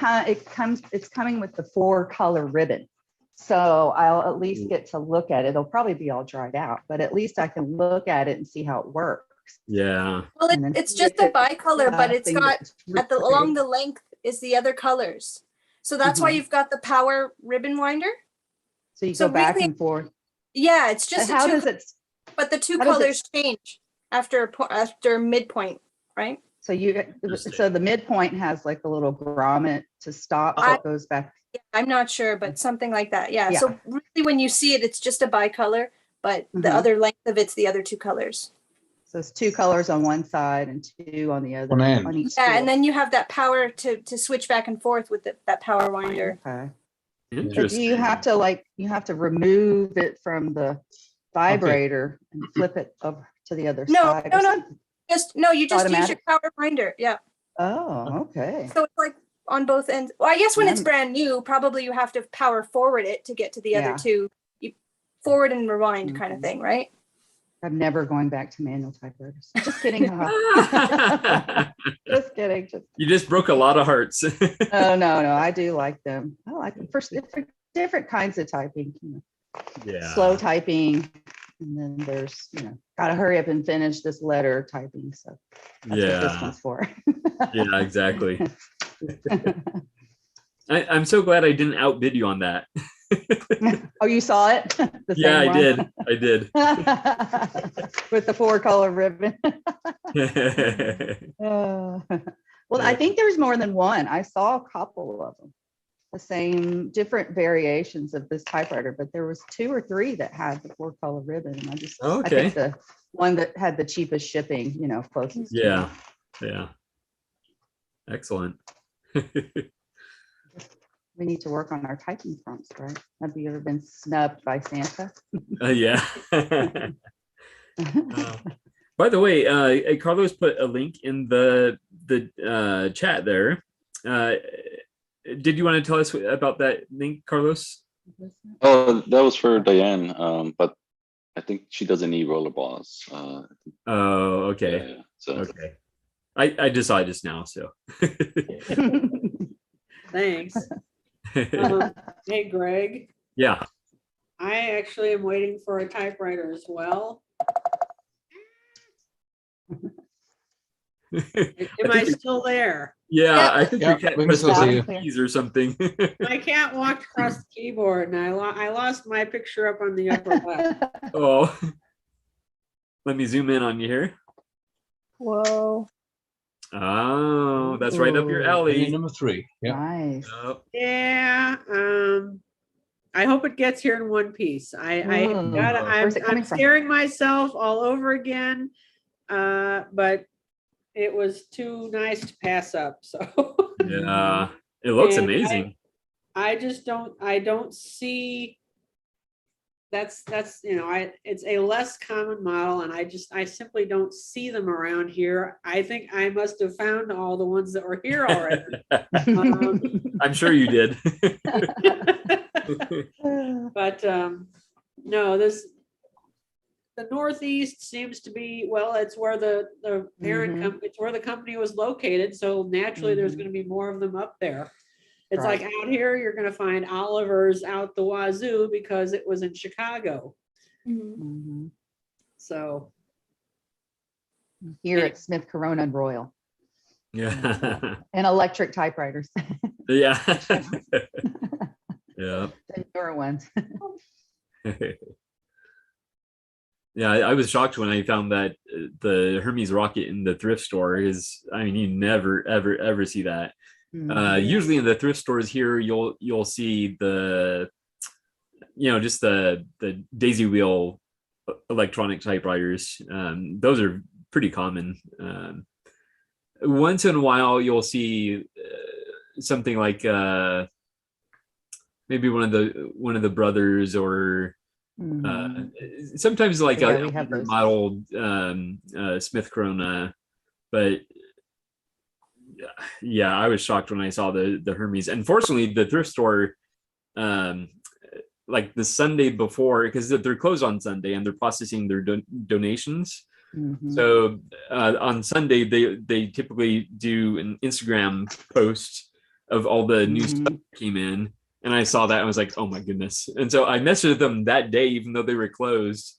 S8: coming with the 4-color ribbon. So I'll at least get to look at it. It'll probably be all dried out, but at least I can look at it and see how it works.
S1: Yeah.
S5: Well,
S8: And then
S5: it's just a bicolor, but it's
S8: thing
S5: got
S8: that's
S5: along the length is the other colors. So that's why
S8: Mhm.
S5: you've got the power ribbon winder.
S8: So you
S5: so
S8: go back
S5: really-
S8: and forth.
S5: Yeah, it's just
S8: How
S5: a two,
S8: does it?
S5: but the two
S8: how does it-
S5: colors change after midpoint, right?
S8: So so the midpoint has like a little grommet to stop, so it goes back.
S5: Yeah, I'm not sure, but something like that. Yeah.
S8: Yeah.
S5: So really, when you see it, it's just a bicolor, but the
S8: Mhm.
S5: other length of it's the other two colors.
S8: So it's 2 colors on one side and 2 on the other,
S3: One end.
S8: on each.
S5: Yeah,
S8: spool.
S5: and then you have that power to switch back and forth with that power winder.
S8: Okay. But do
S1: Interesting.
S8: you have to remove it from the vibrator and flip it over to the other
S5: No,
S8: side?
S5: no,
S8: or
S5: no.
S8: something?
S5: You just use your
S8: Automatic?
S5: power winder. Yeah.
S8: Oh, okay.
S5: So it's like on both ends. Well, I guess when it's
S8: Mm.
S5: brand new, probably you have to power forward it to get to the other
S8: Yeah.
S5: two. You forward and rewind kind of
S8: Mhm.
S5: thing, right?
S8: I'm never going back to manual typewriters. Just kidding. haha. Just kidding.
S1: You just broke a lot of hearts.
S8: Oh, no, I do like them. I like them for different kinds of typing.
S1: Yeah.
S8: Slow typing, and then there's, gotta hurry up and finish this letter typing. So that's what this
S1: Yeah.
S8: one's for.
S1: Yeah, exactly. I'm so glad I didn't outbid you on that.
S8: Oh, you saw it? The
S1: Yeah,
S8: same
S1: I did. I did.
S8: With the 4-color ribbon. Well, I think there's more than one. I saw a couple of them, the same different variations of this typewriter, but there was 2 or 3 that had the 4-color ribbon, and I
S1: Okay.
S8: picked the one that had the cheapest shipping, closest. to
S1: Yeah.
S8: me.
S1: Yeah. Excellent.
S8: We need to work on our typing prompts, right? Have you ever been snubbed by Santa?
S1: Yeah. By the way, Carlos put a link in the chat there. Did you want to tell us about that link, Carlos?
S2: Oh, that was for Diane, but I think she doesn't need rollerballs.
S1: Oh, okay.
S2: Yeah, so
S1: Okay. I just saw it just now, so.
S4: Thanks. Hey, Greg,
S1: Yeah.
S4: I actually am waiting for a typewriter as well. Am I still there?
S1: Yeah, I think
S3: Yeah,
S1: your cat
S3: we can
S1: pressed
S3: still
S1: the
S3: see
S1: wrong
S3: you.
S1: keys or something.
S4: My cat walked across the keyboard and I lost my picture up on the upper left.
S1: Oh. Let me zoom in on you here.
S5: Whoa.
S1: Oh, that's right up your
S3: Penny
S1: alley.
S3: number 3. Yeah.
S8: Nice.
S1: Oh,
S4: Yeah, I hope it gets here in one piece.
S8: Ooh.
S4: I'm
S8: Where's it coming from?
S4: scaring myself all over again, but it was too nice to pass up. So
S1: yeah. It looks
S4: And
S1: amazing.
S4: I don't see. That's it's a less common model, and I simply don't see them around here. I think I must have found all the ones that were here already.
S1: I'm sure you did.
S4: But no, the Northeast seems to be, well, it's where the parent
S8: Mhm.
S4: company, it's where the company was located, so naturally there's
S8: Mhm.
S4: going to be more of them up there. It's
S8: Right.
S4: like out here you're going to find Oliver's out the wazoo because it was in Chicago.
S5: Mhm.
S8: Mhm.
S4: So
S8: Here at Smith Corona and Royal.
S1: Yeah.
S8: And electric typewriters,
S1: Yeah. Yeah.
S8: the newer ones.
S1: Yeah, I was shocked when I found that the Hermes rocket in the thrift store is, I mean, you never, ever, ever see that.
S8: Mhm.
S1: Usually in the thrift stores here, you'll see the, just the daisy wheel electronic typewriters. Those are pretty common. Once in a while, you'll see something like maybe one of the brothers, or
S8: Mhm.
S1: sometimes like
S8: Yeah,
S1: a
S8: we have those.
S1: modeled Smith Corona, but yeah, I was shocked when I saw the Hermes. Unfortunately, the thrift store, like the Sunday before, because they're closed on Sunday and they're processing their donations.
S8: Mhm.
S1: So on Sunday, they typically do an Instagram post of all the new stuff that came in, and I saw that and I was like, oh my goodness! And so I messaged them that day, even though they were closed,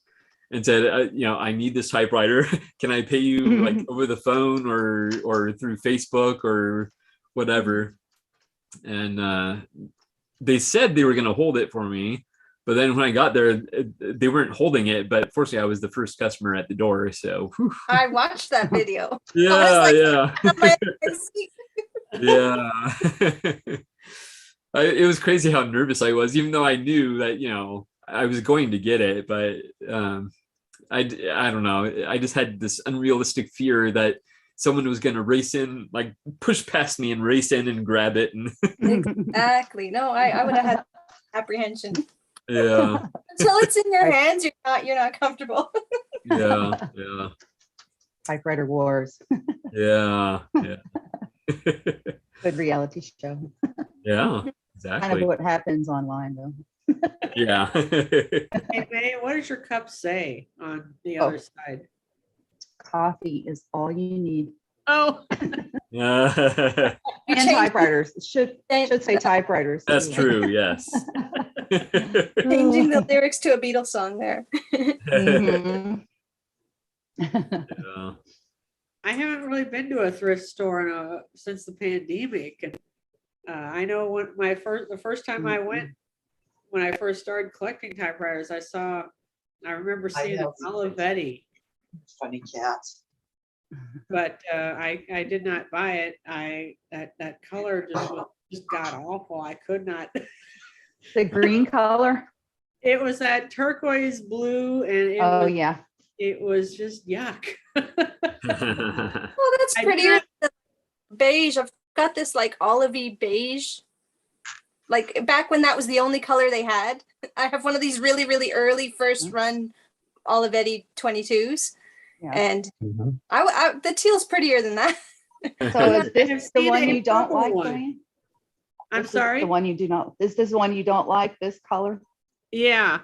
S1: and said, I need this typewriter. Can I pay you like over the phone or through Facebook or whatever? And they said they were going to hold it for me, but then when I got there, they weren't holding it. But fortunately, I was the first customer at the door, so whew.
S5: I watched that video.
S1: Yeah, yeah,
S5: yeah.
S1: yeah. It was crazy how nervous I was, even though I knew that I was going to get it, but I don't know. I just had this unrealistic fear that someone was going to race in, like push past me and race in and grab it. And
S5: Exactly. No, I would have had apprehension.
S1: yeah,
S5: Until it's in your hands, you're not comfortable.
S1: yeah, yeah,
S8: Typewriter wars.
S1: yeah, yeah.
S8: Good reality show.
S1: Yeah,
S8: Kind of
S1: exactly.
S8: what happens online though.
S1: Yeah.
S4: Hey, May, what does your cup say on the other side?
S8: Coffee is all you need.
S4: Oh,
S1: Yeah.
S8: And
S5: Change-
S8: typewriters. Should say typewriters.
S1: That's
S8: anyway.
S1: true. Yes.
S5: Changing the lyrics to a Beatles song there.
S8: Mhm.
S1: Yeah.
S4: I haven't really been to a thrift store since the pandemic, and I know when the first time I went, when I first started collecting typewriters, I remember seeing an Olivetti,
S9: Funny cats.
S4: but I did not buy it. That color just got awful. I could not.
S8: The green color.
S4: It was that turquoise blue, and
S8: Yeah.
S4: it was just yuck.
S5: Well, that's
S4: I
S5: prettier
S4: did
S5: than beige. I've got this like olivey beige. Like back when that was the only color they had. I have one of these really, really early first run Olivetti 22s.
S8: Yeah.
S5: And
S3: Mhm.
S5: the teal's prettier than that.
S8: So is this
S4: I've
S8: the
S4: seen
S8: one
S4: a
S8: you don't
S4: purple
S8: like,
S4: one.
S8: Diane?
S4: I'm
S8: This is
S4: sorry.
S8: The one you do not. Is this the one you don't like? This color?
S4: Yeah,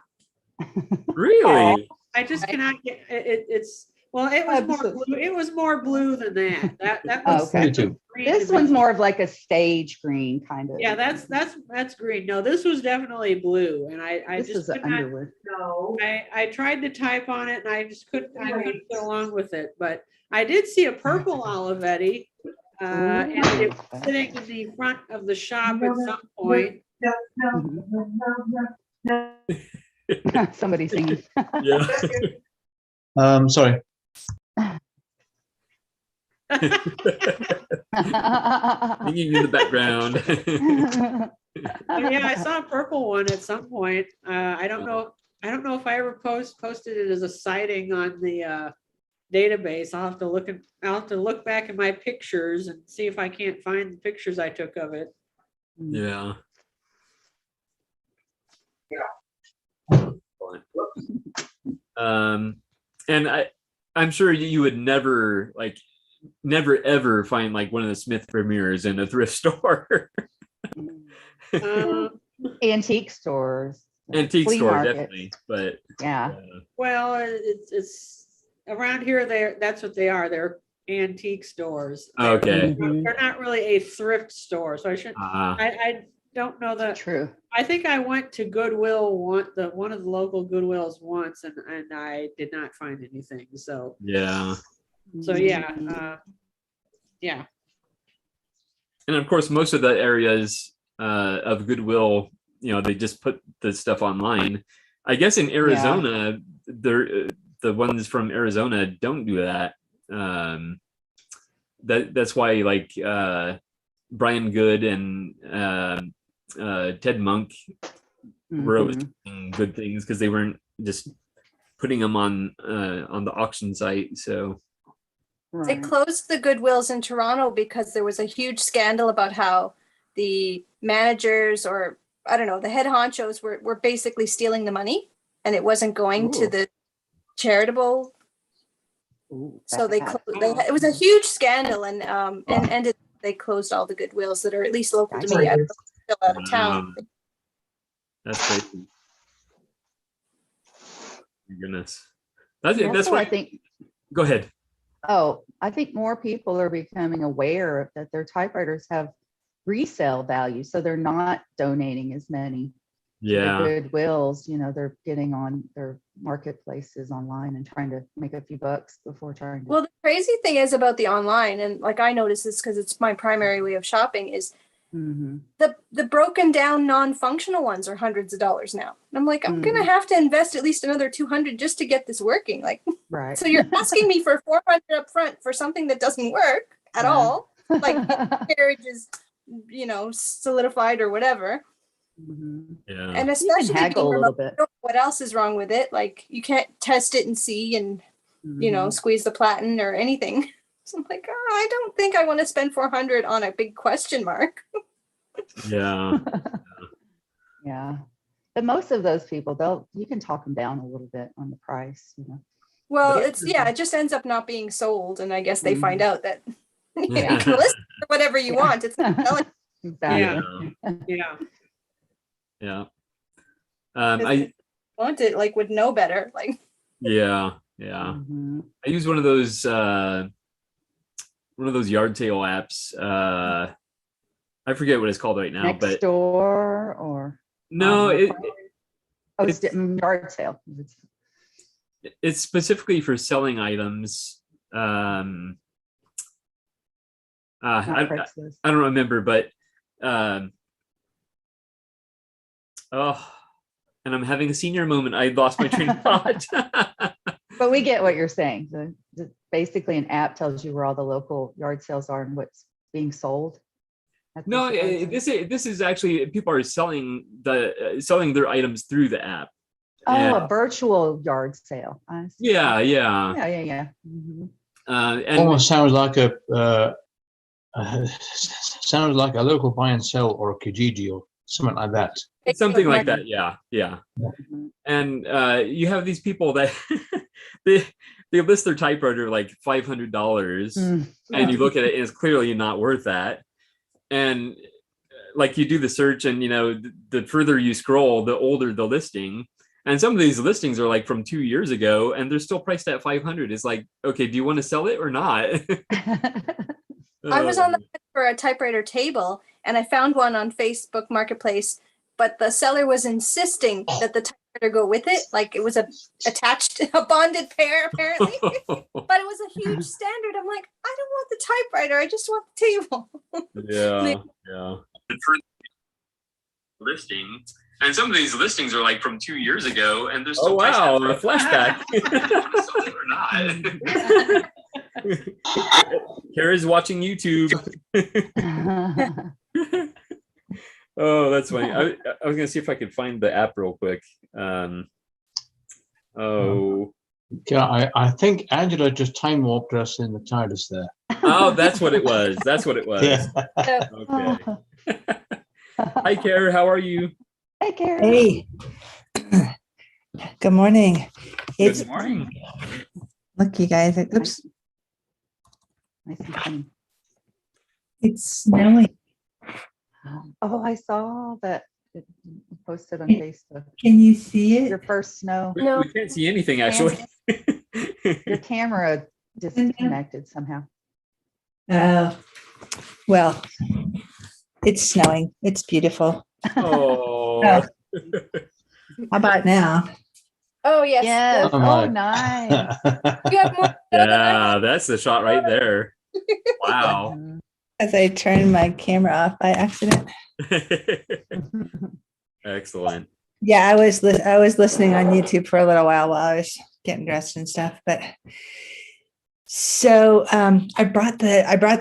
S1: Really?
S4: I just cannot get it. It's well, it was more blue. It was more blue than that. That was
S8: Okay.
S3: Me too.
S4: green
S8: This
S4: to
S8: one's
S4: me.
S8: more of like a sage green kind of.
S4: Yeah, that's green. No, this was definitely blue, and I
S8: This
S4: just
S8: is an
S4: could not.
S8: underwood.
S4: I tried to type on it, and I just couldn't. I couldn't get along with it. But I did see a purple Olivetti, and it was sitting in the front of the shop at some point.
S8: Somebody singing.
S1: Yeah.
S3: Sorry.
S1: Singing in the background.
S4: But yeah, I saw a purple one at some point. I don't know. I don't know if I ever posted it as a sighting on the database. I'll have to look back at my pictures and see if I can't find the pictures I took of it.
S1: Yeah. And I'm sure you would never ever find like one of the Smith premieres in a thrift store.
S8: Antique stores.
S1: Antique
S8: flea
S1: store,
S8: markets.
S1: definitely. But
S8: Yeah.
S4: Well, it's around here. That's what they are. They're antique stores.
S1: okay.
S4: They're not really a thrift store, so I shouldn't. I don't know that.
S8: True.
S4: I think I went to Goodwill one of the local Goodwills once, and I did not find anything. So
S1: Yeah.
S4: yeah, yeah.
S1: and of course, most of the areas of Goodwill, they just put the stuff online. I guess in Arizona, the ones from Arizona don't do that. That's why like Brian Good and Ted Monk wrote good things because they weren't just putting them on the auction site. So
S5: they closed the Goodwills in Toronto because there was a huge scandal about how the managers, or I don't know, the head honchos were basically stealing the money, and it wasn't going to the charitable. So they it was a huge scandal, and they closed all the Goodwills that are at least local to me. I'm still out of town.
S1: That's crazy. My goodness. That's
S8: what
S1: why
S8: I think.
S1: Go ahead.
S8: Oh, I think more people are becoming aware that their typewriters have resale value, so they're not donating as many.
S1: Yeah.
S8: Goodwills, they're getting on their marketplaces online and trying to make a few bucks before trying to.
S5: Well, the crazy thing is about the online, and like I notice this because it's my primary way of shopping, is the broken down non-functional ones are hundreds of dollars now. And I'm like, I'm gonna have to invest at least another 200 just to get this working. Like,
S8: right.
S5: So you're asking me for 400 up front for something that doesn't work at all. Like carriage is, solidified or whatever.
S1: Yeah.
S5: And especially
S8: haggle a little bit.
S5: What else is wrong with it? Like you can't test it and see and squeeze the platen or anything. So I'm like, I don't think I want to spend 400 on a big question mark.
S1: Yeah.
S8: Yeah. But most of those people, you can talk them down a little bit on the price,
S5: Well, it just ends up not being sold, and I guess they find out that you can list for whatever you want. It's not selling.
S8: Exactly.
S1: Yeah.
S5: I want it like would know better. Like
S1: yeah. I use one of those yard sale apps. I forget what it's called right now.
S8: Next Door or
S1: no,
S8: it's yard sale.
S1: It's specifically for selling items. I don't remember, but and I'm having a senior moment. I lost my train of thought.
S8: But we get what you're saying. Basically, an app tells you where all the local yard sales are and what's being sold.
S1: No, this is actually people are selling their items through the app.
S8: A virtual yard sale.
S1: Yeah.
S3: And almost sounds like a local buy and sell or a Kijiji or something like that.
S1: Something like that. Yeah. And you have these people that they list their typewriter like $500, and you look at it and it's clearly not worth that. And like you do the search, and the further you scroll, the older the listing. And some of these listings are like from 2 years ago, and they're still priced at 500. It's like, okay, do you want to sell it or not?
S5: I was on the hunt for a typewriter table, and I found one on Facebook Marketplace, but the seller was insisting that the typewriter go with it, like it was a bonded pair apparently. But it was a huge standard. I'm like, I don't want the typewriter, I just want the table.
S1: Yeah. Listing. And some of these listings are like from 2 years ago, and they're still
S2: wow,
S1: a flashback. Or not. Kara's watching YouTube. Oh, that's funny. I was gonna see if I could find the app real quick.
S3: Yeah, I think Angela just time warped us in the TARDIS there.
S1: Oh, that's what it was.
S3: Yeah.
S1: Okay. Hi, Kara. How are you?
S8: Hey, Karen.
S10: Hey. Good morning.
S1: Good morning.
S10: Look, you guys. Oops.
S8: Nice and funny.
S10: It's snowing.
S8: Oh, I saw that it posted on Facebook.
S10: Can you see it?
S8: Your first snow.
S1: We can't see anything actually.
S8: Your camera disconnected somehow.
S10: Well, it's snowing. It's beautiful.
S1: Oh.
S10: How about now?
S5: Oh yes.
S8: Yes. Oh, nice.
S5: You have more.
S1: Yeah, that's the shot right there. Wow.
S10: As I turned my camera off by accident.
S1: Excellent.
S10: Yeah, I was listening on YouTube for a little while I was getting dressed and stuff. But so I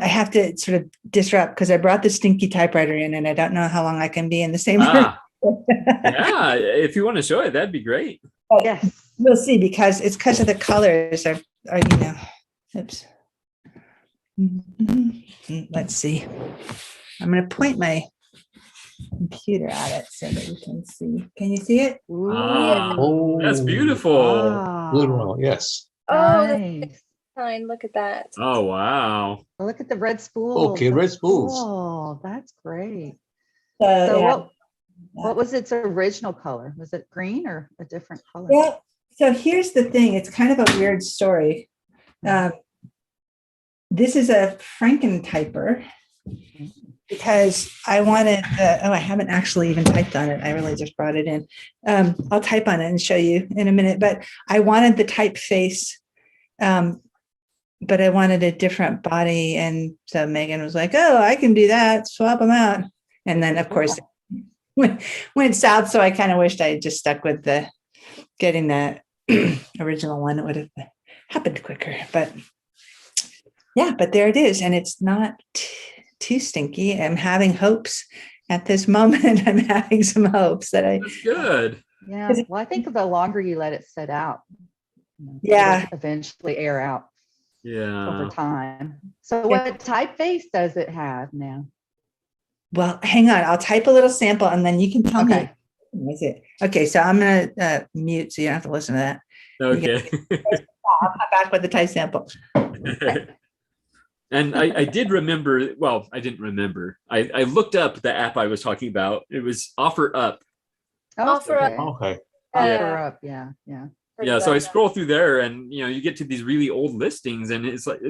S10: have to sort of disrupt because I brought the stinky typewriter in, and I don't know how long I can be in the same room.
S1: Yeah, if you want to show it, that'd be great.
S8: Yes.
S10: We'll see, because it's because of the colors are oops. Let's see. I'm going to point my computer at it so that you can see. Can you see it?
S1: That's beautiful.
S8: Wow.
S3: Good one, yes.
S5: Oh, that's
S8: Nice.
S5: fine. Look at that.
S1: Oh, wow.
S8: Look at the red spools.
S3: Okay, red
S8: That's
S3: spools.
S8: cool. That's great.
S10: So,
S8: So
S10: yeah.
S8: what was its original color? Was it green or a different color?
S10: Well, so here's the thing. It's kind of a weird story. This is a Franken-typer because I wanted I haven't actually even typed on it. I really just brought it in. I'll type on it and show you in a minute, but I wanted the typeface, but I wanted a different body. And so Megan was like, oh, I can do that. Swap them out. And then of course went south. So I kind of wished I had just stuck with getting the original one. It would have happened quicker, but yeah, but there it is. And it's not too stinky. I'm having hopes at this moment. I'm having some hopes that
S1: That's good.
S8: Yeah. Well, I think the longer you let it sit out,
S10: Yeah.
S8: it'll eventually air out
S1: Yeah.
S8: over time. So what typeface does it have now?
S10: Well, hang on. I'll type a little sample and then you can tell
S8: Okay.
S10: me. Is it? Okay, so I'm going to mute so you don't have to listen to that.
S1: Okay.
S10: I'll come back with the type sample.
S1: And I did remember, well, I didn't remember. I looked up the app I was talking about. It was Offer Up.
S5: Offer Up.
S3: Okay.
S8: Offer Up. Yeah. Yeah.
S1: Yeah, so I scroll through there and, you get to these really old listings and it's like,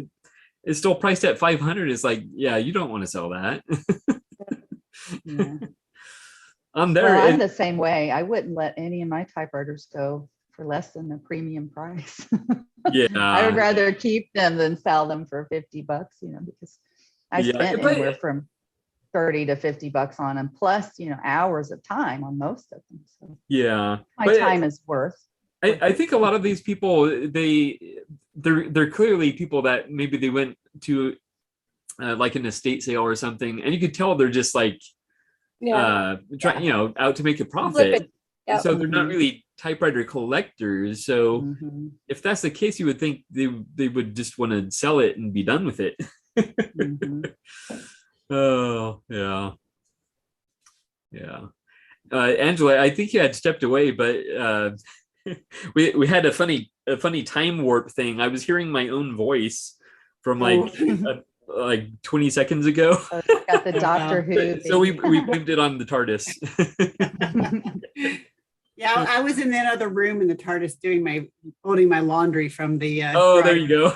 S1: it's still priced at 500. It's like, yeah, you don't want to sell that.
S8: Yeah.
S1: I'm there.
S8: Well, I'm
S1: and-
S8: the same way. I wouldn't let any of my typewriters go for less than the premium price.
S1: yeah.
S8: I would rather keep them than sell them for $50, because I
S1: Yeah,
S8: spent
S1: but-
S8: anywhere from 30 to $50 on them, plus, hours of time on most of them. So
S1: Yeah.
S8: my
S1: But
S8: time is worth.
S1: I think a lot of these people, they're clearly people that maybe they went to like an estate sale or something, and you could tell they're just like trying, out to make a profit.
S5: Yep.
S1: So they're not really typewriter collectors. So
S8: Mhm,
S1: if that's the case, you would think they would just want to sell it and be done with it.
S8: mhm.
S1: Oh, yeah. Yeah. Angela, I think you had stepped away, but we had a funny time warp thing. I was hearing my own voice from like 20 seconds ago.
S8: So it's got the Doctor Who.
S1: So we
S8: thing.
S1: blamed it on the TARDIS.
S7: Yeah, I was in that other room in the TARDIS folding my laundry from the.
S1: Oh, there
S7: dryer.
S1: you go.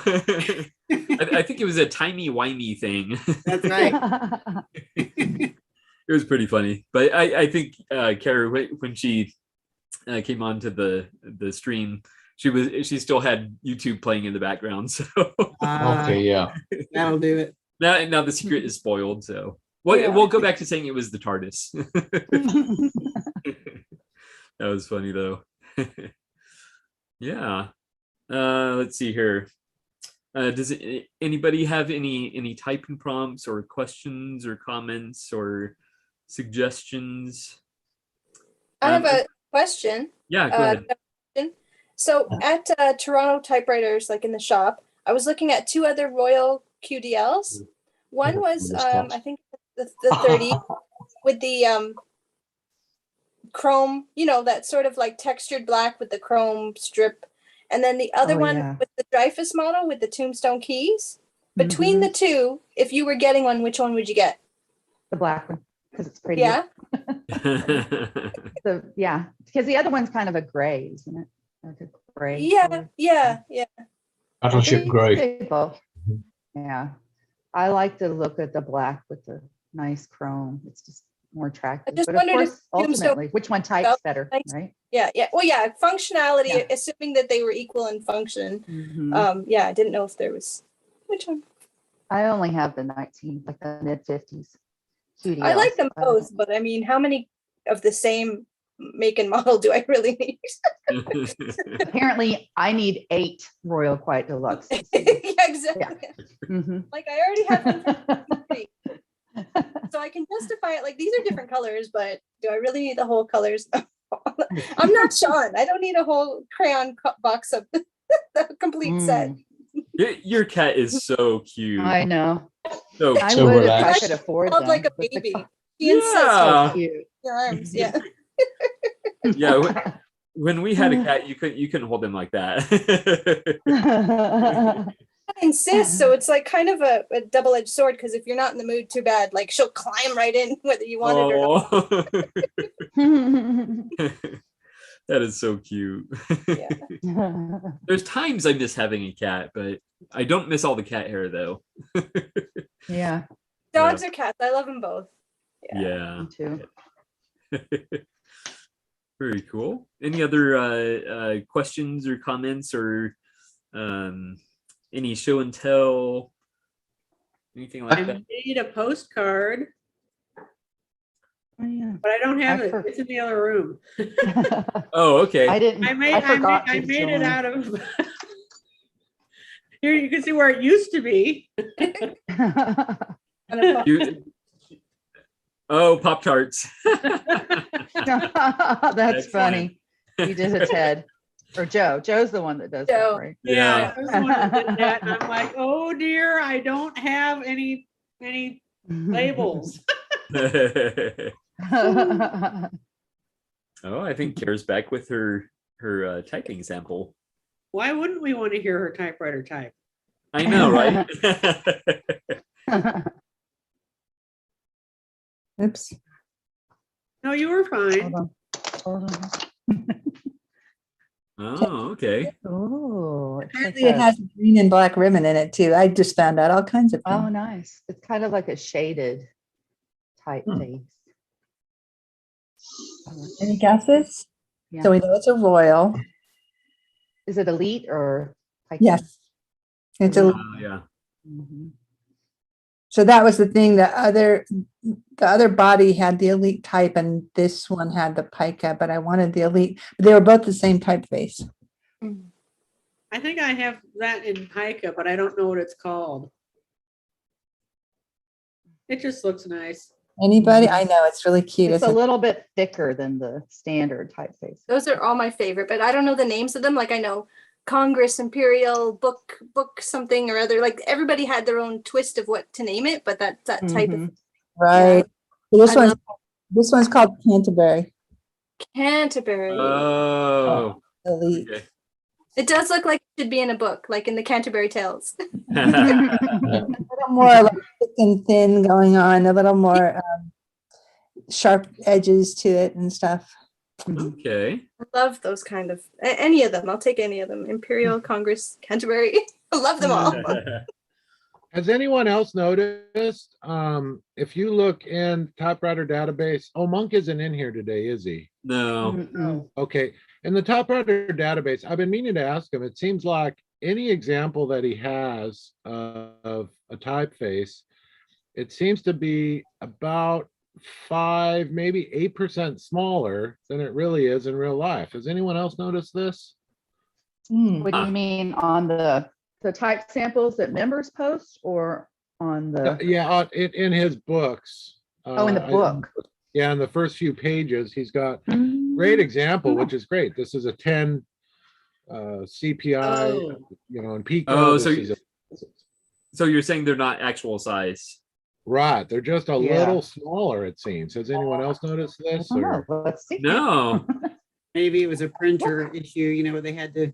S1: I think it was a timey-wimey thing.
S7: That's right.
S1: It was pretty funny, but I think Kara, when she came onto the stream, she still had YouTube playing in the background. So
S3: Okay, yeah.
S7: That'll do it.
S1: now the secret is spoiled. So we'll go back to saying it was the TARDIS. That was funny though. Yeah. Let's see here. Does anybody have any typing prompts or questions or comments or suggestions?
S5: I have a question.
S1: Yeah, go ahead.
S5: So at Toronto Typewriters, like in the shop, I was looking at two other Royal QDLs. One was, I think, the 30 with the chrome, that sort of like textured black with the chrome strip. And then the other one
S8: Yeah.
S5: with the Dreyfus model with the tombstone keys. Between
S8: Mhm.
S5: the two, if you were getting one, which one would you get?
S8: The black one, because it's pretty.
S5: Yeah.
S8: Yeah, because the other one's kind of a gray, isn't it? Like a gray.
S5: Yeah.
S8: color.
S5: Yeah.
S3: Battleship Gray.
S8: They both. Yeah, I like to look at the black with the nice chrome. It's just more attractive.
S5: just
S8: But of
S5: wondered if
S8: course,
S5: tombstone
S8: ultimately, which one types better,
S5: Thanks.
S8: right?
S5: Yeah. Well, yeah. Functionality,
S8: Yeah.
S5: assuming that they were equal in function.
S8: Mhm.
S5: Yeah, I didn't know if there was which one.
S8: I only have the 19, like the mid 50s.
S5: I like them both, but I mean, how many of the same make and model do I really need?
S8: Apparently, I need 8 Royal Quiet Deluxe.
S5: Yeah, exactly.
S8: Mhm.
S5: Like I already have them for free. So I can justify it. Like these are different colors, but do I really need the whole colors? I'm not Sean. I don't need a whole crayon box of the complete set.
S1: Your cat is so cute.
S8: I know.
S1: So
S8: I
S11: So
S8: would if I
S11: relaxed.
S8: could afford
S5: Held
S8: them.
S5: like a
S8: but the
S5: baby.
S8: co-
S5: She insists
S8: So
S1: Yeah.
S8: cute.
S5: your arms. Yeah.
S1: Yeah. When we had a cat, you couldn't hold him like that.
S5: I insist. So it's like kind of a double-edged sword because if you're not in the mood, too bad. Like she'll climb right in whether you want it or not.
S1: Oh. That is so cute.
S5: Yeah.
S1: There's times I miss having a cat, but I don't miss all the cat hair though.
S8: Yeah,
S5: Dogs or cats? I love them both.
S1: Yeah.
S8: me too.
S1: Very cool. Any other questions or comments or any show and tell? Anything like
S4: I
S1: that?
S4: made a postcard,
S8: Oh, yeah.
S4: but I don't have
S8: I
S4: it.
S8: for-
S4: It's in the other room.
S1: Oh, okay.
S8: I didn't.
S4: I made
S8: I forgot
S4: I
S8: to
S4: made it
S8: join.
S4: out of here. You can see where it used to be.
S1: You- oh, Pop Tarts.
S8: That's
S1: Excellent.
S8: funny. You did a Ted or Joe. Joe's the one that does
S5: Joe.
S8: that, right?
S4: Yeah, I was the one that did that, and I'm like, oh dear, I don't have any labels.
S1: Oh, I think Kara's back with her typing sample.
S4: Why wouldn't we want to hear her typewriter type?
S1: I know, right?
S10: Oops.
S4: No, you were fine.
S8: Hold on. Hold on.
S1: Oh, okay.
S8: Oh,
S10: Apparently it has a green and black ribbon in it too. I just found out all kinds of
S8: Oh,
S10: things.
S8: nice. It's kind of like a shaded typeface.
S10: Any guesses?
S8: Yeah.
S10: So we know it's a royal.
S8: Is it elite or? Pica?
S10: Yes. It's a,
S1: Yeah.
S8: Mhm.
S10: so that was the thing. The other body had the elite type and this one had the pica, but I wanted the elite. They were both the same typeface.
S4: I think I have that in pica, but I don't know what it's called. It just looks nice.
S10: Anybody? I know it's really cute.
S8: It's
S10: It's
S8: a little bit thicker than the standard typeface.
S5: Those are all my favorite, but I don't know the names of them. Like I know Congress, Imperial, book something or other. Like everybody had their own twist of what to name it, but that type
S8: Mhm.
S5: of
S10: right. So
S5: I
S10: this one's called Canterbury
S5: Canterbury.
S1: Oh.
S10: Elite.
S1: Okay.
S5: It does look like it should be in a book, like in the Canterbury Tales.
S10: A little more like thick and thin going on, a little more sharp edges to it and stuff.
S1: Okay.
S5: I love those kind of any of them. I'll take any of them. Imperial, Congress, Canterbury. I love them all.
S6: Has anyone else noticed, if you look in typewriter database, oh, Monk isn't in here today, is he?
S1: No.
S8: Mm-mm.
S6: Okay, in the typewriter database, I've been meaning to ask him, it seems like any example that he has of a typeface, it seems to be about 5, maybe 8% smaller than it really is in real life. Has anyone else noticed this?
S8: What do you mean on the type samples that members post or on the?
S6: Yeah, in his books.
S8: Oh, in the book.
S6: Yeah, in the first few pages, he's got great example, which is great. This is a 10 CPI,
S4: Oh.
S6: in Pico.
S1: Oh,
S6: this
S1: so
S6: is
S1: So you're saying they're not actual size?
S6: right. They're just a
S8: Yeah.
S6: little smaller, it seems. Has anyone else noticed this?
S8: Oh,
S6: Or?
S8: no, let's see.
S1: No.
S7: Maybe it was a printer issue, where they had to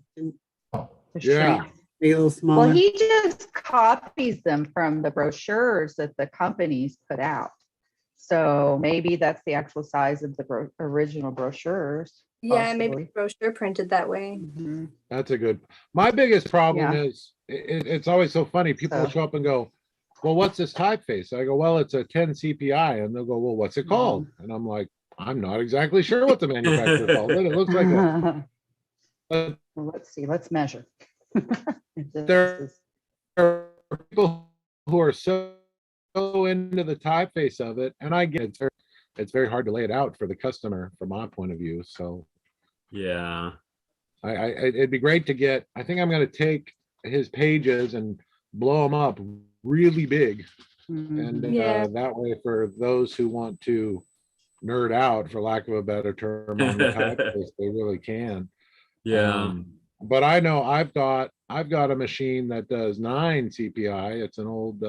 S6: Yeah.
S7: be a little
S8: Well,
S7: smaller.
S8: he just copies them from the brochures that the companies put out. So maybe that's the actual size of the original brochures.
S5: Yeah, maybe
S8: possibly.
S5: the brochure printed that way.
S8: Mhm.
S6: That's a good. My biggest problem
S8: Yeah.
S6: is it's always so funny. People will
S8: So-
S6: show up and go, "Well, what's this typeface?" I go, "Well, it's a 10 CPI," and they'll go, "Well, what's it called?" And I'm like, "I'm not exactly sure what the manufacturer called it. It looks like a."
S8: Well, let's see, let's measure. If this
S6: There
S8: is-
S6: are people who are so into the typeface of it, and I get it's very hard to lay it out for the customer from my point of view. So
S1: Yeah.
S6: it'd be great to get. I think I'm going to take his pages and blow them up really big, and
S5: Yeah.
S6: that way for those who want to nerd out, for lack of a better term, on the typeface, they really can.
S1: Yeah.
S6: But I know I've got a machine that does 9 CPI. It's an old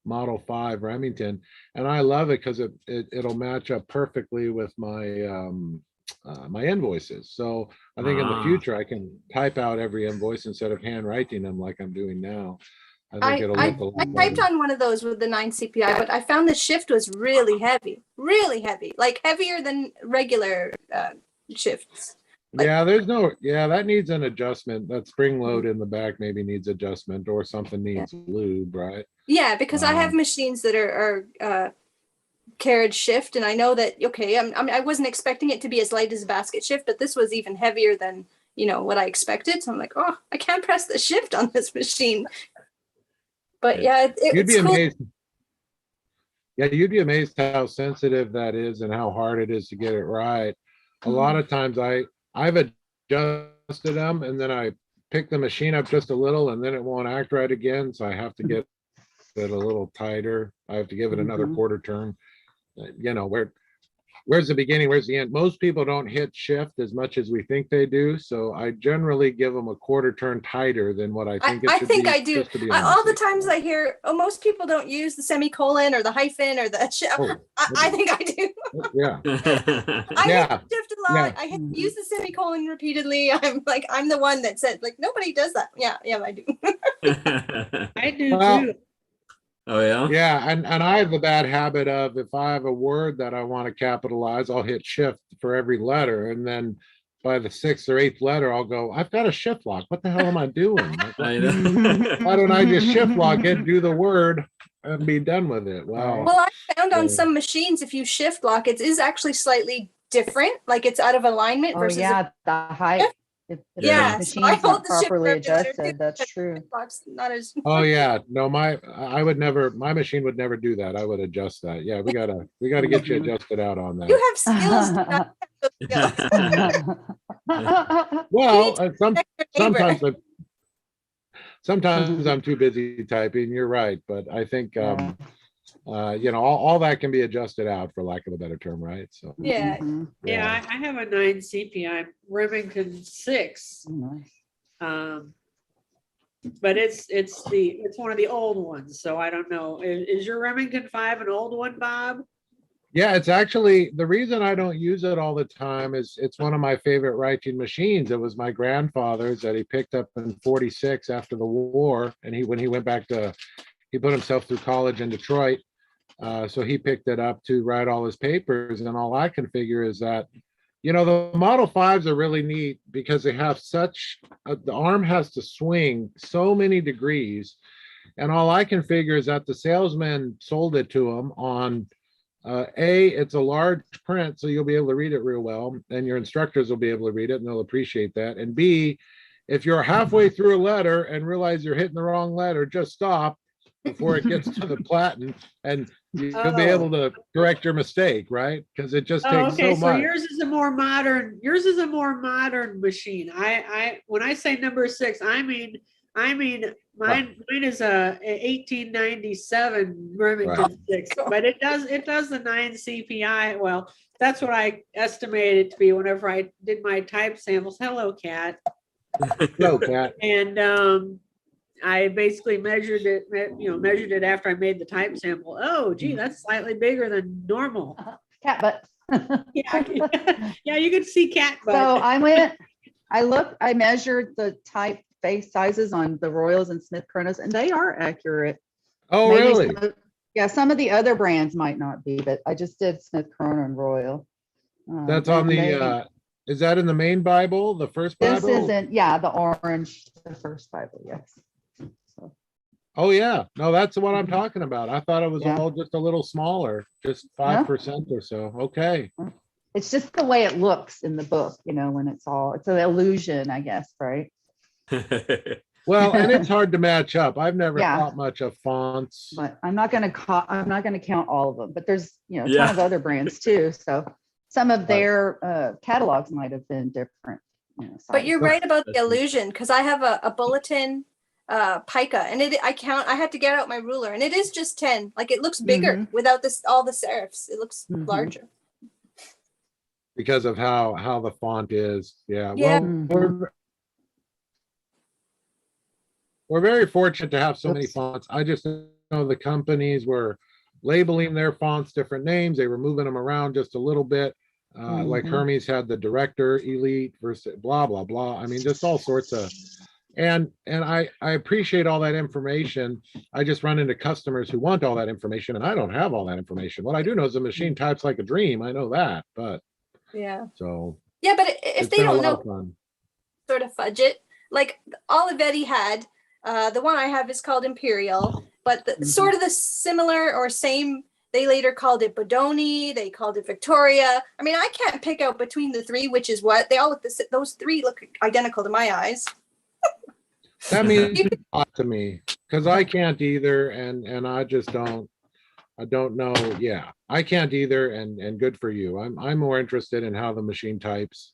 S6: Model 5 Remington, and I love it because it'll match up perfectly with my my invoices. So I think in the future I can type out every invoice instead of handwriting them like I'm doing now. I think it'll look a lot
S5: I typed
S6: better.
S5: on one of those with the 9 CPI, but I found the shift was really heavy, like heavier than regular shifts. Like-
S6: Yeah, that needs an adjustment. That spring load in the back maybe needs adjustment, or something needs lube, right?
S5: Yeah, because I have machines that are carriage shift, and I know that I wasn't expecting it to be as light as a basket shift, but this was even heavier than what I expected. So I'm like, oh, I can't press the shift on this machine. But yeah,
S6: You'd be
S5: it's cool.
S6: amazed. Yeah, you'd be amazed how sensitive that is and how hard it is to get it right. A lot of times I've adjusted them, and then I pick the machine up just a little, and then it won't act right again. So I have to get it a little tighter. I have to give it another quarter turn. Where's the beginning? Where's the end? Most people don't hit shift as much as we think they do. So I generally give them a quarter turn tighter than what I think it should be.
S5: I do.
S6: just to be
S5: All the
S6: honest.
S5: times I hear, most people don't use the semicolon or the hyphen or the shift. I think I do.
S6: Yeah.
S5: I
S6: Yeah.
S5: hit shift a lot. I use the semicolon repeatedly. I'm the one that said, like, nobody does that. Yeah, I do.
S4: I do
S6: Well,
S4: too.
S1: Oh yeah.
S6: Yeah, and I have the bad habit of, if I have a word that I want to capitalize, I'll hit shift for every letter, and then by the 6th or 8th letter, I'll go, I've got a shift lock. What the hell am I doing?
S1: I know.
S6: Why don't I just shift lock it, do the word, and be done with it? Wow.
S5: Well, I found on some machines, if you shift lock, it is actually slightly different. Like it's out of alignment
S8: Oh
S5: versus.
S8: yeah, the height. If the
S5: Yeah,
S8: machine's
S5: so I hold
S8: not
S5: the shift
S8: properly
S5: every letter
S8: adjusted,
S5: too,
S8: that's
S5: but
S8: true.
S5: shift lock's not as.
S6: Oh yeah, no, my machine would never do that. I would adjust that. Yeah, we gotta get you adjusted out on that.
S5: You have skills. Do not have those skills.
S6: Well,
S5: Neighbor.
S6: sometimes I'm too busy typing. You're right, but I think
S8: Yeah.
S6: all that can be adjusted out, for lack of a better term, right? So
S5: Yeah.
S4: Yeah, I have a 9 CPI Remington 6.
S8: Nice.
S4: But it's one of the old ones, so I don't know. Is your Remington 5 an old one, Bob?
S6: yeah, it's actually, the reason I don't use it all the time is it's one of my favorite writing machines. It was my grandfather's that he picked up in 46 after the war, and when he went back to, he put himself through college in Detroit. So he picked it up to write all his papers, and all I can figure is that, the Model 5s are really neat because they have the arm has to swing so many degrees, and all I can figure is that the salesman sold it to him on, it's a large print, so you'll be able to read it real well, and your instructors will be able to read it, and they'll appreciate that. And B, if you're halfway through a letter and realize you're hitting the wrong letter, just stop before it gets to the platen, and you'll be able to correct your mistake, right? Because it just takes
S4: Okay,
S6: so
S4: so
S6: much.
S4: yours is a more modern machine. When I say number 6, I mean mine is a 1897 Remington 6, but it does the 9 CPI. Well, that's what I estimated it to be whenever I did my type samples. Hello, Cat.
S6: Hello, Cat.
S4: And I basically measured it after I made the type sample. Oh, gee, that's slightly bigger than normal.
S8: Cat butt.
S4: Yeah, you can see cat butt.
S8: So I measured the typeface sizes on the Royals and Smith Chronos, and they are accurate.
S6: Oh,
S8: Maybe
S6: really?
S8: some of the other brands might not be, but I just did Smith Chrono and Royal.
S6: That's on the, is that in the main Bible, the first
S8: This
S6: Bible?
S8: isn't, yeah, the orange, the first Bible, yes. So,
S6: Oh, yeah. No, that's the one I'm talking about. I thought it was
S8: Yeah.
S6: all just a little smaller, just 5% or so. Okay.
S8: it's just the way it looks in the book, when it's an illusion, I guess, right?
S6: Well, and it's hard to match up. I've never
S8: Yeah.
S6: thought much of fonts.
S8: But I'm not going to count all of them, but there's, a ton
S1: Yeah.
S8: of other brands too. So some of their catalogs might have been different.
S5: But you're
S6: But-
S5: right about the illusion, because I have a bulletin pica, and I had to get out my ruler, and it is just 10. Like, it looks bigger without all the serifs. It looks larger.
S6: Because of how the font is. Yeah.
S5: Yeah.
S6: Well, we're very fortunate to have so many fonts. I just know the companies were labeling their fonts different names. They were moving them around just a little bit. Like Hermes had the Director Elite versus blah, blah, blah. I mean, just all sorts of, and I appreciate all that information. I just run into customers who want all that information, and I don't have all that information. What I do know is the machine types like a dream. I know that, but
S5: Yeah.
S6: so.
S5: Yeah, but if
S6: it's
S5: they
S6: been a
S5: don't
S6: lot
S5: know,
S6: of fun.
S5: sort of fudge it. Like Olivetti had, the one I have is called Imperial, but sort of the similar or same. They later called it Bodoni. They called it Victoria. I mean, I can't pick out between the three which is what. They all look those three look identical to my eyes.
S6: That means a lot to me because I can't either, and I just don't. I don't know. Yeah, I can't either, and good for you. I'm more interested in how the machine types,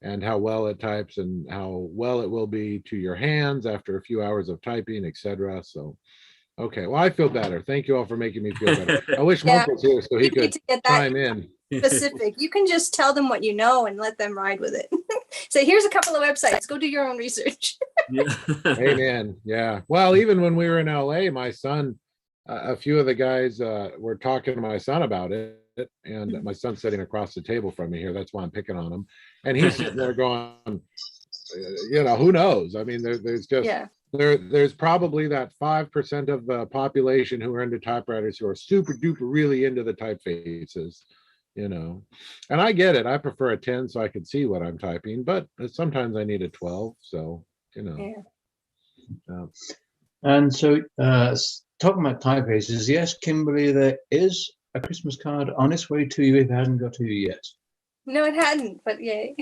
S6: and how well it types, and how well it will be to your hands after a few hours of typing, etc. So, okay. Well, I feel better. Thank you all for making me feel better. I wish
S5: Yeah.
S6: Monk was here so he
S5: You need
S6: could
S5: to get that
S6: chime in.
S5: specific. You can just tell them what you know and let them ride with it. Say, here's a couple of websites. Go do your own research.
S6: Amen. Yeah. Well, even when we were in LA, my son, a few of the guys were talking to my son about it, and my son's sitting across the table from me here. That's why I'm picking on him. And he's sitting there going, who knows? I mean, there's just
S5: Yeah.
S6: there's probably that 5% of the population who are into typewriters who are super duper really into the typefaces. And I get it. I prefer a 10 so I can see what I'm typing, but sometimes I need a 12. So,
S5: Yeah.
S3: And so, talking about typefaces, yes, Kimberly, there is a Christmas card on its way to you if it hasn't got to you yet.
S5: No, it hadn't, but yay.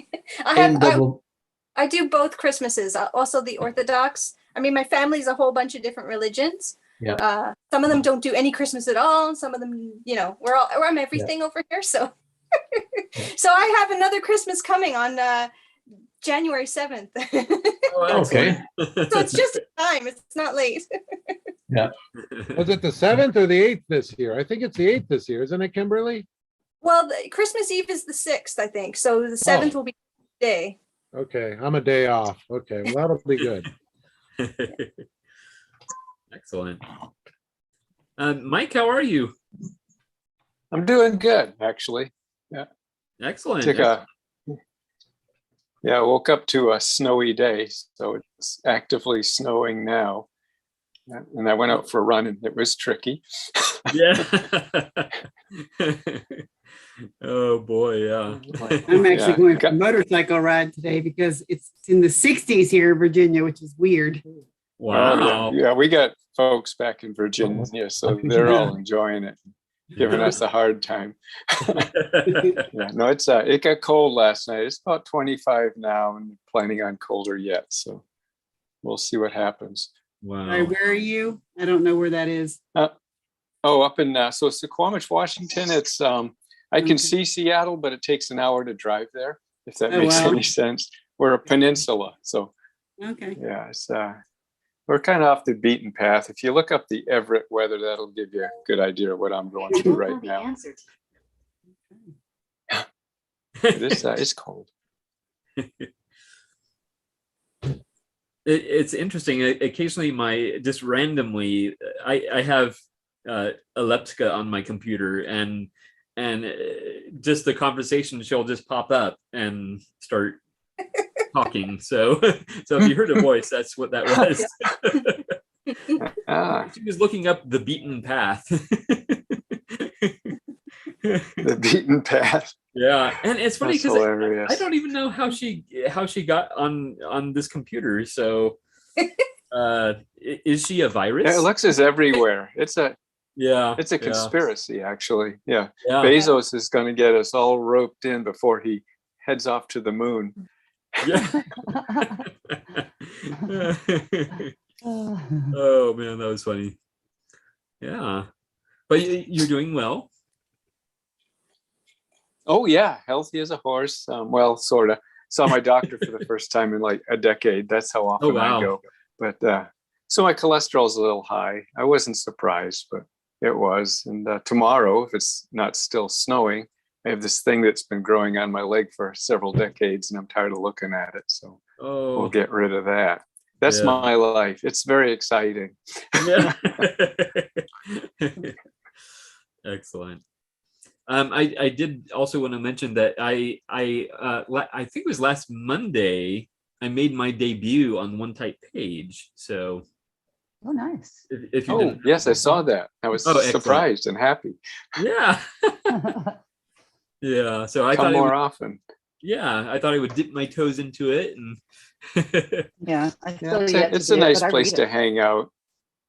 S5: I do both Christmases, also the Orthodox. I mean, my family's a whole bunch of different religions.
S3: Yeah.
S5: Some of them don't do any Christmas at all. Some of them, I'm everything over here. So, so I have another Christmas coming on January 7th.
S3: Okay.
S5: So it's just time. It's not late.
S3: Yeah.
S6: Was it the 7th or the 8th this year? I think it's the 8th this year, isn't it, Kimberly?
S5: Well, Christmas Eve is the 6th, I think. So the 7th will be the day.
S6: Okay, I'm a day off. Okay, well, that'll be good.
S1: Excellent. Mike, how are you?
S11: I'm doing good, actually. Yeah.
S1: Excellent.
S11: I woke up to a snowy day, so it's actively snowing now. And I went out for a run, and it was tricky.
S1: Yeah. Oh boy, yeah.
S7: I'm actually going for a motorcycle ride today because it's in the 60s here in Virginia, which is weird.
S1: Wow.
S11: Yeah, we got folks back in Virginia, so they're all enjoying it, giving us a hard time. Yeah, no, it got cold last night. It's about 25 now, and planning on colder yet. So we'll see what happens.
S1: Wow.
S7: Sorry, where are you? I don't know where that is.
S11: Up in so Suquamish, Washington. It's I can see Seattle, but it takes an hour to drive there, if that makes any sense. We're a peninsula, so
S7: okay.
S11: yeah, it's we're kind of off the beaten path. If you look up the Everett weather, that'll give you a good idea of what I'm going through right now. It's cold.
S1: It's interesting. Occasionally, just randomly, I have Elliptica on my computer, and just the conversation, she'll just pop up and start talking. So if you heard a voice, that's what that was. She was looking up the beaten path.
S11: The beaten path.
S1: Yeah, and it's funny because
S11: hilarious.
S1: I don't even know how she got on this computer. So, is she a virus?
S11: Yeah, Alexa's everywhere. It's a
S1: Yeah.
S11: conspiracy, actually. Yeah.
S1: Yeah.
S11: Bezos is going to get us all roped in before he heads off to the moon.
S1: Yeah. Oh man, that was funny. Yeah, but you're doing well.
S11: Oh yeah, healthy as a horse. Well, sort of. Saw my doctor for the first time in like a decade. That's how often
S1: wow.
S11: I go. But so my cholesterol's a little high. I wasn't surprised, but it was. And tomorrow, if it's not still snowing, I have this thing that's been growing on my leg for several decades, and I'm tired of looking at it. So we'll
S1: Oh,
S11: get rid of that. That's
S1: yeah.
S11: my life. It's very exciting.
S1: Yeah. Excellent. I did also want to mention that I think it was last Monday I made my debut on One Type page. So
S8: Oh, nice.
S1: if you
S11: Oh,
S1: didn't,
S11: yes, I saw that. I was
S1: excellent.
S11: surprised and happy.
S1: Yeah. Yeah. So I
S11: Come
S1: thought
S11: more often.
S1: I thought I would dip my toes into it and
S8: Yeah, I still
S11: It's
S8: yet to
S11: a
S8: do it,
S11: nice
S8: but I
S11: place
S8: read
S11: to
S8: it.
S11: hang out.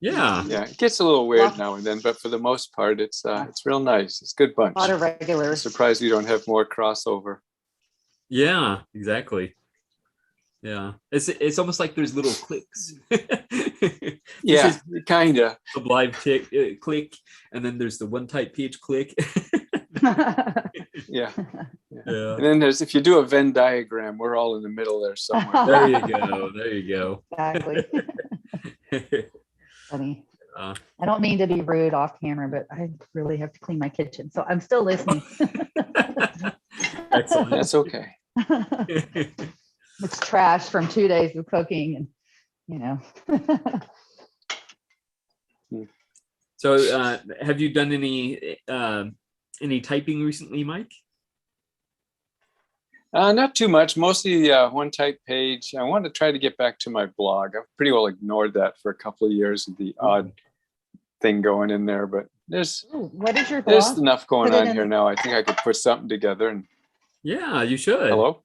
S1: yeah.
S11: Yeah, it gets a little weird
S8: Well-
S11: now and then, but for the most part, it's real nice. It's a good bunch.
S8: A lot of
S11: I'm
S8: regulars.
S11: surprised we don't have more crossover.
S1: Yeah, exactly. Yeah. It's almost like there's little clicks.
S11: Yeah, kind of.
S1: A live click, and then there's the One Type page click.
S11: Yeah.
S1: Yeah.
S11: And then if you do a Venn diagram, we're all in the middle there somewhere.
S1: There you go. There you go.
S8: Exactly. Funny.
S1: Uh,
S8: I don't mean to be rude off camera, but I really have to clean my kitchen, so I'm still listening.
S1: Excellent.
S11: That's okay.
S8: It's trash from 2 days of cooking, and you know.
S1: So, have you done any typing recently, Mike?
S11: Not too much. Mostly the One Type page. I want to try to get back to my blog. I've pretty well ignored that for a couple of years with the odd thing going in there, but there's
S8: Ooh, what is your
S11: there's
S8: blog?
S11: enough going
S8: Put it
S11: on
S8: in-
S11: here now. I think I could put something together. And
S1: Yeah, you should.
S11: hello.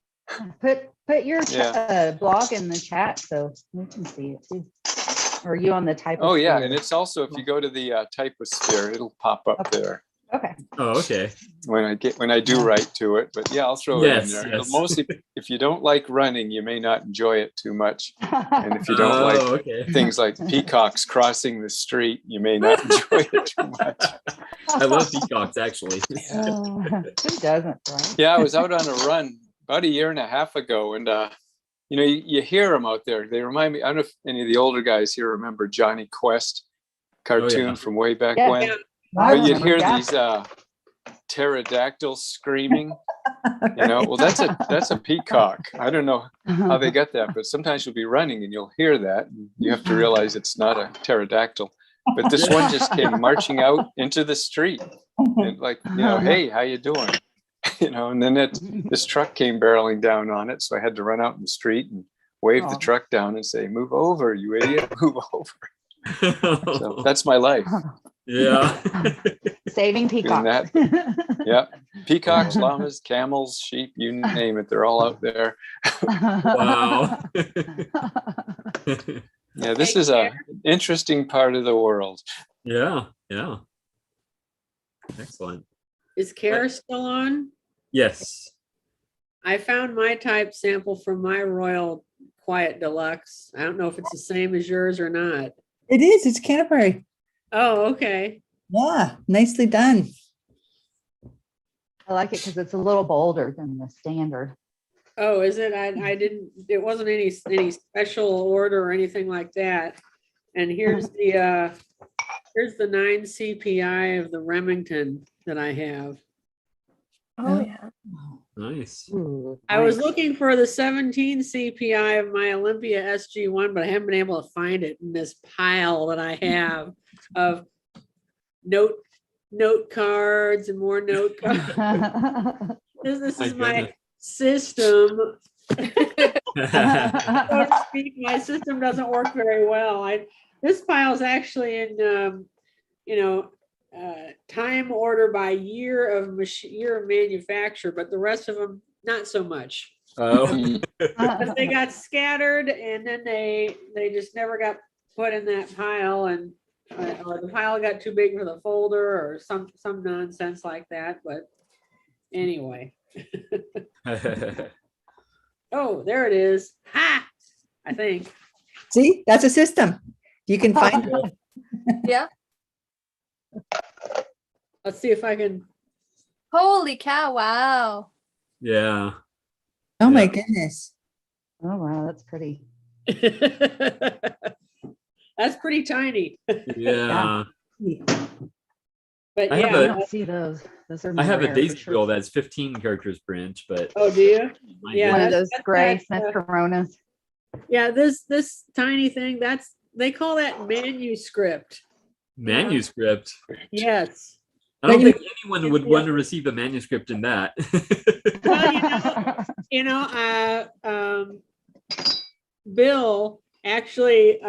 S8: Put your
S11: Yeah.
S8: blog in the chat so we can see it too. Or are you on the type?
S11: Oh yeah, and it's also if you go to the Typosphere, it'll pop up
S8: Okay.
S11: there
S8: Okay.
S1: Oh, okay.
S11: when I do
S8: Yeah.
S11: write to it. But yeah, I'll throw
S1: Yes,
S11: it in there.
S1: yes.
S11: Mostly, if you don't like running, you may not enjoy it too much. And if you don't like
S1: okay.
S11: things like peacocks crossing the street, you may not enjoy it too much.
S1: I love peacocks, actually.
S8: Who doesn't, right?
S11: Yeah, I was out on a run about a year and a half ago, and you hear them out there. They remind me. I don't know if any of the older guys here remember Johnny Quest cartoon from way back
S8: Yeah.
S11: when.
S4: Yeah.
S8: I
S11: But you'd
S8: remember
S11: hear
S8: that.
S11: these pterodactyls screaming. Well, that's a peacock. I don't know how they got that, but sometimes you'll be running and you'll hear that, and you have to realize it's not a pterodactyl. But this one just came marching out into the street, and hey, how you doing? And then this truck came barreling down on it, so I had to run out in the street and wave the
S8: Oh.
S11: truck down and say, "Move over, you idiot! Move over." So that's my life.
S1: Yeah.
S8: Saving peacock.
S11: that. Yeah, peacocks, llamas, camels, sheep, you name it, they're all out there.
S1: Wow.
S11: Yeah, this is a interesting part of the world.
S1: Yeah. Yeah. Excellent.
S4: Is Kara still on?
S1: Yes.
S4: I found my type sample from my Royal Quiet Deluxe. I don't know if it's the same as yours or not.
S10: It is. It's Canterbury.
S4: Oh, okay.
S10: Yeah, nicely done.
S8: I like it because it's a little bolder than the standard.
S4: Oh, is it? I didn't, it wasn't any special order or anything like that. And here's the 9 CPI of the Remington that I have.
S5: Oh, yeah.
S1: Nice.
S8: Ooh,
S4: I was
S8: nice.
S4: looking for the 17 CPI of my Olympia SG1, but I haven't been able to find it in this pile that I have of note cards and more note cards. This is my
S1: goodness.
S4: system. So to speak, my system doesn't work very well. This pile is actually in time order by year of manufacture, but the rest of them not so much.
S1: Oh.
S4: Because they got scattered and then they just never got put in that pile, and or the pile got too big for the folder or some nonsense like that. But anyway. Oh, there it is. Ha! I think.
S10: See, that's a system. You can find it.
S5: Yeah.
S4: Let's see if I can.
S5: Holy cow! Wow.
S1: Yeah.
S10: Oh my
S1: Yeah.
S10: goodness.
S8: Oh, wow, that's pretty.
S4: That's pretty tiny.
S1: Yeah.
S4: But
S1: I have
S8: I
S4: yeah.
S8: don't see those. Those are
S1: I
S8: more
S1: have a
S8: rare for
S1: Daisy
S8: sure.
S1: Wheel that's 15 characters per inch, but
S4: Oh, do you?
S1: my
S4: Yeah,
S8: One of
S1: goodness.
S8: those
S4: that's
S8: gray
S4: that,
S8: Smith Coronas.
S4: Yeah, this tiny thing, they call that manuscript.
S1: Manuscript.
S4: Yes.
S1: I don't
S10: But you-
S1: think anyone would want to receive a manuscript in that.
S4: Well, Bill actually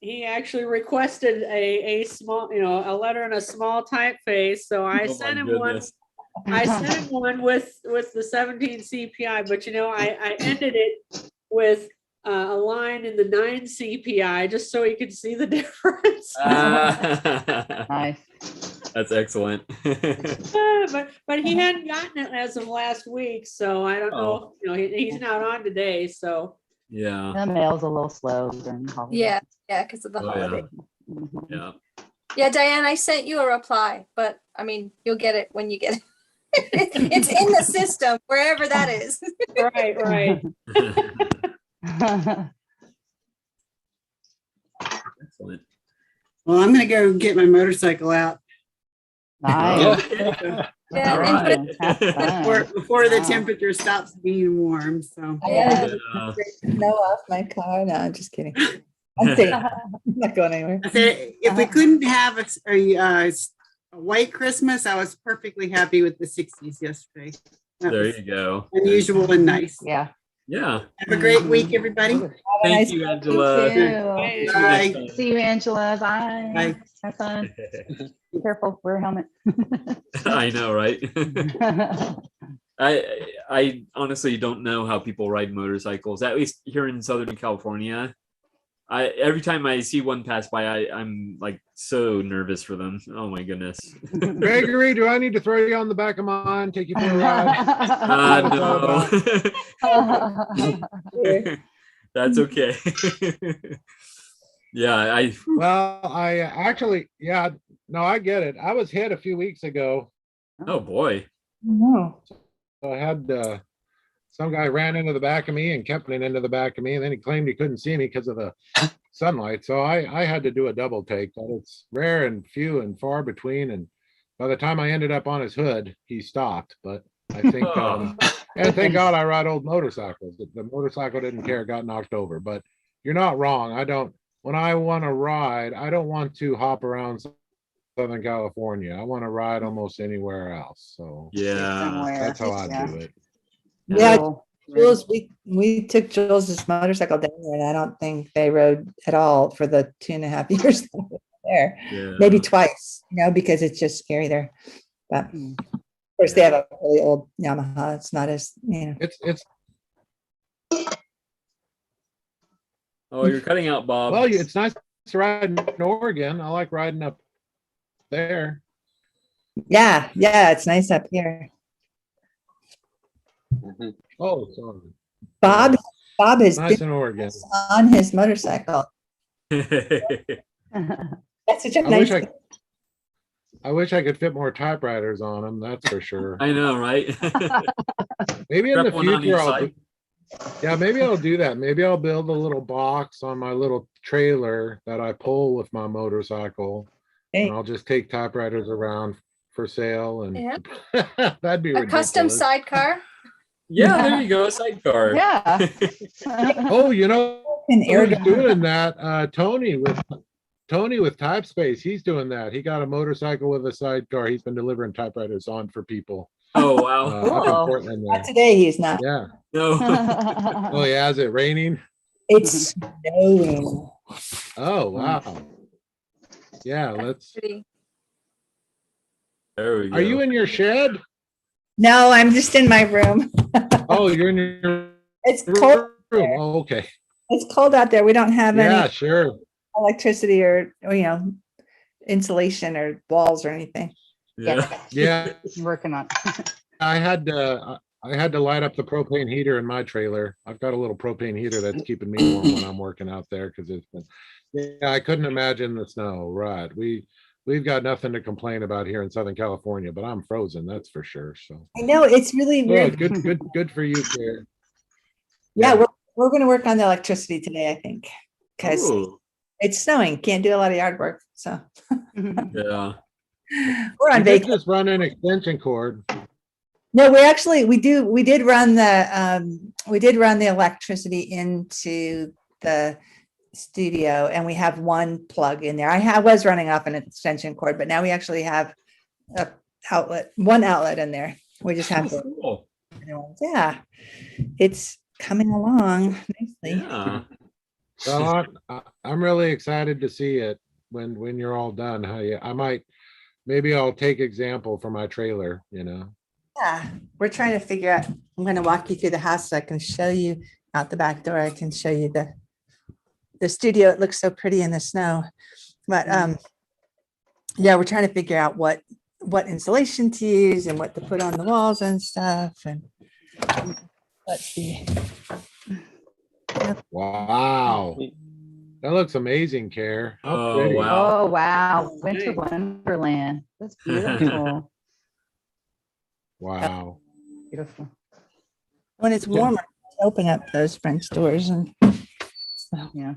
S4: he actually requested a small, a letter in a small typeface. So I
S1: Oh my
S4: sent him one.
S1: goodness.
S4: I sent him one with the 17 CPI, but I ended it with a line in the 9 CPI just so he could see the difference.
S8: Nice.
S1: That's excellent.
S4: But he hadn't gotten it as of last week, so I don't know. He's not on today, so
S1: Yeah.
S8: The mail's a little slow during the holidays.
S5: Yeah, because of the
S1: Oh, yeah.
S5: holiday.
S8: Mhm.
S1: Yeah.
S5: Yeah, Diane, I sent you a reply, but I mean, you'll get it when you get it. It's in the system, wherever that is.
S4: right.
S1: Excellent.
S7: Well, I'm gonna go get my motorcycle out
S8: Nice.
S5: Yeah,
S1: All
S5: and
S1: right.
S8: Have fun.
S7: before the
S8: Wow.
S7: temperature stops being warm. So
S10: I had
S1: Yeah.
S10: snow off my car. No, I'm just kidding. I'm kidding. I'm not going anywhere.
S7: I said, if we couldn't have a white Christmas, I was perfectly happy with the 60s yesterday. That
S1: There
S7: was
S1: you go.
S7: unusual and nice.
S8: Yeah.
S1: Yeah.
S7: Have a great week, everybody.
S10: Have a
S1: Thank
S10: nice
S1: you,
S10: day.
S1: Angela.
S8: You too.
S7: Bye.
S8: See you, Angela. Bye.
S7: Bye.
S8: Have fun. Be careful. Wear a helmet.
S1: I know, right? I honestly don't know how people ride motorcycles, at least here in Southern California. Every time I see one pass by, I'm like so nervous for them. Oh my goodness.
S6: Gregory, do I need to throw you on the back of mine, take you for a ride?
S1: No. That's okay. Yeah,
S6: Well, I actually, yeah, no, I get it. I was hit a few weeks ago.
S1: oh boy.
S10: No.
S6: So I had some guy ran into the back of me and kept running into the back of me, and then he claimed he couldn't see me because of the sunlight. So I had to do a double take, but it's rare and few and far between. And by the time I ended up on his hood, he stopped. But I think, and thank God I ride old motorcycles. The motorcycle didn't care, got knocked over. But you're not wrong. When I want to ride, I don't want to hop around Southern California. I want to ride almost anywhere else. So
S1: Yeah.
S6: that's how I do it.
S10: Yeah,
S8: Cool.
S10: Jules, we took Jules's motorcycle down there, and I don't think they rode at all for the 2.5 years they were there.
S1: Yeah.
S10: Maybe twice, because it's just scary there. But of course, they have a really old Yamaha. It's not as
S6: It's
S1: Oh, you're cutting out, Bob.
S6: well, it's nice to ride in Oregon. I like riding up there.
S10: Yeah, it's nice up here.
S6: Oh, sorry.
S10: Bob has
S6: Nice
S10: been
S6: in Oregon.
S10: on his motorcycle. That's such a nice.
S6: I wish I could fit more typewriters on them. That's for sure.
S1: I know, right?
S6: Maybe in the
S1: Strap one on each
S6: future,
S1: side.
S6: maybe I'll do that. Maybe I'll build a little box on my little trailer that I pull with my motorcycle, and I'll just take typewriters around for sale. And
S5: Yeah.
S6: that'd be
S5: A custom
S6: ridiculous.
S5: sidecar.
S1: Yeah, there you go, a sidecar.
S8: Yeah.
S6: Oh,
S10: An air
S6: who's
S10: gun.
S6: doing that? Tony with Typespace. He's doing that. He got a motorcycle with a sidecar. He's been delivering typewriters on for people
S1: Oh wow.
S6: up in
S8: Cool.
S6: Portland
S10: Not
S6: there.
S10: today, he's not.
S6: Yeah.
S1: No.
S6: Oh yeah. Is it raining?
S10: It's snowing.
S6: Oh wow. Yeah. Let's.
S5: Pretty.
S1: There we go.
S6: Are you in your shed?
S10: No, I'm just in my room.
S6: Oh, you're in your
S10: It's cold.
S6: room. Oh, okay.
S10: It's cold out there. We don't have
S6: Yeah,
S10: any
S6: sure.
S10: electricity or insulation or walls or anything.
S1: Yeah.
S6: Yeah.
S8: Working on.
S6: I I had to light up the propane heater in my trailer. I've got a little propane heater that's keeping me warm when I'm working out there because it's been, yeah, I couldn't imagine the snow. Right. We've got nothing to complain about here in Southern California, but I'm frozen, that's for sure. So
S10: I know it's really
S6: well,
S10: weird.
S6: good for you, Karen.
S10: Yeah,
S6: Yeah.
S10: we're going to work on the electricity today, I think, because
S1: Ooh,
S10: it's snowing. Can't do a lot of yard work. So
S1: yeah.
S10: we're on
S6: You did
S10: vacation.
S6: just run an extension cord.
S10: No, we did run the electricity into the studio, and we have one plug in there. I was running off an extension cord, but now we actually have one outlet in there. We just have to,
S1: Cool.
S10: yeah, it's coming along nicely.
S1: Yeah.
S6: Well, I'm really excited to see it when you're all done. Maybe I'll take example for my trailer, you know.
S10: Yeah, we're trying to figure out, I'm going to walk you through the house so I can show you out the back door. I can show you the studio. It looks so pretty in the snow. But yeah, we're trying to figure out what insulation to use and what to put on the walls and stuff. And let's see.
S6: Wow. That looks amazing, Care. How
S1: Oh,
S6: pretty.
S1: wow.
S8: Oh, wow. Winter
S4: Nice.
S8: wonderland. That's beautiful.
S6: Wow.
S8: Beautiful.
S10: When it's warmer, open up those French doors and so.
S8: Yeah.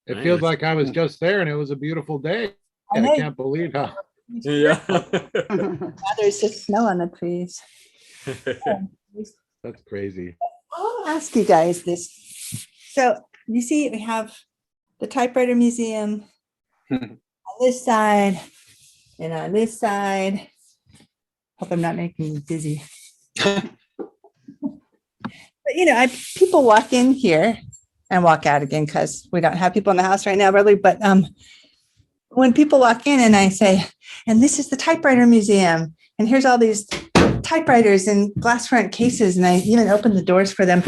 S6: It feels
S1: Nice.
S6: like I was just there and it was a beautiful day.
S10: I
S6: I
S10: know.
S6: can't believe how.
S1: Yeah.
S10: Now there's just snow on the trees.
S6: That's crazy.
S10: I'll ask you guys this. So you see, we have the Typewriter Museum on this side and on this side. Hope I'm not making you dizzy. But you know, people walk in here and walk out again because we don't have people in the house right now, really. But when people walk in and I say, and this is the Typewriter Museum, and here's all these typewriters in glass front cases, and I even open the doors for them,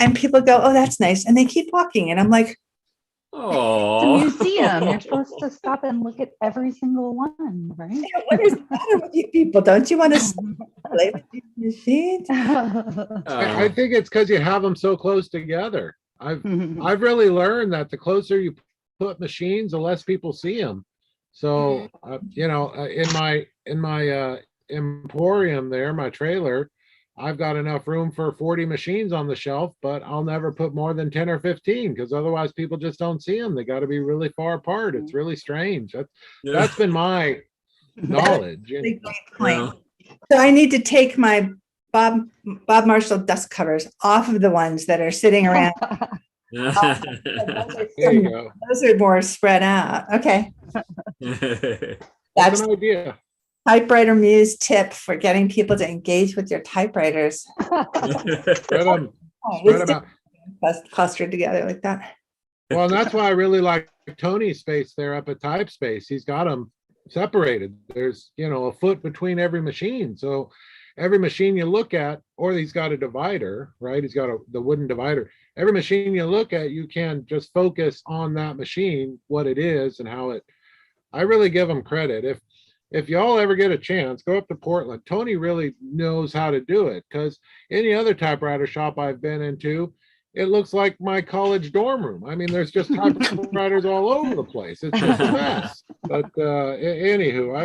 S10: and people go, oh, that's nice, and they keep walking, and I'm like,
S8: It's a
S1: Oh.
S8: museum. You're supposed to stop and look at every single one, right?
S10: what is the matter with you people? Don't you want to play with these machines?
S6: I think it's because you have them so close together. I've really learned that the closer you put machines, the less people see them. So you know, in my emporium there, my trailer, I've got enough room for 40 machines on the shelf, but I'll never put more than 10 or 15 because otherwise people just don't see them. They got to be really far apart. It's really strange. That's been my knowledge.
S10: That's a great point. So I need to take my Bob Marshall dust covers off of the ones that are sitting around.
S6: There you go.
S10: Those are more spread out. Okay.
S6: That's
S10: That's
S6: an idea.
S10: Typewriter Muse tip for getting people to engage with your typewriters.
S6: Spread 'em
S10: It's
S6: out.
S10: clustered together like that.
S6: Well, and that's why I really like Tony's space there up at Type Space. He's got them separated. There's, you know, a foot between every machine. So every machine you look at, or he's got a divider, right? He's got the wooden divider. Every machine you look at, you can just focus on that machine, what it is and how it, I really give him credit. If y'all ever get a chance, go up to Portland. Tony really knows how to do it because any other typewriter shop I've been into, it looks like my college dorm room. I mean, there's just typewriters all over the place. It's just a mess. But anywho,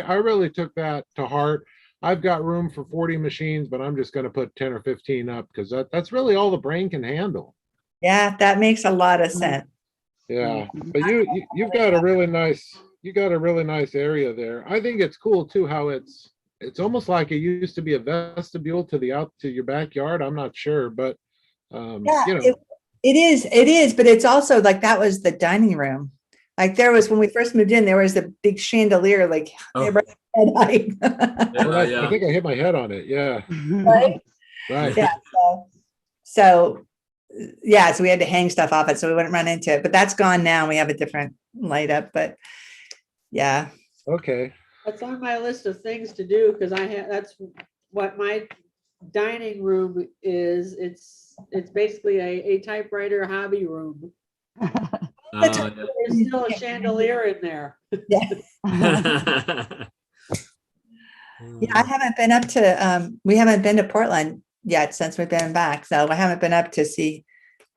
S6: I really took that to heart. I've got room for 40 machines, but I'm just going to put 10 or 15 up because that's really all the brain can handle.
S10: Yeah, that makes a lot of sense.
S6: Yeah, but you've got a really nice area there. I think it's cool too how it's almost like it used to be a vestibule to your backyard. I'm not sure, but
S10: Yeah,
S6: you know.
S10: it is, but it's also like that was the dining room. Like there was when we first moved in, there was the big chandelier, like right at height.
S6: I think I hit my head on it. Yeah.
S10: Right?
S6: Right.
S10: Yeah. So yeah, so we had to hang stuff off it so we wouldn't run into it. But that's gone now. We have a different light up, but yeah.
S6: Okay.
S4: That's on my list of things to do because that's what my dining room is. It's basically a typewriter hobby room. There's still a chandelier in there.
S10: Yeah. Yeah, I haven't been up to we haven't been to Portland yet since we've been back. So I haven't been up to see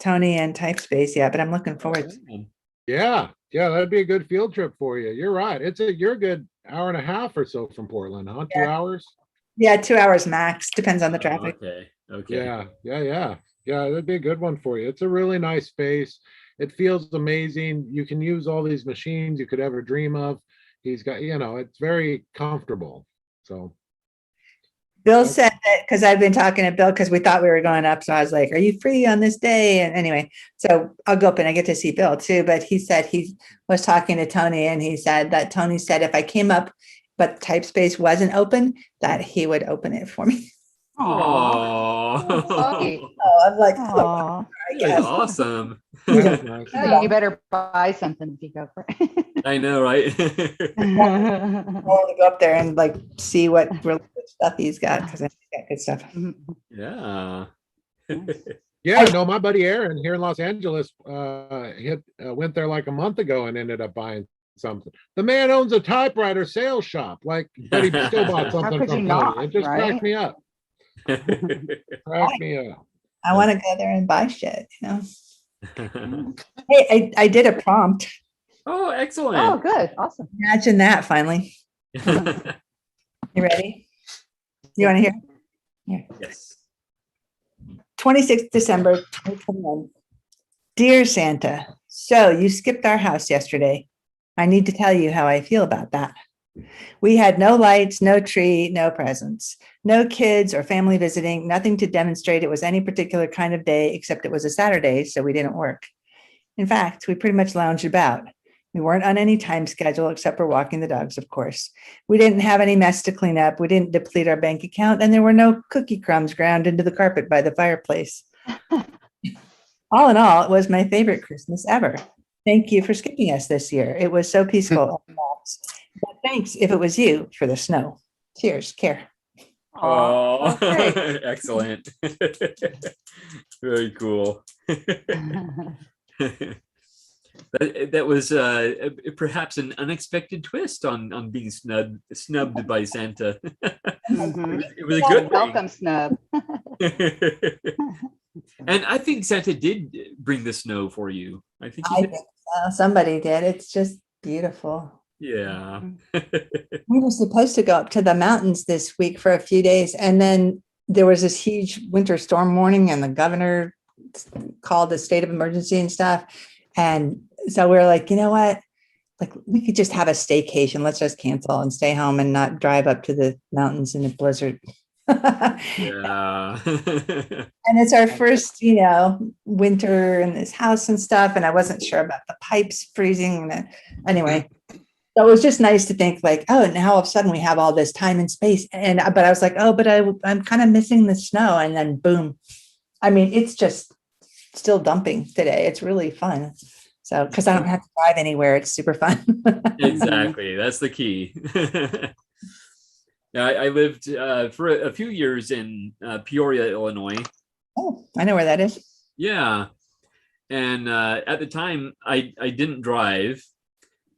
S10: Tony and Typespace yet, but I'm looking forward to it.
S6: Yeah, that'd be a good field trip for you. You're right. You're a good hour and a half or so from Portland, huh? 2 hours?
S10: Yeah, 2 hours max. Depends on the traffic.
S1: Okay.
S6: Yeah. That'd be a good one for you. It's a really nice space. It feels amazing. You can use all these machines you could ever dream of. He's got, it's very comfortable. So
S10: Bill said that because I've been talking to Bill because we thought we were going up. So I was like, are you free on this day? And anyway, so I'll go up and I get to see Bill too. But he said he was talking to Tony and he said that Tony said if I came up, but Typespace wasn't open, that he would open it for me.
S1: Oh,
S10: Oh, I'm like, oh, I
S1: that's
S10: guess.
S1: awesome.
S6: that's nice.
S8: You better buy something if you go for it.
S1: I know, right?
S10: I want to go up there and like see what really good stuff he's got because I think he's got good stuff.
S1: Yeah.
S6: Yeah, no, my buddy Aaron here in Los Angeles went there like a month ago and ended up buying something. The man owns a typewriter sales shop, but he still bought something
S8: could you
S6: from
S8: not,
S6: Tony. It just
S8: right?
S6: cracked me up. Cracked me up.
S10: I want to go there and buy shit, Hey, I did a prompt.
S1: Oh, excellent.
S8: Oh, good. Awesome.
S10: Imagine that finally. You ready? You want to hear? Here.
S1: Yes.
S10: 26th December 2021. Dear Santa, so you skipped our house yesterday. I need to tell you how I feel about that. We had no lights, no tree, no presents, no kids or family visiting, nothing to demonstrate it was any particular kind of day, except it was a Saturday, so we didn't work. In fact, we pretty much lounged about. We weren't on any time schedule except for walking the dogs, of course. We didn't have any mess to clean up. We didn't deplete our bank account, and there were no cookie crumbs ground into the carpet by the fireplace. All in all, it was my favorite Christmas ever. Thank you for skipping us this year. It was so peaceful. But thanks if it was you for the snow. Cheers, Care.
S1: Oh,
S8: great.
S1: excellent. Very cool. That was perhaps an unexpected twist on being snubbed by Santa. It was a good
S8: Welcome snub.
S1: And I think Santa did bring the snow for you. I think he
S10: I
S1: did.
S10: think somebody did. It's just beautiful.
S1: Yeah.
S10: We were supposed to go up to the mountains this week for a few days, and then there was this huge winter storm warning, and the governor called a state of emergency and stuff. And so we were like, you know what? Like, we could just have a staycation. Let's just cancel and stay home and not drive up to the mountains in a blizzard.
S1: Yeah.
S10: And it's our first, winter in this house and stuff. And I wasn't sure about the pipes freezing. Anyway, so it was just nice to think like, oh, now all of a sudden we have all this time and space. But I was like, oh, but I'm kind of missing the snow. And then boom. I mean, it's just still dumping today. It's really fun. So, because I don't have to drive anywhere, it's super fun.
S1: Exactly. That's the key. Yeah, I lived for a few years in Peoria, Illinois.
S10: Oh, I know where that is.
S1: Yeah. And at the time I didn't drive.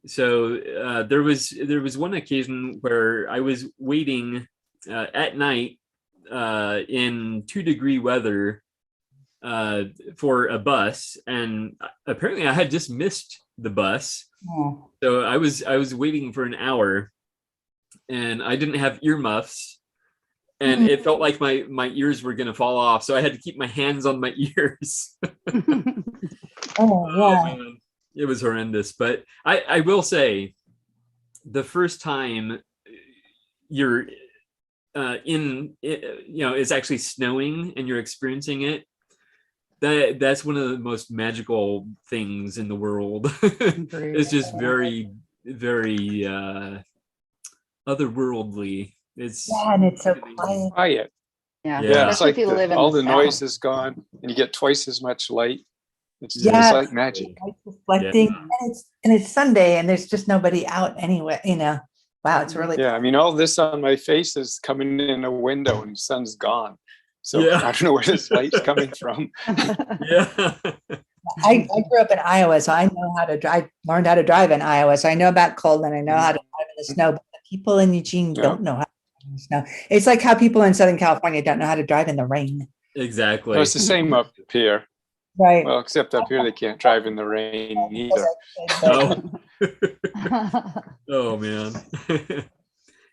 S1: So there was one occasion where I was waiting at night in 2-degree weather for a bus, and apparently I had just missed the bus.
S10: Oh.
S1: So I was waiting for an hour, and I didn't have earmuffs, and it felt like my ears were gonna fall off. So I had to keep my hands on my ears.
S10: Oh, yeah.
S1: Man, it was horrendous. But I will say, the first time you're it's actually snowing and you're experiencing it, that's one of the most magical things in the world. It's just very, very otherworldly. It's
S10: And it's so quiet.
S11: Quiet.
S8: Yeah.
S1: Yeah.
S11: It's
S8: Especially
S11: like
S8: if you live in
S11: all
S8: the
S11: the noise
S8: South.
S11: is gone and you get twice as much light. It's
S10: Yeah.
S11: like magic.
S10: It's reflecting, and it's Sunday, and there's just nobody out anyway. Wow, it's really
S11: Yeah, I mean, all this on my face is coming in a window and the sun's gone. So
S1: Yeah.
S11: I don't know where this light's coming from.
S1: Yeah.
S10: I grew up in Iowa, so I know how to drive. Learned how to drive in Iowa, so I know about cold and I know how to drive in the snow. But the people in Eugene don't know how to drive snow. It's like how people in Southern California don't know how to drive in the rain.
S1: Exactly.
S11: No, it's the same up here.
S10: Right.
S11: Well, except up here they can't drive in the rain either.
S1: Oh. Oh man.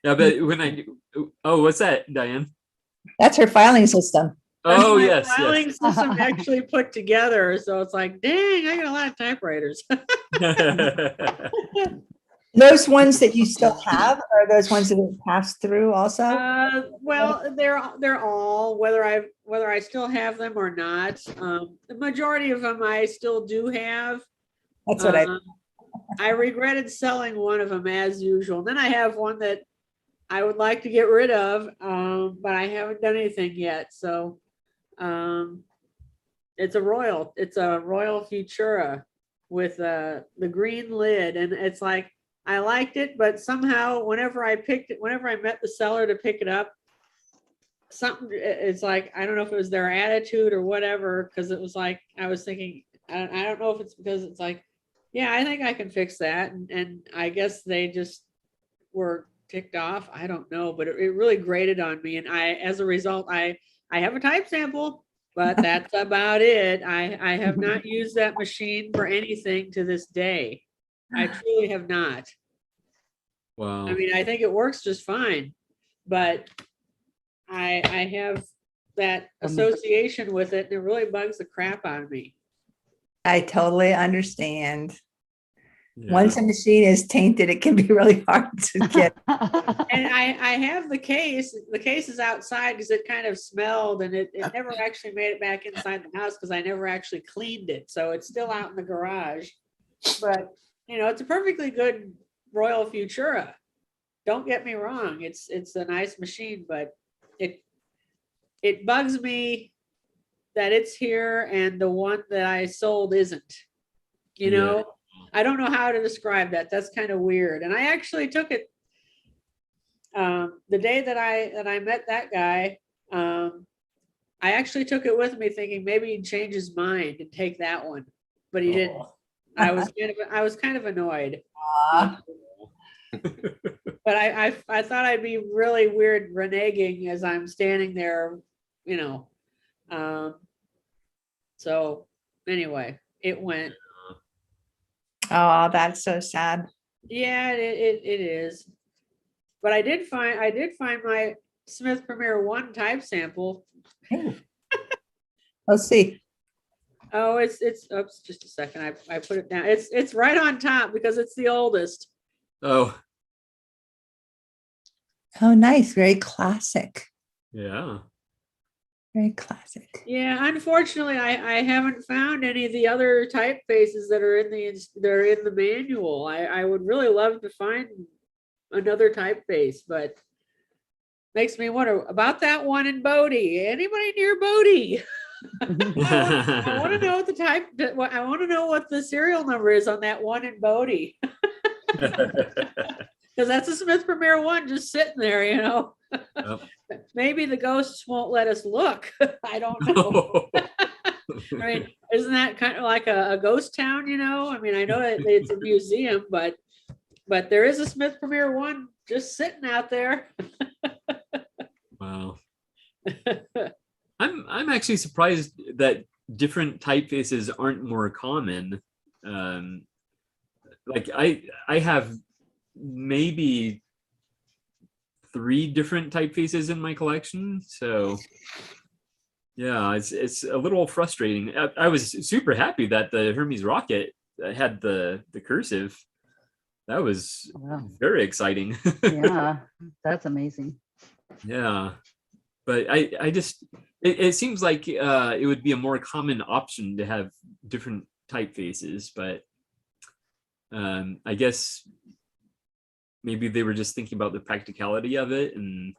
S1: Yeah, but when what's that, Diane?
S10: That's her filing system.
S1: Oh
S4: My
S1: yes,
S4: filing
S1: yes.
S4: system actually put together, so it's like, dang, I got a lot of typewriters.
S10: Those ones that you still have are those ones that have passed through also?
S4: Well, they're all, whether I still have them or not. The majority of them I still do have.
S10: That's what
S4: I regretted selling one of them as usual. Then I have one that I would like to get rid of, but I haven't done anything yet. So it's a Royal Futura with the green lid, and it's like, I liked it, but somehow whenever I met the seller to pick it up, it's like, I don't know if it was their attitude or whatever, because it was like, I was thinking, I don't know if it's because it's like, yeah, I think I can fix that. And I guess they just were ticked off. I don't know, but it really grated on me. And as a result, I have a type sample, but that's about it. I have not used that machine for anything to this day. I truly have not.
S1: Wow.
S4: I mean, I think it works just fine, but I have that association with it, and it really bugs the crap out of me.
S10: I totally understand.
S1: Yeah.
S10: Once a machine is tainted, it can be really hard to get.
S4: And I have the case. The case is outside because it kind of smelled, and it never actually made it back inside the house because I never actually cleaned it. So it's still out in the garage. But it's a perfectly good Royal Futura. Don't get me wrong. It's a nice machine, but it bugs me that it's here and the one that I sold isn't. I don't know how to describe that. That's kind of weird. And I actually took it the day that I met that guy. I actually took it with me thinking maybe he'd change his mind and take that one, but he didn't. I was kind of annoyed. But I thought I'd be really weird reneging as I'm standing there, so anyway, it went.
S10: Oh, that's so sad.
S4: Yeah, it is. But I did find my Smith Premier 1 type sample.
S10: Let's see.
S4: Oh, it's oops, just a second. I put it down. It's right on top because it's the oldest.
S1: Oh.
S10: Oh, nice. Very classic.
S1: Yeah.
S10: Very classic.
S4: Yeah, unfortunately, I haven't found any of the other typefaces that are in the manual. I would really love to find another typeface, but makes me wonder about that one in Bodie. Anybody near Bodie? I want to know what I want to know what the serial number is on that one in Bodie. Because that's a Smith Premier 1 just sitting there, Yep. Maybe the ghosts won't let us look. I don't know. I mean, isn't that kind of like a ghost town, I mean, I know that it's a museum, but there is a Smith Premier 1 just sitting out there.
S1: Wow. I'm actually surprised that different typefaces aren't more common. Like I have maybe 3 different typefaces in my collection. So yeah, it's a little frustrating. I was super happy that the Hermes Rocket had the cursive. That was very exciting.
S8: Yeah, that's amazing.
S1: Yeah, but I just it seems like it would be a more common option to have different typefaces, but I guess maybe they were just thinking about the practicality of it, and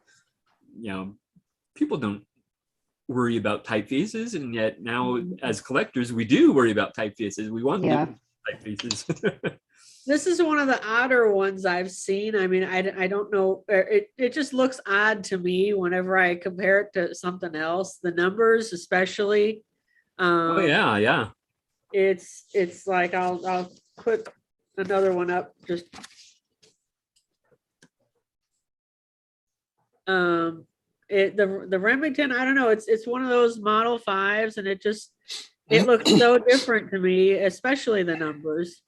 S1: people don't worry about typefaces, and yet now as collectors we do worry about typefaces. We want typefaces.
S4: This is one of the odder ones I've seen. I mean, I don't know. It just looks odd to me whenever I compare it to something else. The numbers, especially.
S1: Oh yeah.
S4: It's like I'll put another one up. Just The Remington, I don't know, it's one of those Model 5s, and it looks so different to me, especially the numbers.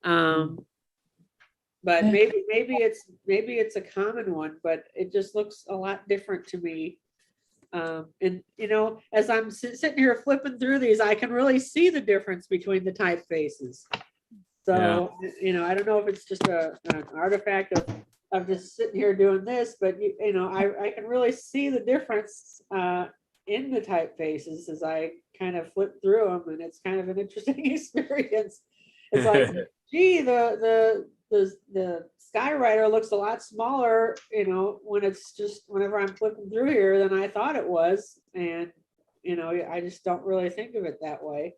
S4: But maybe it's a common one, but it just looks a lot different to me. And as I'm sitting here flipping through these, I can really see the difference between the typefaces. So, I don't know if it's just an artifact of just sitting here doing this, but I can really see the difference in the typefaces as I kind of flip through them, and it's kind of an interesting experience. It's like, gee, the Skywriter looks a lot smaller, when it's just whenever I'm flipping through here than I thought it was, and I just don't really think of it that way.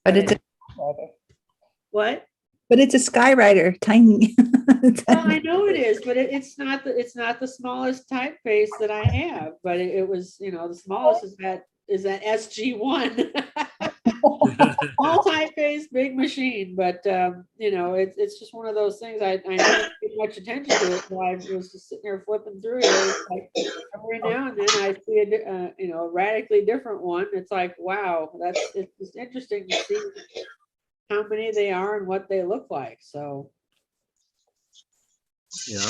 S10: But it's a,
S4: what?
S10: but it's a Skywriter, tiny.
S4: Well, I know it is, but it's not the smallest typeface that I have. But it was, the smallest is that SG1. Small typeface, big machine. But it's just one of those things. I never paid much attention to it. So I was just sitting there flipping through it. Like every now and then I see a radically different one. It's like, wow, it's just interesting to see how many they are and what they look like. So.
S1: Yeah.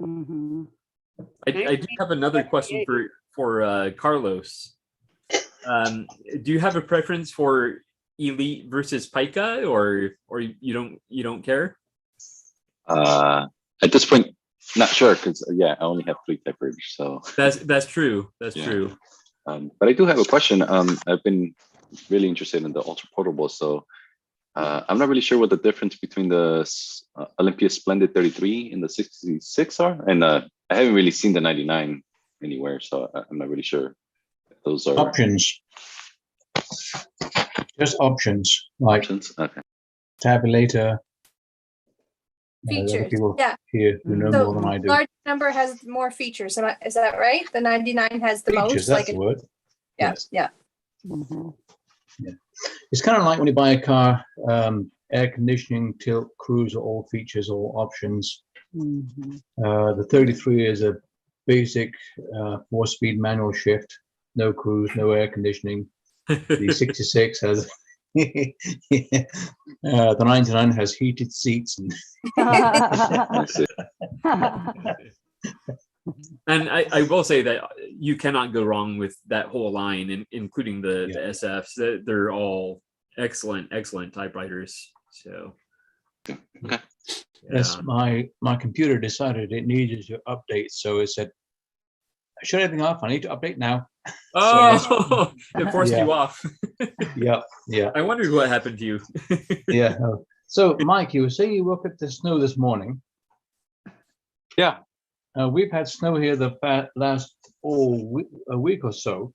S8: Mhm.
S1: I do have another question for Carlos. Do you have a preference for Elite versus Pica, or you don't care?
S2: At this point, not sure, because I only have 3 typewriters. So
S1: That's true. That's
S2: Yeah.
S1: true.
S2: but I do have a question. I've been really interested in the ultra portable, so I'm not really sure what the difference between the Olympia Splendid 33 and the 66 are, and I haven't really seen the 99 anywhere, so I'm not really sure if those are
S3: Options. Just options, like
S2: options. Okay.
S3: tabulator. There are
S5: Features,
S3: people
S5: yeah.
S3: here who know
S5: So
S3: more than I do.
S5: large number has more features. Is that right? The 99 has the
S3: Features,
S5: most.
S3: that's the word.
S5: Yeah,
S3: Yes.
S5: yeah.
S8: Mhm.
S3: It's kind of like when you buy a car, air conditioning, tilt, cruise are all features, all options.
S8: Mhm.
S3: The 33 is a basic 4-speed manual shift, no cruise, no air conditioning. The 66 has the 99 has heated seats and
S2: I see.
S1: And I will say that you cannot go wrong with that whole line, including the SFs. They're all excellent typewriters. So,
S2: Okay.
S3: yes, my computer decided it needed to update, so it said, "Shut everything off. I need to update now."
S1: Oh, it forced you off.
S3: Yeah.
S1: I wondered what happened to you.
S3: Yeah. So, Mike, you were saying you woke up to snow this morning.
S11: Yeah.
S3: We've had snow here the last a week or so,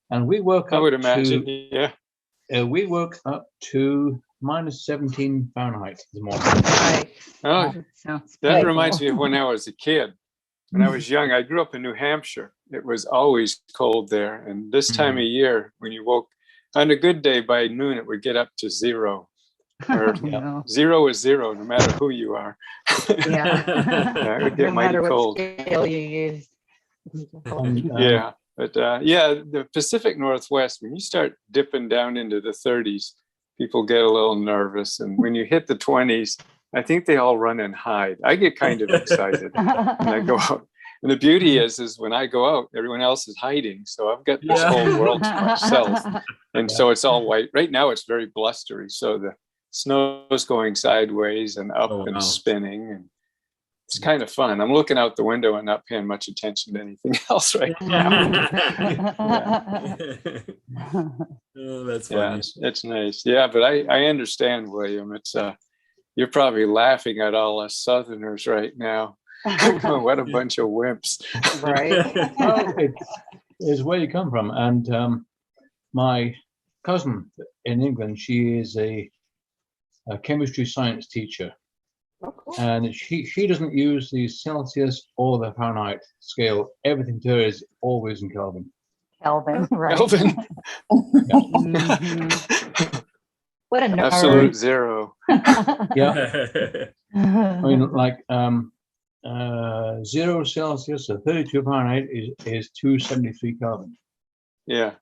S3: and we woke
S11: I
S3: up
S11: would imagine.
S3: to we woke up to minus 17 Fahrenheit this morning.
S8: Right.
S11: Oh,
S8: Sounds
S11: that
S8: painful.
S11: reminds me of when I was a kid. When I was young, I grew up in New Hampshire. It was always cold there. And this time of year, when you woke on a good day by noon, it would get up to 0. Or
S8: No.
S11: 0 is 0, no matter who you are.
S8: Yeah.
S11: It would get
S8: No
S11: mighty
S8: matter what
S11: cold.
S8: scale you use.
S11: Yeah. But the Pacific Northwest, when you start dipping down into the 30s, people get a little nervous. And when you hit the 20s, I think they all run and hide. I get kind of excited when I go out. And the beauty is when I go out, everyone else is hiding. So I've got this whole world to myself. And so it's all white. Right now it's very blustery. So the snow's going sideways and up and spinning. And it's kind of fun. I'm looking out the window and not paying much attention to anything else right now.
S1: Oh, that's
S11: Yeah,
S1: funny.
S11: it's nice. Yeah, but I understand, William. It's you're probably laughing at all us Southerners right now. What a bunch of wimps.
S8: Right.
S3: Well, it's where you come from. And my cousin in England, she is a chemistry science teacher.
S8: Oh, cool.
S3: And she doesn't use the Celsius or the Fahrenheit scale. Everything to her is always in Kelvin.
S8: Kelvin, right.
S11: Kelvin.
S8: Mhm. What a nerd.
S11: Absolute 0.
S3: Yeah. I mean, like 0 Celsius, so 32 Fahrenheit is 273 Kelvin.
S11: Yeah.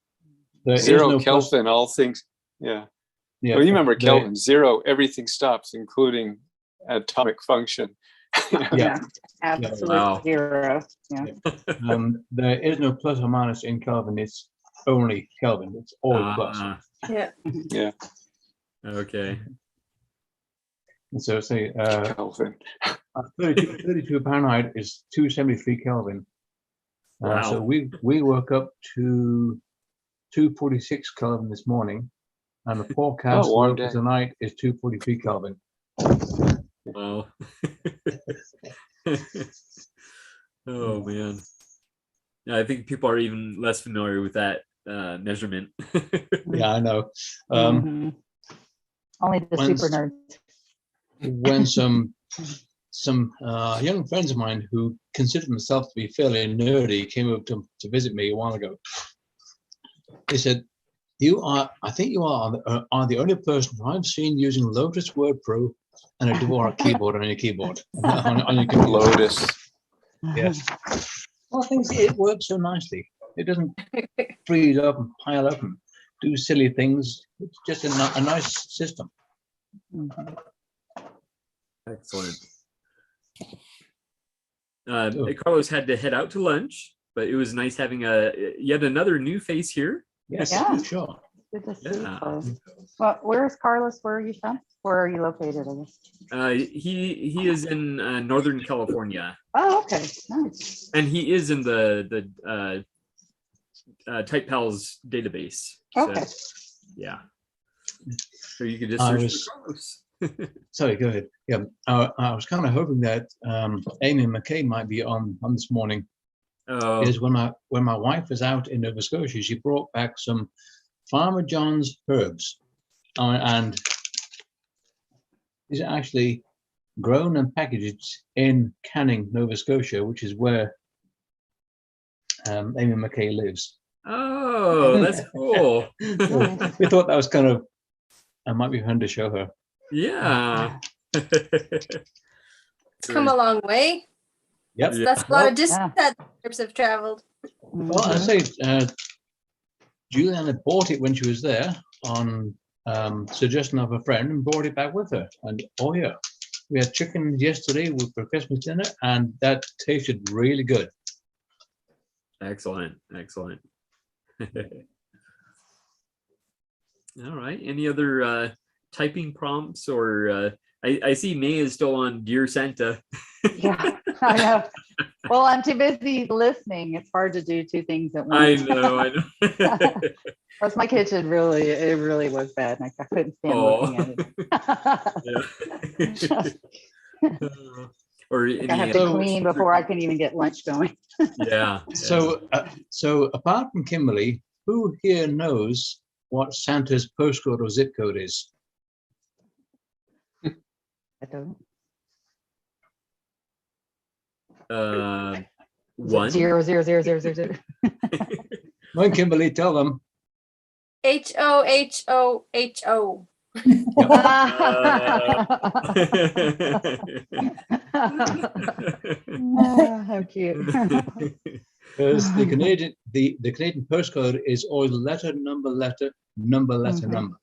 S3: There is
S11: Zero
S3: no plus-
S11: Kelvin, all things. Yeah.
S3: Yeah,
S11: Well, you remember
S3: there-
S11: Kelvin, zero, everything stops, including atomic function.
S3: Yeah.
S8: Absolute
S1: Wow.
S8: 0. Yeah.
S3: There is no plus or minus in Kelvin. It's only Kelvin. It's always plus.
S5: Yeah.
S11: Yeah,
S1: Okay.
S3: And so say
S11: Kelvin.
S3: 32 Fahrenheit is 273 Kelvin. So
S1: Wow.
S3: we woke up to 246 Kelvin this morning, and the forecast
S11: warm
S3: for
S11: day.
S3: tonight is 243 Kelvin.
S1: Wow. Oh man. Yeah, I think people are even less familiar with that measurement.
S3: Yeah, I know.
S8: Mhm. Only the
S3: when-
S8: super nerds.
S3: When some young friends of mine who consider themselves to be fairly nerdy came up to visit me a while ago. They said, I think you are the only person I've seen using Lotus Word Pro and a Dvorak keyboard on your keyboard. on your computer."
S11: Lotus.
S3: Yes. Well, things it works so nicely. It doesn't freeze up and pile up and do silly things. It's just a nice system.
S8: Mhm.
S1: Excellent. Carlos had to head out to lunch, but it was nice having yet another new face here.
S3: Yes,
S8: Yeah.
S3: sure.
S8: Good to see.
S1: Yeah.
S8: Carlos. Well, where's Carlos? Where are you from? Where are you located? I guess.
S1: He is in Northern California,
S8: Oh, okay. Nice.
S1: and he is in the Type Pals database. So,
S8: Okay.
S1: yeah. So you could just
S3: I
S1: search
S3: was-
S1: for Carlos.
S3: Sorry, go ahead. Yeah, I was kind of hoping that Amy McKay might be on this morning.
S1: Oh,
S3: Because when my wife was out in Nova Scotia, she brought back some Farmer John's herbs, and these are actually grown and packaged in Canning, Nova Scotia, which is where Amy McKay lives.
S1: oh, that's cool.
S3: So we thought that was kind of, I might be fun to show her.
S1: Yeah.
S5: It's come a long way.
S3: Yep.
S1: Yeah.
S5: That's a lot of
S8: Yeah.
S5: distance that trips have traveled.
S3: Well, I say Juliana bought it when she was there on suggestion of a friend and brought it back with her. And oh yeah, we had chicken yesterday for Christmas dinner, and that tasted really good.
S1: Excellent. Excellent. All right. Any other typing prompts or I see May is still on Dear Santa.
S8: Yeah, I know. Well, I'm too busy listening. It's hard to do two things at
S1: I
S8: once.
S1: know.
S8: Plus, my kitchen really was bad. And I couldn't stand looking at it.
S1: Yeah. Or
S8: I have
S1: any,
S8: to clean before I can even get lunch going.
S1: yeah.
S3: So apart from Kimberly, who here knows what Santa's postcode or zip code is?
S8: I don't.
S1: One.
S8: 0000000.
S3: When Kimberly, tell them.
S5: HOHOHO.
S8: How cute.
S3: Because the Canadian postcode is always letter, number, letter, number, letter,
S8: Mhm.
S3: number.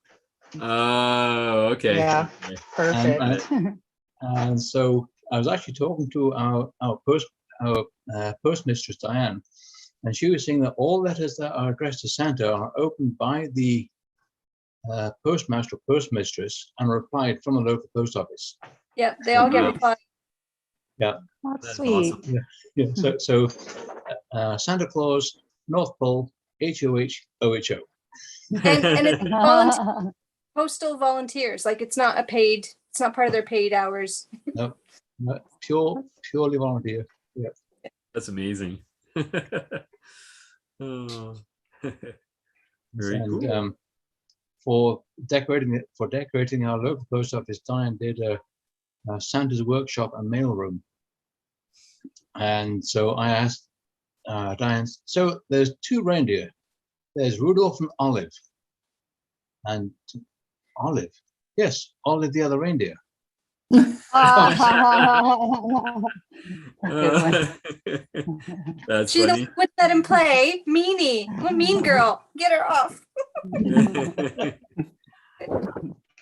S1: Oh, okay.
S8: Yeah.
S1: Okay.
S8: Perfect.
S3: And so I was actually talking to our postmistress Diane, and she was saying that all letters that are addressed to Santa are opened by the postmaster or postmistress and replied from the local post office.
S5: Yeah, they all get
S1: Wow.
S5: replied.
S8: That's
S1: That's
S8: sweet.
S1: awesome.
S3: Yeah. So Santa Claus, North Pole, HOHOHO.
S5: And it's postal volunteers. Like it's not part of their paid hours.
S3: No, purely volunteer.
S1: That's amazing. Oh. Very
S3: And
S1: cool.
S3: for decorating our local post office, Diane did a Santa's workshop and mail room. And so I asked Diane, so there's two reindeer. There's Rudolph and Olive. And Olive, yes, Olive the other reindeer.
S1: That's
S5: She's
S1: funny.
S5: not put that in play. Meanie. What mean girl? Get her off.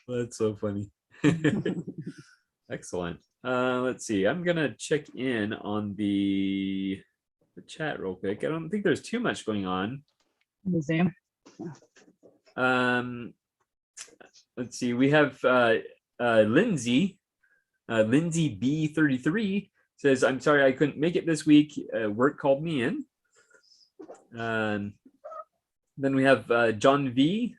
S1: That's so funny. Excellent. Let's see. I'm gonna check in on the chat real quick. I don't think there's too much going on.
S8: Museum.
S1: Let's see. We have Lindsay. Lindsay B33 says, "I'm sorry I couldn't make it this week. Work called me in." Then we have John V.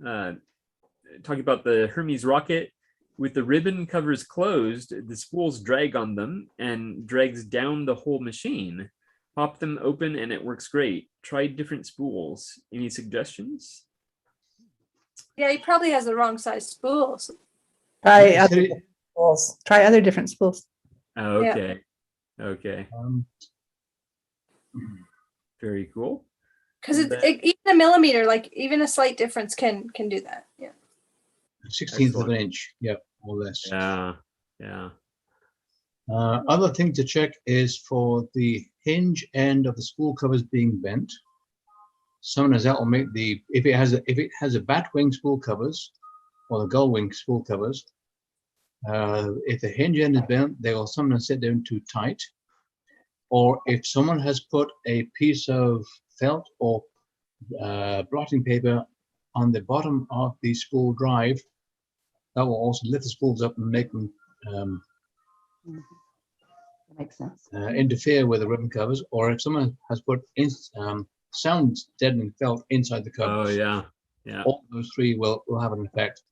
S1: Talking about the Hermes rocket. With the ribbon covers closed, the spools drag on them and drags down the whole machine. Pop them open and it works great. Try different spools. Any suggestions?
S5: Yeah, he probably has the wrong size spools.
S10: Try
S3: Yeah,
S10: other different spools. Try other different spools.
S1: Okay. Okay. Very cool.
S5: Because even a millimeter, like even a slight difference can do that. Yeah.
S3: 16th of an inch. Yeah, or less.
S1: Yeah. Yeah.
S3: Other thing to check is for the hinge end of the spool covers being bent. Sometimes that will make if it has a bat wing spool covers or the gull wing spool covers, if the hinge end is bent, they will sometimes sit down too tight. Or if someone has put a piece of felt or blotting paper on the bottom of the spool drive, that will also lift the spools up and make them
S8: That makes sense.
S3: interfere with the ribbon covers. Or if someone has put sound deadening felt inside the covers.
S1: Oh yeah. Yeah.
S3: All those three will have an effect.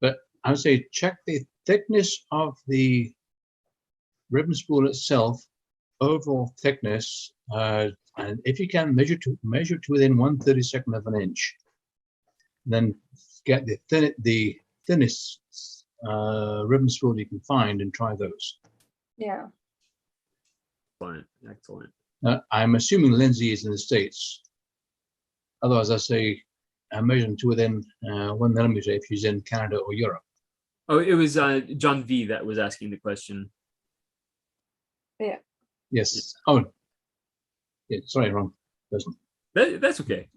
S3: But I would say check the thickness of the ribbon spool itself, overall thickness, and if you can measure to within 1/32 of an inch, then get the thinnest ribbon spool you can find and try those.
S5: Yeah.
S1: Excellent. Excellent.
S3: I'm assuming Lindsay is in the States. Otherwise, I say measure to within 1 millimeter if she's in Canada or Europe.
S1: Oh, it was John V that was asking the question.
S5: Yeah.
S3: Yes. Oh, yeah. Sorry, wrong person.
S1: That's okay.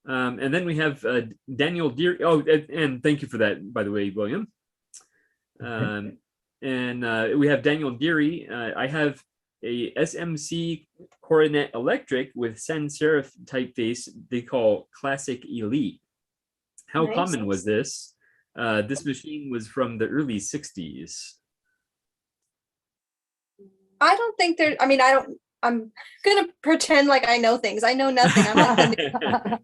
S1: And then we have Daniel Deer. Oh, and thank you for that, by the way, William. And we have Daniel Deary. I have a SMC Coronet Electric with sans serif typeface they call Classic Elite. How
S5: Nice.
S1: common was this? This machine was from the early 60s.
S5: I don't think there. I mean, I'm gonna pretend like I know things. I know nothing. I'm not the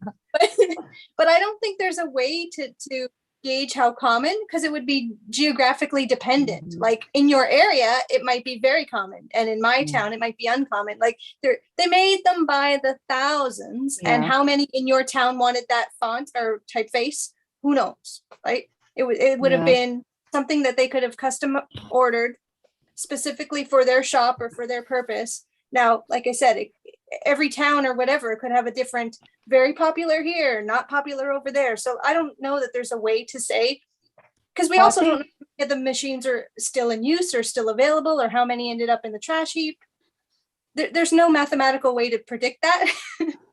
S5: but I don't think there's a way to gauge how common, because it would be geographically dependent. Like in your area, it might be very common, and in my town, it might be uncommon. Like they made them by the thousands, and
S8: Yeah.
S5: how many in your town wanted that font or typeface? Who knows, right? It would have
S8: Yeah.
S5: been something that they could have custom ordered specifically for their shop or for their purpose. Now, like I said, every town or whatever could have a different, very popular here, not popular over there. So I don't know that there's a way to say, because we
S8: Well, I
S5: also don't
S8: think-
S5: know if the machines are still in use or still available, or how many ended up in the trash heap. There's no mathematical way to predict that.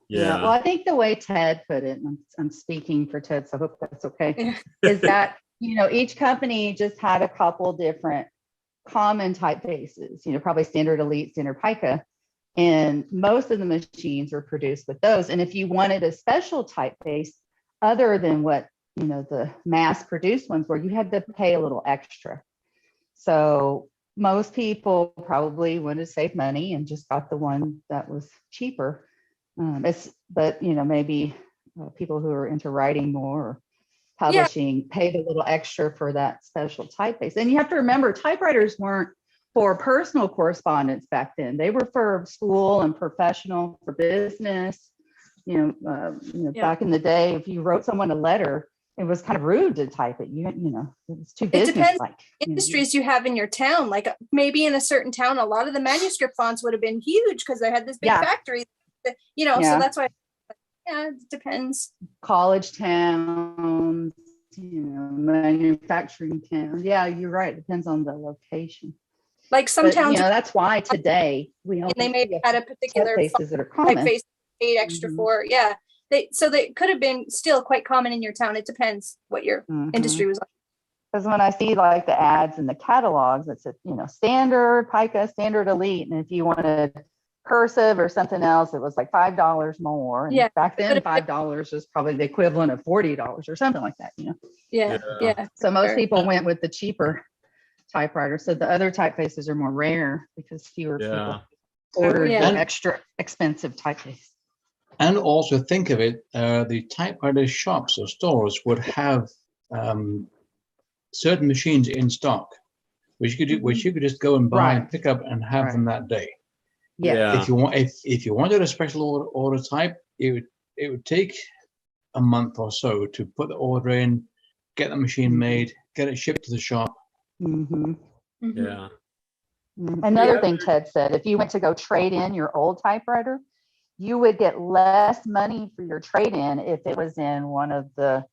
S8: Yeah, well, I think the way Ted put it, and I'm speaking for Ted, so I hope that's okay,
S5: Yeah.
S8: is that, each company just had a couple different common typefaces, probably standard elite, standard pica, and most of the machines were produced with those. And if you wanted a special typeface other than what, the mass produced ones were, you had to pay a little extra. So most people probably wanted to save money and just got the one that was cheaper. But maybe people who are into writing more or publishing paid a little extra for that special typeface. And you have to remember, typewriters weren't for personal correspondence back then. They were for school and professional, for business. Back in the day, if you wrote someone a letter, it was kind of rude to type it. It was too
S5: It depends
S8: business-like.
S5: industries you have in your town. Like maybe in a certain town, a lot of the manuscript fonts would have been huge because they had this big factory. So
S8: Yeah.
S5: that's why. Yeah, it depends.
S8: College towns, manufacturing towns. Yeah, you're right. Depends on the location.
S5: Like some
S8: But,
S5: towns,
S8: that's why today we
S5: and
S8: only
S5: they may
S8: see
S5: have had a particular
S8: typefaces that are common.
S5: typeface paid extra
S8: Mhm.
S5: for. Yeah. They could have been still quite common in your town. It depends what your
S8: Mhm.
S5: industry was like.
S8: Because when I see like the ads in the catalogs, it's a, standard pica, standard elite. And if you wanted cursive or something else, it was like $5 more. And
S5: Yeah,
S8: back then,
S5: but if-
S8: $5 was probably the equivalent of $40 or something like that,
S5: Yeah. Yeah.
S8: So most
S5: Sure.
S8: people went with the cheaper typewriter. So the other typefaces are more rare because fewer
S1: Yeah.
S8: people ordered
S5: Yeah.
S8: the extra expensive typeface.
S3: And also think of it, the typewriter shops or stores would have certain machines in stock, which you could just go and buy and
S8: Right.
S3: pick up and have them that day.
S8: Yes.
S1: Yeah.
S3: If you wanted a special order type, it would take a month or so to put the order in, get the machine made, get it shipped to the shop.
S8: Mm-hmm.
S1: Yeah.
S8: Another thing Ted said, if you went to go trade in your old typewriter, you would get less money for your trade-in if it was in one of the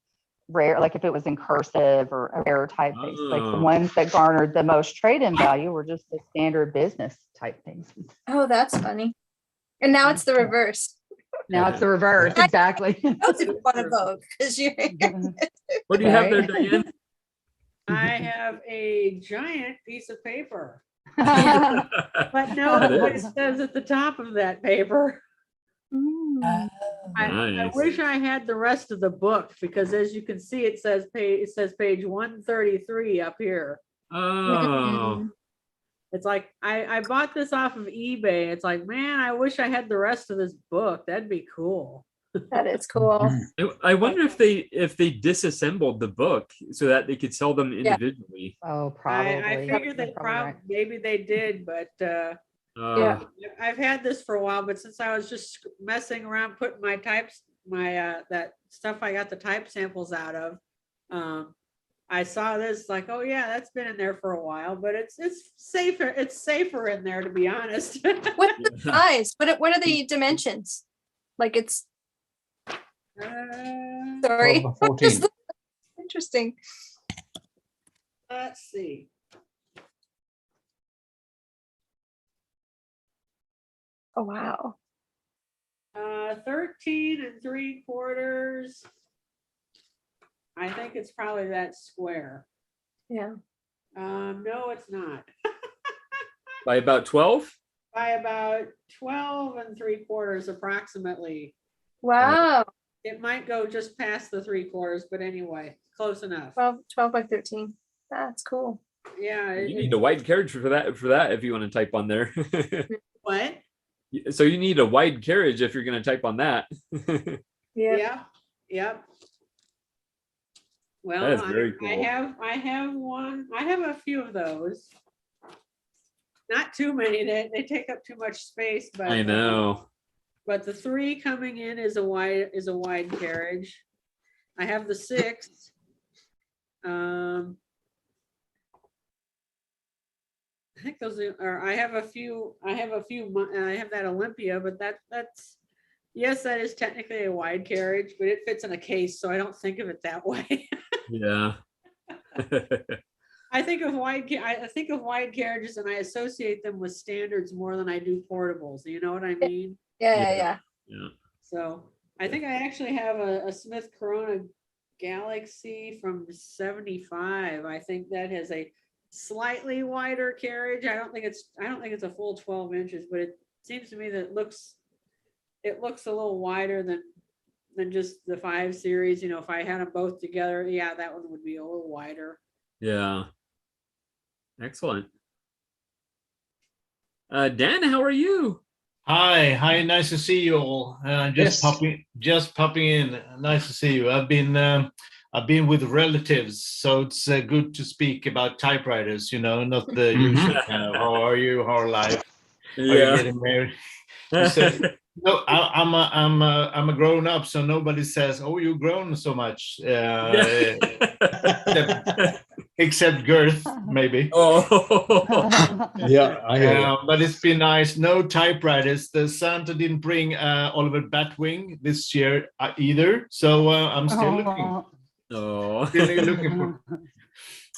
S8: rare, like if it was in cursive or a rare typeface. Like the
S1: Oh.
S8: ones that garnered the most trade-in value were just the standard business typefaces.
S5: Oh, that's funny. And now it's the reverse.
S8: Now it's the reverse, exactly.
S5: That's if you want to vote because you're.
S1: What do you have there,
S8: Right?
S1: Diane?
S4: I have a giant piece of paper, but
S1: That
S4: note what it
S1: is.
S4: says at the top of that paper.
S5: Mm.
S4: I
S1: Nice.
S4: wish I had the rest of the book because as you can see, it says page 133 up here.
S1: Oh.
S4: It's like I bought this off of eBay. It's like, man, I wish I had the rest of this book. That'd be cool.
S5: That is cool.
S1: I wonder if they disassembled the book so that they could sell them individually.
S8: Oh, probably.
S4: I figured they
S8: You're
S4: probably
S8: right.
S4: maybe they did, but
S5: Yeah.
S4: I've had this for a while, but since I was just messing around putting my that stuff I got the type samples out of, I saw this like, oh yeah, that's been in there for a while, but it's safer. It's safer in there, to be honest.
S5: What size? What are the dimensions? Like it's sorry.
S3: 12 by 14.
S5: Interesting.
S4: Let's see.
S5: Oh wow.
S4: 13 3/4. I think it's probably that square.
S5: Yeah.
S4: No, it's not.
S1: By about 12?
S4: By about 12 3/4 approximately.
S5: Wow.
S4: It might go just past the 3/4, but anyway, close enough.
S5: 12 by 13. That's cool.
S4: Yeah.
S1: You need a wide carriage for that if you want to type on there.
S4: What?
S1: So you need a wide carriage if you're going to type on that.
S5: Yeah.
S4: Yep. Well,
S1: That is very cool.
S4: I have one. I have a few of those. Not too many. They take up too much space, but
S1: I know.
S4: But the 3 coming in is a wide carriage. I have the 6. I think those are. I have a few. I have that Olympia, but that's yes, that is technically a wide carriage, but it fits in a case, so I don't think of it that way.
S1: Yeah.
S4: I think of wide carriages, and I associate them with standards more than I do portables. You know what I mean?
S5: Yeah.
S1: Yeah.
S4: So I think I actually have a Smith Corona Galaxy from '75. I think that has a slightly wider carriage. I don't think it's a full 12 inches, but it seems to me that it looks a little wider than just the 5 series. You know, if I had them both together, yeah, that one would be a little wider.
S1: Yeah. Excellent. Dan, how are you?
S12: Hi, nice to see you all. Just popping in. Nice to see you. I've been with relatives, so it's good to speak about typewriters. Not the usual kind of how are you, how are life, are you getting married? So, no, I'm a grown up, so nobody says, "Oh, you've grown so much," except girth, maybe.
S1: Oh,
S3: Yeah, I hear you.
S12: But it's been nice. No typewriters. The Santa didn't bring Oliver Batwing this year either, so I'm still looking.
S1: Oh.
S12: Still looking for.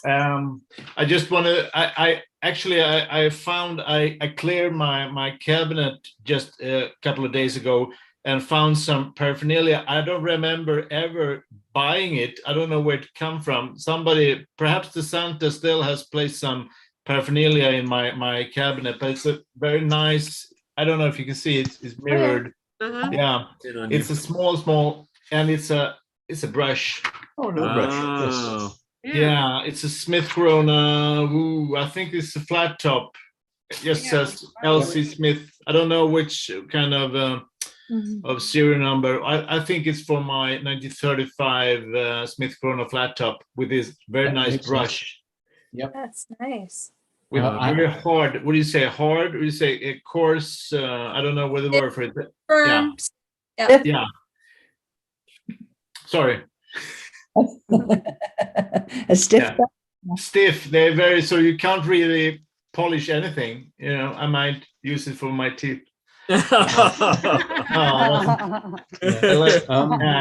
S12: I just want to. I found I cleared my cabinet just a couple of days ago and found some paraphernalia. I don't remember ever buying it. I don't know where it come from. Somebody, perhaps the Santa still has placed some paraphernalia in my cabinet, but it's a very nice. I don't know if you can see it. It's mirrored.
S4: Uh-huh.
S12: Yeah, it's a small, and it's a brush.
S3: Oh, no brush.
S1: Oh.
S12: Yeah, it's a Smith Corona. I think it's a flat top. It just says LC Smith. I don't know which kind of serial number. I think it's for my 1935 Smith Corona flat top with this very
S3: That
S12: nice
S3: makes
S12: brush.
S3: sense. Yep.
S5: That's nice.
S12: With very hard. What do you say? Hard? What do you say? A coarse? I don't know what the word for it.
S5: Firm.
S12: Yeah. Sorry.
S10: A stiff.
S12: Stiff. They're very, so you can't really polish anything. You know, I might use it for my teeth. I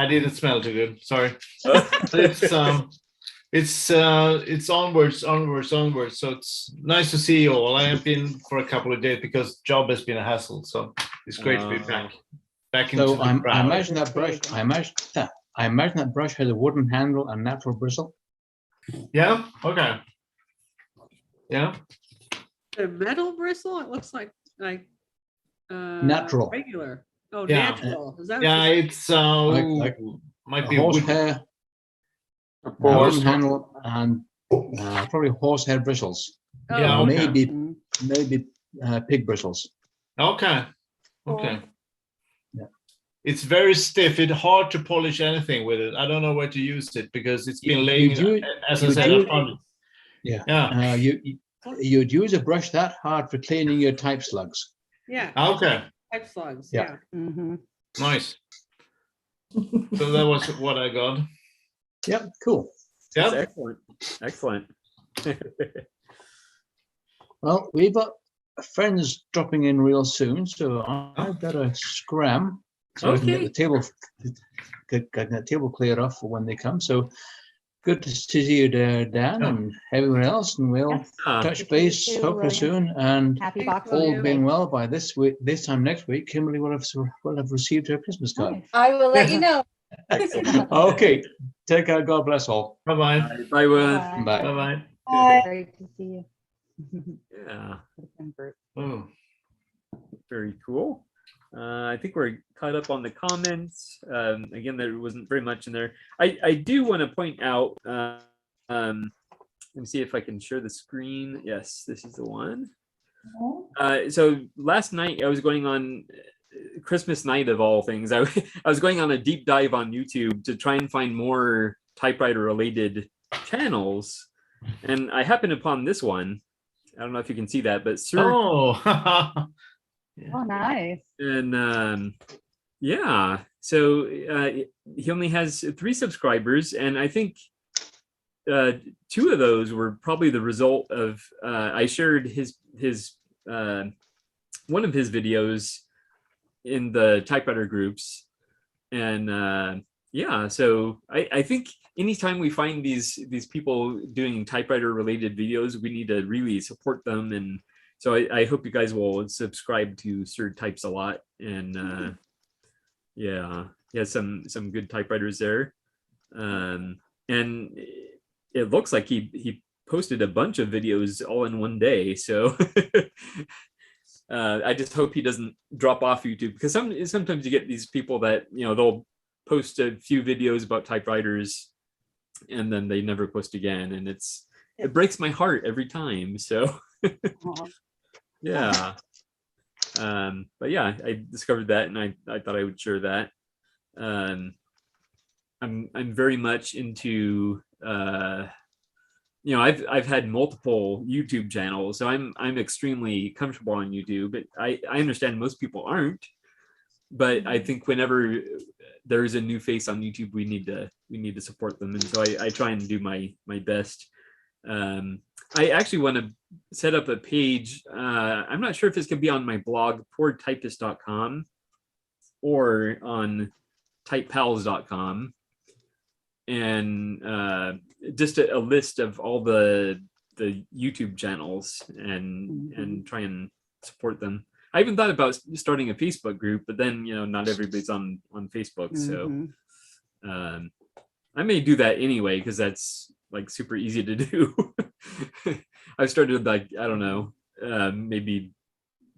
S12: didn't smell too good. Sorry. It's onwards. So it's nice to see you all. I have been for a couple of days because job has been a hassle. So it's great to be back into
S3: So
S12: the
S3: I
S12: crowd.
S3: imagine that brush. I imagine that brush has a wooden handle and natural bristle.
S12: Yeah. Okay. Yeah.
S4: The metal bristle. It looks like
S3: Natural.
S4: regular. Oh,
S12: Yeah.
S4: natural. Is that what
S12: Yeah,
S4: you're
S12: it's
S3: Like
S12: might be
S3: horsehair, wooden handle, and probably horsehair bristles.
S4: saying?
S12: Yeah,
S4: Oh,
S12: okay.
S3: Maybe pig bristles.
S12: Okay. Okay.
S3: Yeah.
S12: It's very stiff. It's hard to polish anything with it. I don't know where to use it because it's been laying, as I said, I found it.
S3: Yeah.
S12: Yeah.
S3: You'd use a brush that hard for cleaning your type slugs.
S4: yeah.
S12: Okay.
S4: Type slugs.
S3: Yeah.
S4: Yeah.
S12: Nice. So that was what I got.
S3: Yep. Cool.
S1: That's
S12: Yeah.
S1: excellent. Excellent.
S3: Well, we've got friends dropping in real soon, so I've got to scram so I can get the table get the table cleared off for when they come. So good to see you there, Dan, and everyone else, and we'll touch base
S8: too,
S3: hopefully
S8: William.
S3: soon. And
S8: Happy
S4: Thanks,
S8: Boxing
S3: all
S4: William.
S3: being well by this week, this time next week, Kimberly will have received her Christmas card.
S8: Nice.
S5: I will let you know.
S3: Okay, take care. God bless all.
S12: Bye bye.
S1: Bye, Will.
S8: Bye.
S3: Bye.
S12: Bye bye.
S5: Bye.
S8: Great to see you.
S1: Yeah,
S12: Oh.
S1: very cool. I think we're caught up on the comments. Again, there wasn't very much in there. I do want to point out, let me see if I can share the screen. Yes, this is the one. So last night I was going on Christmas night of all things. I was going on a deep dive on YouTube to try and find more typewriter related channels. And I happened upon this one. I don't know if you can see that, but Sir.
S12: Oh.
S8: Oh, nice.
S1: And yeah, so he only has 3 subscribers, and I think 2 of those were probably the result of I shared his one of his videos in the typewriter groups, and yeah, so I think anytime we find these people doing typewriter related videos, we need to really support them. And so I hope you guys will subscribe to Sir Types a Lot. And yeah, he has some good typewriters there. And it looks like he posted a bunch of videos all in one day. So I just hope he doesn't drop off YouTube, because sometimes you get these people that, you know, they'll post a few videos about typewriters and then they never post again. And it breaks my heart every time. So yeah. But yeah, I discovered that, and I thought I would share that. I'm very much into you know, I've had multiple YouTube channels, so I'm extremely comfortable on YouTube. But I understand most people aren't, but I think whenever there is a new face on YouTube, we need to support them, and so I try and do my best. I actually want to set up a page. I'm not sure if this can be on my blog, poortypist.com, or on typepals.com. and just a list of all the YouTube channels and try and support them. I even thought about starting a Facebook group, but then not everybody's on Facebook, so I may do that anyway because that's like super easy to do. I started like I don't know, maybe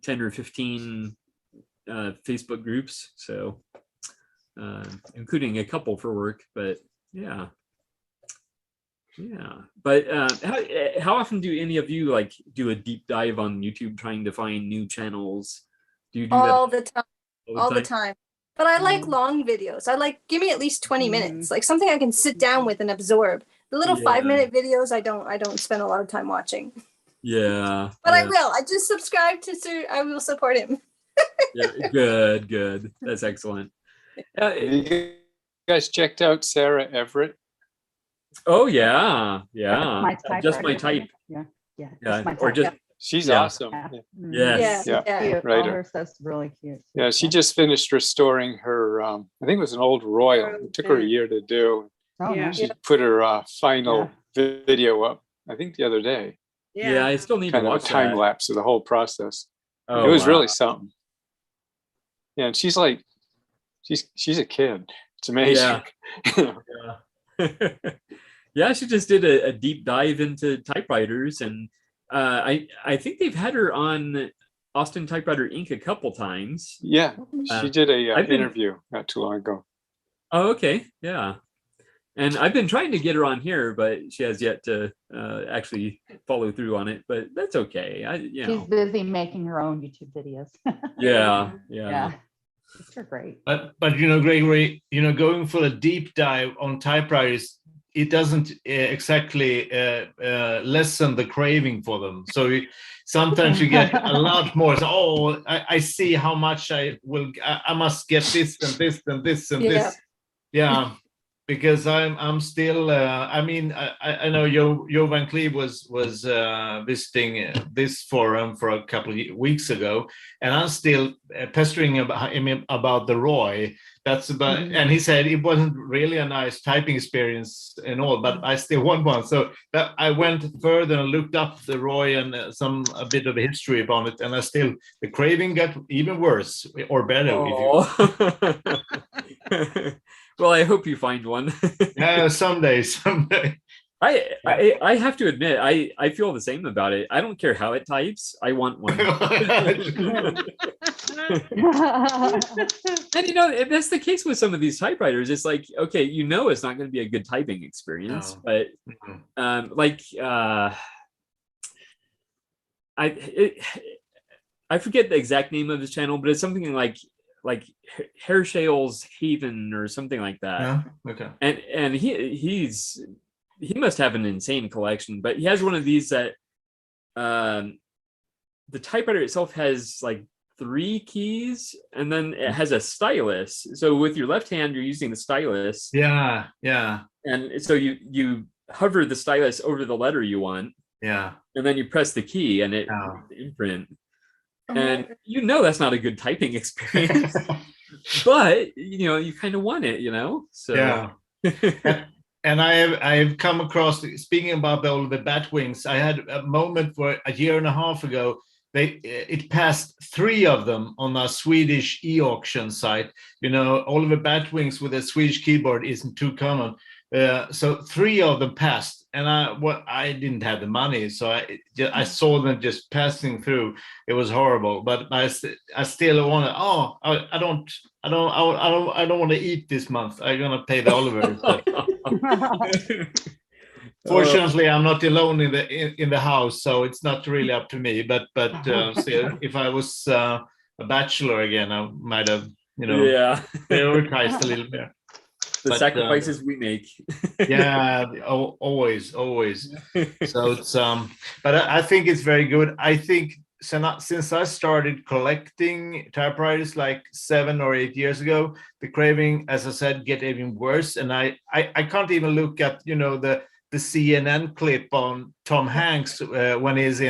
S1: 10 or 15 Facebook groups, so including a couple for work, but yeah. But how often do any of you like do a deep dive on YouTube trying to find new channels? Do you do
S5: All
S1: that
S5: the time. All the time. But I like long videos. I like, give me at least 20 minutes, like something I can sit down with and absorb. The little 5-minute videos, I don't spend a lot of time watching.
S1: Yeah.
S5: But I will. I just subscribe to Sir. I will support him.
S1: Yeah, good. That's excellent.
S11: You guys checked out Sarah Everett?
S1: Oh yeah. Just my type.
S8: Yeah.
S1: Yeah.
S8: My
S1: Or
S8: type.
S1: just
S11: She's awesome.
S1: yes.
S8: Cute.
S11: Right.
S8: All her stuff's really cute.
S11: Yeah, she just finished restoring her. I think it was an old Royal. It took her a year to do.
S8: Oh,
S4: Yeah.
S8: nice.
S11: She put her final video up, I think the other day.
S1: Yeah, I still need to
S11: Kind of a
S1: watch
S11: time
S1: that.
S11: lapse of the whole process.
S1: Oh,
S11: It was
S1: wow.
S11: really something. Yeah, and she's like, she's a kid. It's amazing.
S1: Yeah. Yeah, she just did a deep dive into typewriters, and I think they've had her on Austin Typewriter Inc. a couple times.
S11: Yeah, she did a
S1: I've been-
S11: interview not too long ago.
S1: Oh, okay, yeah. And I've been trying to get her on here, but she has yet to actually follow through on it. But that's okay.
S8: She's busy making her own YouTube videos.
S1: Yeah.
S8: These are great.
S12: But Gregory, going for a deep dive on typewriters, it doesn't exactly lessen the craving for them. So sometimes you get a lot more. So, I see how much I must get this and this and this and this. Yeah. Because I'm still. I know Joe Van Cleve was visiting this forum for a couple of weeks ago, and I'm still pestering him about the Roy. That's about, and he said it wasn't really a nice typing experience and all, but I still want one. So that I went further and looked up the Roy and a bit of history about it, and the craving got even worse or better.
S1: Well, I hope you find one.
S12: Yeah, someday.
S1: I have to admit, I feel the same about it. I don't care how it types. I want one. And if that's the case with some of these typewriters, it's like, okay, it's not going to be a good typing experience, but I forget the exact name of his channel, but it's something like Hairshale's Haven or something like that.
S12: Yeah. Okay.
S1: And he must have an insane collection, but he has one of these that the typewriter itself has like 3 keys, and then it has a stylus. So with your left hand, you're using the stylus.
S12: Yeah.
S1: And so you hover the stylus over the letter you want.
S12: Yeah.
S1: And then you press the key, and it imprint. And that's not a good typing experience, but you kind of want it, so
S12: yeah. And I've come across, speaking about all the bat wings, I had a moment for a year and a half ago. It passed 3 of them on a Swedish e-auction site. Oliver Batwings with a Swedish keyboard isn't too common. So 3 of them passed, and I didn't have the money, so I saw them just passing through. It was horrible, but I still want to. I don't want to eat this month. I'm gonna pay the Oliver. Fortunately, I'm not alone in the house, so it's not really up to me. But still, if I was a bachelor again, I might have prioritized a little bit.
S1: The sacrifices we make.
S12: Yeah, always. So it's but I think it's very good. I think since I started collecting typewriters like 7 or 8 years ago, the craving, as I said, get even worse. And I can't even look at the CNN clip on Tom Hanks when he's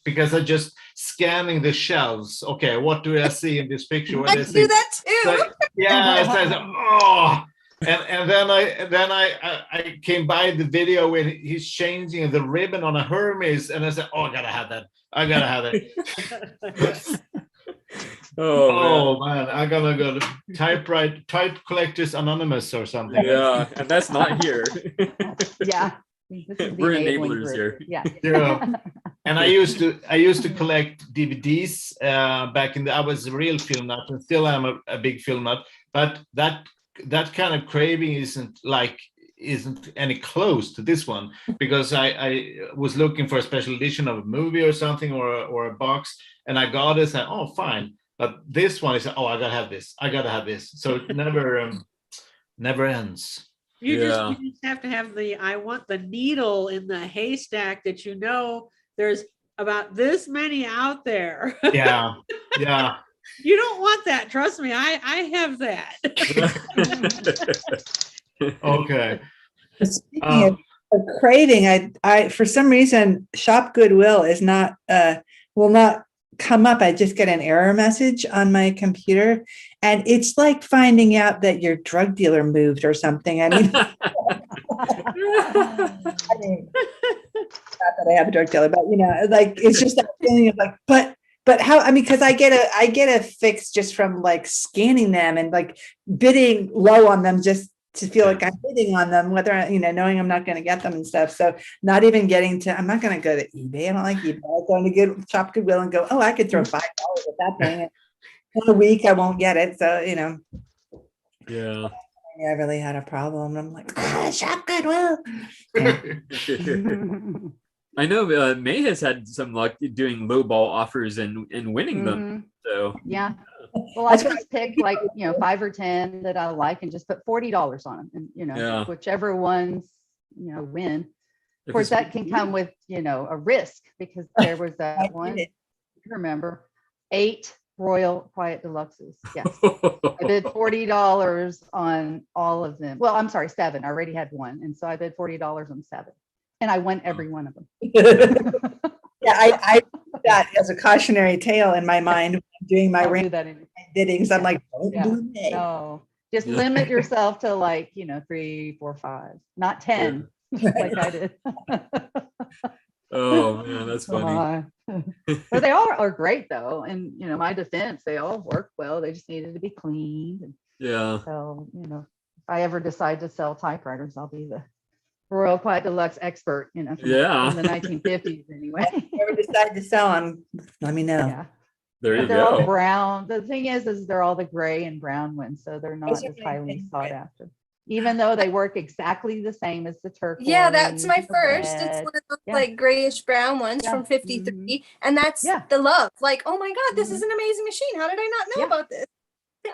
S12: because I'm just scanning the shelves. Okay, what do I see in this picture?
S5: I do that too.
S12: So, yeah, it's like, And then I came by the video when he's changing the ribbon on a Hermes, and I said, "Oh, I gotta have that. I gotta have it."
S1: Oh,
S12: man, I gotta go to Type Collectors Anonymous or something.
S1: yeah, and that's not here.
S8: Yeah. This is the
S1: We're
S8: enabling
S1: enablers
S8: group.
S1: here.
S8: Yeah.
S12: Yeah. And I used to collect DVDs back in the. I was a real film nut, and still am a big film nut. But that kind of craving isn't any close to this one, because I was looking for a special edition of a movie or something, or a box, and I got it. And oh, fine. But this one is, oh, I gotta have this. I gotta have this. So it never ends.
S4: You just have to have I want the needle in the haystack that there's about this many out there.
S12: Yeah. Yeah.
S4: You don't want that. Trust me. I have that.
S12: Okay.
S10: Speaking of craving, I for some reason Shop Goodwill is not will not come up. I just get an error message on my computer, and it's like finding out that your drug dealer moved or something. I mean, not that I have a drug dealer, but like it's just that feeling of like, but how? I mean, because I get a fix just from like scanning them and like bidding low on them just to feel like I'm bidding on them, whether knowing I'm not going to get them and stuff. So not even getting to, I'm not going to go to eBay. I don't like eBay. I'm going to get Shop Goodwill and go, oh, I could throw $5 at that thing. And in a week I won't get it. So
S1: Yeah.
S10: I really had a problem. I'm like, Shop Goodwill.
S1: I know May has had some luck doing lowball offers and winning them. So
S8: yeah. Well, I just pick like 5 or 10 that I like and just put $40 on them, and whichever ones win. Of course, that can come with a risk, because there was that one. Remember, 8 Royal Quiet Deluxes. Yes, I bid $40 on all of them. Well, I'm sorry, 7. I already had one, and so I bid $40 on 7, and I won every one of them.
S10: Yeah, I put that as a cautionary tale in my mind when I'm doing my biddings. I'm like, don't do that.
S8: No, just limit yourself to like 3, 4, 5, not 10, like I did.
S1: Oh man, that's funny.
S8: But they all are great though, and my defense, they all work well. They just needed to be cleaned.
S1: Yeah.
S8: So if I ever decide to sell typewriters, I'll be the Royal Quiet Deluxe expert, from the 1950s anyway.
S10: If you ever decide to sell them, let me know.
S8: Yeah.
S1: There you
S8: they're
S1: go.
S8: all brown. The thing is they're all the gray and brown ones, so they're not as highly sought after. Even though they work exactly the same as the turquoise.
S5: Yeah, that's my first.
S8: red.
S5: It's one of those like grayish brown ones from 53. And that's the love. Like, oh my God, this is an amazing machine. How did I not know about this?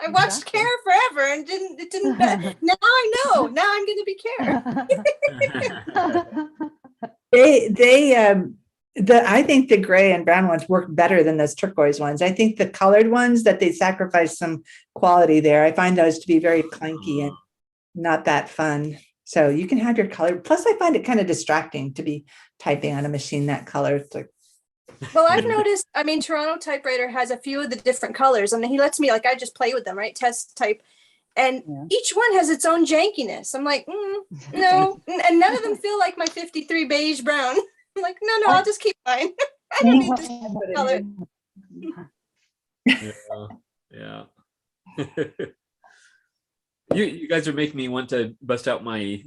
S5: I watched Care forever and it didn't now I know. Now I'm gonna be Care.
S10: I think the gray and brown ones work better than those turquoise ones. I think the colored ones, that they sacrifice some quality there. I find those to be very clunky and not that fun. So you can have your color. Plus, I find it kind of distracting to be typing on a machine that color. It's like,
S5: well, I've noticed, Toronto Typewriter has a few of the different colors, and he lets me, I just play with them, right? Test type. And each one has its own jankiness. I'm like, no. And none of them feel like my 53 beige brown. I'm like, no, I'll just keep mine. I don't need this color.
S1: Yeah. You guys are making me want to bust out my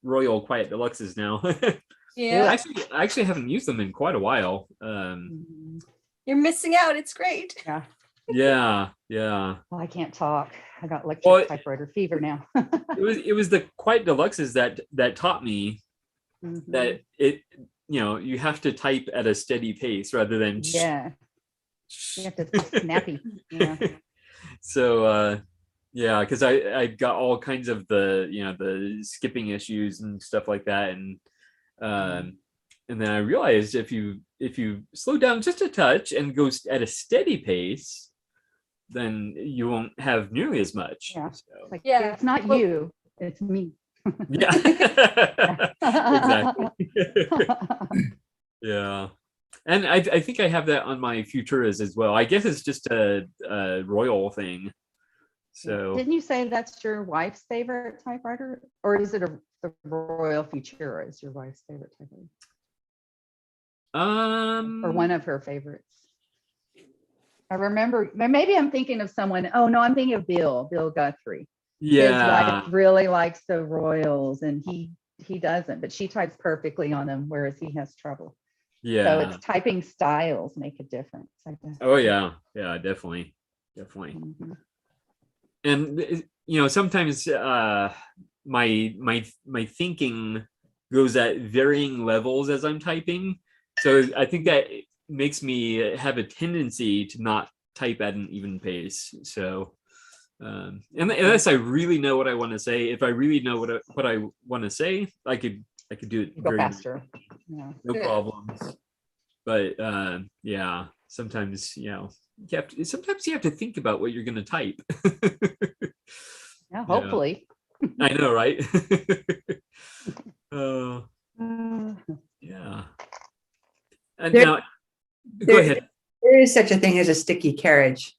S1: Royal Quiet Deluxes now.
S5: Yeah.
S1: I actually haven't used them in quite a while.
S5: You're missing out. It's great.
S8: Yeah.
S1: Yeah.
S8: Well, I can't talk. I got electric typewriter fever now.
S1: it was the Quiet Deluxes that taught me that you have to type at a steady pace rather than
S8: you have to be snappy.
S1: So because I got all kinds of the skipping issues and stuff like that, and then I realized if you slow down just a touch and go at a steady pace, then you won't have nearly as much. So.
S8: It's not you, it's me.
S1: Yeah. Exactly. Yeah. And I think I have that on my Futuras as well. I guess it's just a Royal thing. So
S8: Didn't you say that's your wife's favorite typewriter? Or is it the Royal Futura is your wife's favorite typewriter? Or one of her favorites? I remember, maybe I'm thinking of someone. Oh no, I'm thinking of Bill Guthrie. His wife really likes the Royals and he doesn't, but she types perfectly on them, whereas he has trouble.
S1: Yeah.
S8: So it's typing styles make a difference, I guess.
S1: Oh yeah. Yeah, definitely.
S8: Mhm.
S1: And sometimes my thinking goes at varying levels as I'm typing. So I think that makes me have a tendency to not type at an even pace. So unless I really know what I want to say, if I really know what I want to say, I could do it
S8: Go
S1: very
S8: faster. Yeah.
S1: no problems. But yeah, sometimes sometimes you have to think about what you're going to type.
S8: Yeah, hopefully.
S1: I know, right? Yeah. And
S10: There-
S1: now, go ahead.
S10: There is such a thing as a sticky carriage.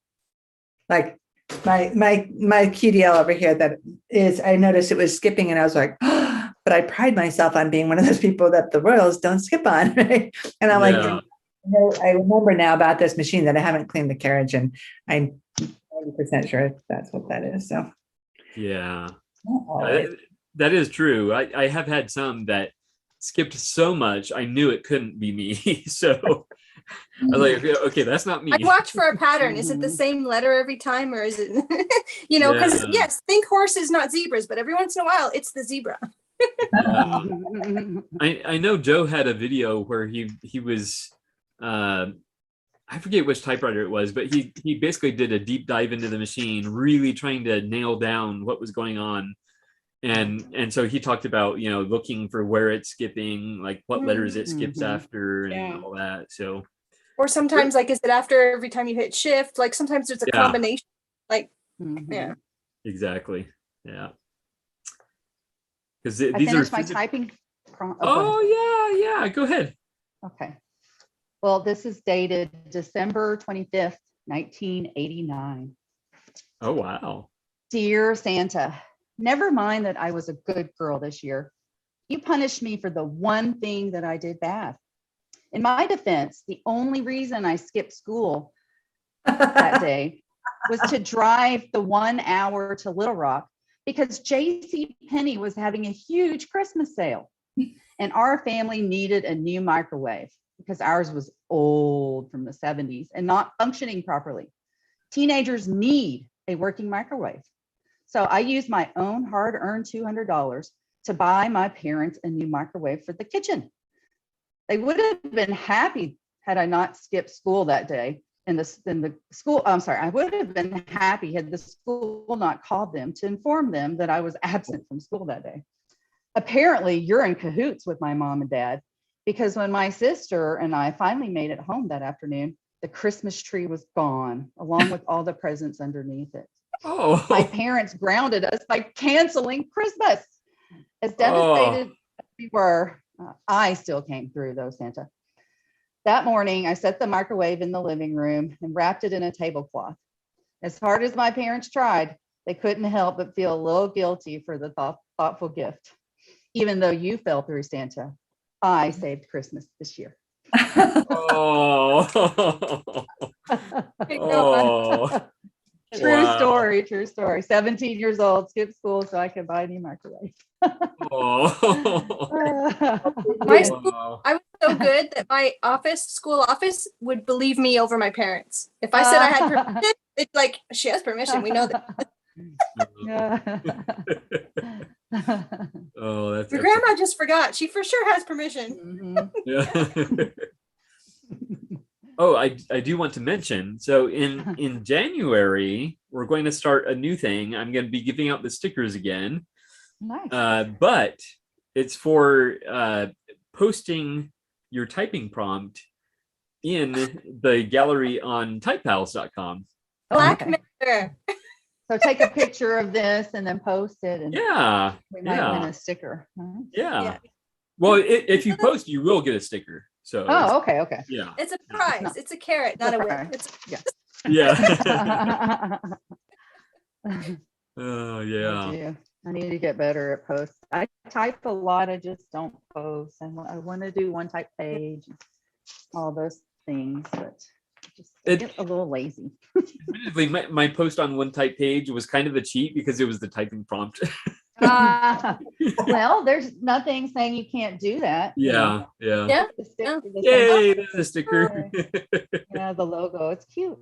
S10: Like my QDL over here that is, I noticed it was skipping and I was like, oh, but I pride myself on being one of those people that the Royals don't skip on. Right? And I'm like, I remember now about this machine that I haven't cleaned the carriage and I'm 90% sure that's what that is. So
S1: Yeah.
S10: not always.
S1: That is true. I have had some that skipped so much I knew it couldn't be me. So I was like, okay, that's not me.
S5: I watch for a pattern. Is it the same letter every time, or is it, because yes, think horses, not zebras, but every once in a while it's the zebra.
S1: I know Joe had a video where he was I forget which typewriter it was, but he basically did a deep dive into the machine, really trying to nail down what was going on. And so he talked about, looking for where it's skipping, like what letters it skips after and all that. So,
S5: or sometimes like, is it after every time you hit shift? Like sometimes there's a combination, like, yeah.
S1: Exactly. Yeah. Because
S8: I finished my typing.
S1: Oh yeah. Go ahead.
S8: Okay. Well, this is dated December 25th, 1989.
S1: Oh, wow.
S8: Dear Santa, never mind that I was a good girl this year. You punished me for the one thing that I did bad. In my defense, the only reason I skipped school that day was to drive the 1 hour to Little Rock because J.C. Penney was having a huge Christmas sale and our family needed a new microwave because ours was old from the 70s and not functioning properly. Teenagers need a working microwave. So I used my own hard-earned $200 to buy my parents a new microwave for the kitchen. They would have been happy had I not skipped school that day. I would have been happy had the school not called them to inform them that I was absent from school that day. Apparently, you're in cahoots with my mom and dad because when my sister and I finally made it home that afternoon, the Christmas tree was gone, along with all the presents underneath it.
S1: Oh.
S8: My parents grounded us by canceling Christmas. As devastated as we were, I still came through though, Santa. That morning, I set the microwave in the living room and wrapped it in a tablecloth. As hard as my parents tried, they couldn't help but feel a little guilty for the thoughtful gift. Even though you fell through, Santa, I saved Christmas this year.
S1: Oh. Oh.
S8: True
S1: Wow.
S8: story, true story. 17 years old, skipped school so I could buy a new microwave.
S5: My school, I was so good that my school office would believe me over my parents. If I said I had permission, it's like, she has permission, we know that.
S1: Oh, that's
S5: Your grandma just forgot. She for sure has permission.
S1: Yeah. Oh, I do want to mention, so in January, we're going to start a new thing. I'm going to be giving out the stickers again.
S8: Nice.
S1: But it's for posting your typing prompt in the gallery on typepals.com.
S5: Black matter.
S8: So take a picture of this and then post it, and we might win a sticker.
S1: Yeah. Well, if you post, you will get a sticker. So.
S8: Oh, okay.
S1: Yeah.
S5: It's a prize. It's a carrot, not a whip.
S8: Yeah.
S1: Yeah. Oh
S8: I
S1: yeah.
S8: do. I need to get better at posts. I type a lot. I just don't post. I want to do one type page, all those things, but just I
S1: It-
S8: get a little lazy.
S1: Admittedly, my post on one type page was kind of a cheat because it was the typing prompt.
S8: Well, there's nothing saying you can't do that. you know.
S1: Yeah.
S5: Yeah.
S8: The sticker, the
S1: Yay,
S8: same-
S1: there's a sticker.
S8: Yeah, the logo. It's cute.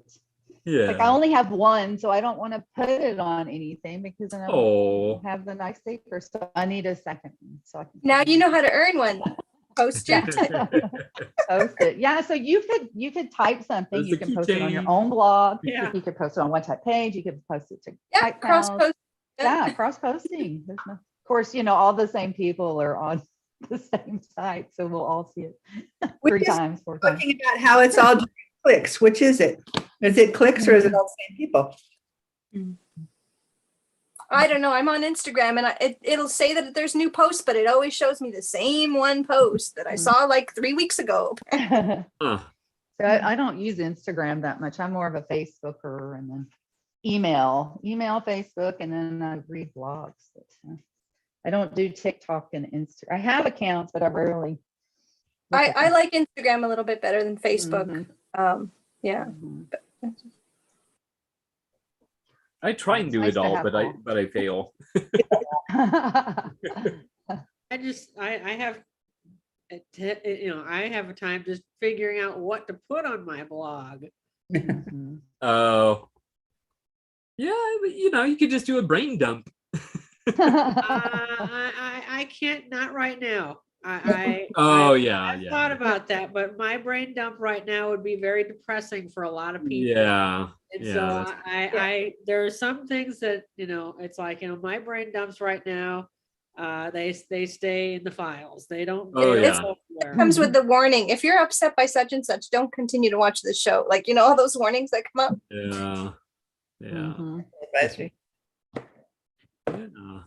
S1: Yeah.
S8: Like I only have one, so I don't want to put it on anything because then I
S1: Oh.
S8: don't have the nice sticker. So I need a second one. So I can
S5: Now
S8: put it
S5: you know
S8: on.
S5: how to earn one. Post
S8: Yeah.
S5: it.
S8: Post it. Yeah. So you could type something.
S1: There's
S8: You
S1: the
S8: can post it on your
S1: keychain.
S8: own blog.
S4: Yeah.
S8: You could post it on one type page. You could post it to
S5: Yeah,
S8: Type
S5: cross
S8: Pals.
S5: post.
S8: Yeah, cross posting. There's no, of course, all the same people are on the same site, so we'll all see it
S10: We're
S8: 3
S10: just
S8: times, 4 times.
S10: Talking about how it's all doing clicks. Which is it? Is it clicks or is it all the same people?
S5: I don't know. I'm on Instagram and it'll say that there's new posts, but it always shows me the same one post that I saw like 3 weeks ago.
S1: Huh.
S8: So I don't use Instagram that much. I'm more of a Facebooker, and then email, Facebook, and then I read blogs. But, I don't do TikTok and Insta. I have accounts, but I rarely. look at
S5: I
S8: them.
S5: like Instagram a little bit better than Facebook.
S8: Mhm,
S5: Yeah.
S8: mhm.
S1: I try and
S8: It's
S1: do
S8: nice
S1: it
S8: to
S1: all,
S8: have
S1: but
S8: all.
S1: I fail.
S4: I have, I have a time just figuring out what to put on my blog.
S8: Mhm.
S1: Oh. Yeah, but, you could just do a brain dump.
S4: I can't, not right now.
S1: Oh,
S4: I've
S1: yeah.
S4: thought about that, but my brain dump right now would be very depressing for a lot of people.
S1: Yeah.
S4: And
S1: Yeah,
S4: so
S1: that's-
S4: there are some things that, it's like, my brain dumps right now, they stay in the files. They don't.
S1: Oh,
S4: they don't
S1: yeah.
S4: go anywhere.
S5: Comes with the warning. If you're upset by such and such, don't continue to watch the show. Like, all those warnings that come up.
S1: Yeah. Yeah.
S8: Mhm.
S10: Advisory.
S1: Yeah.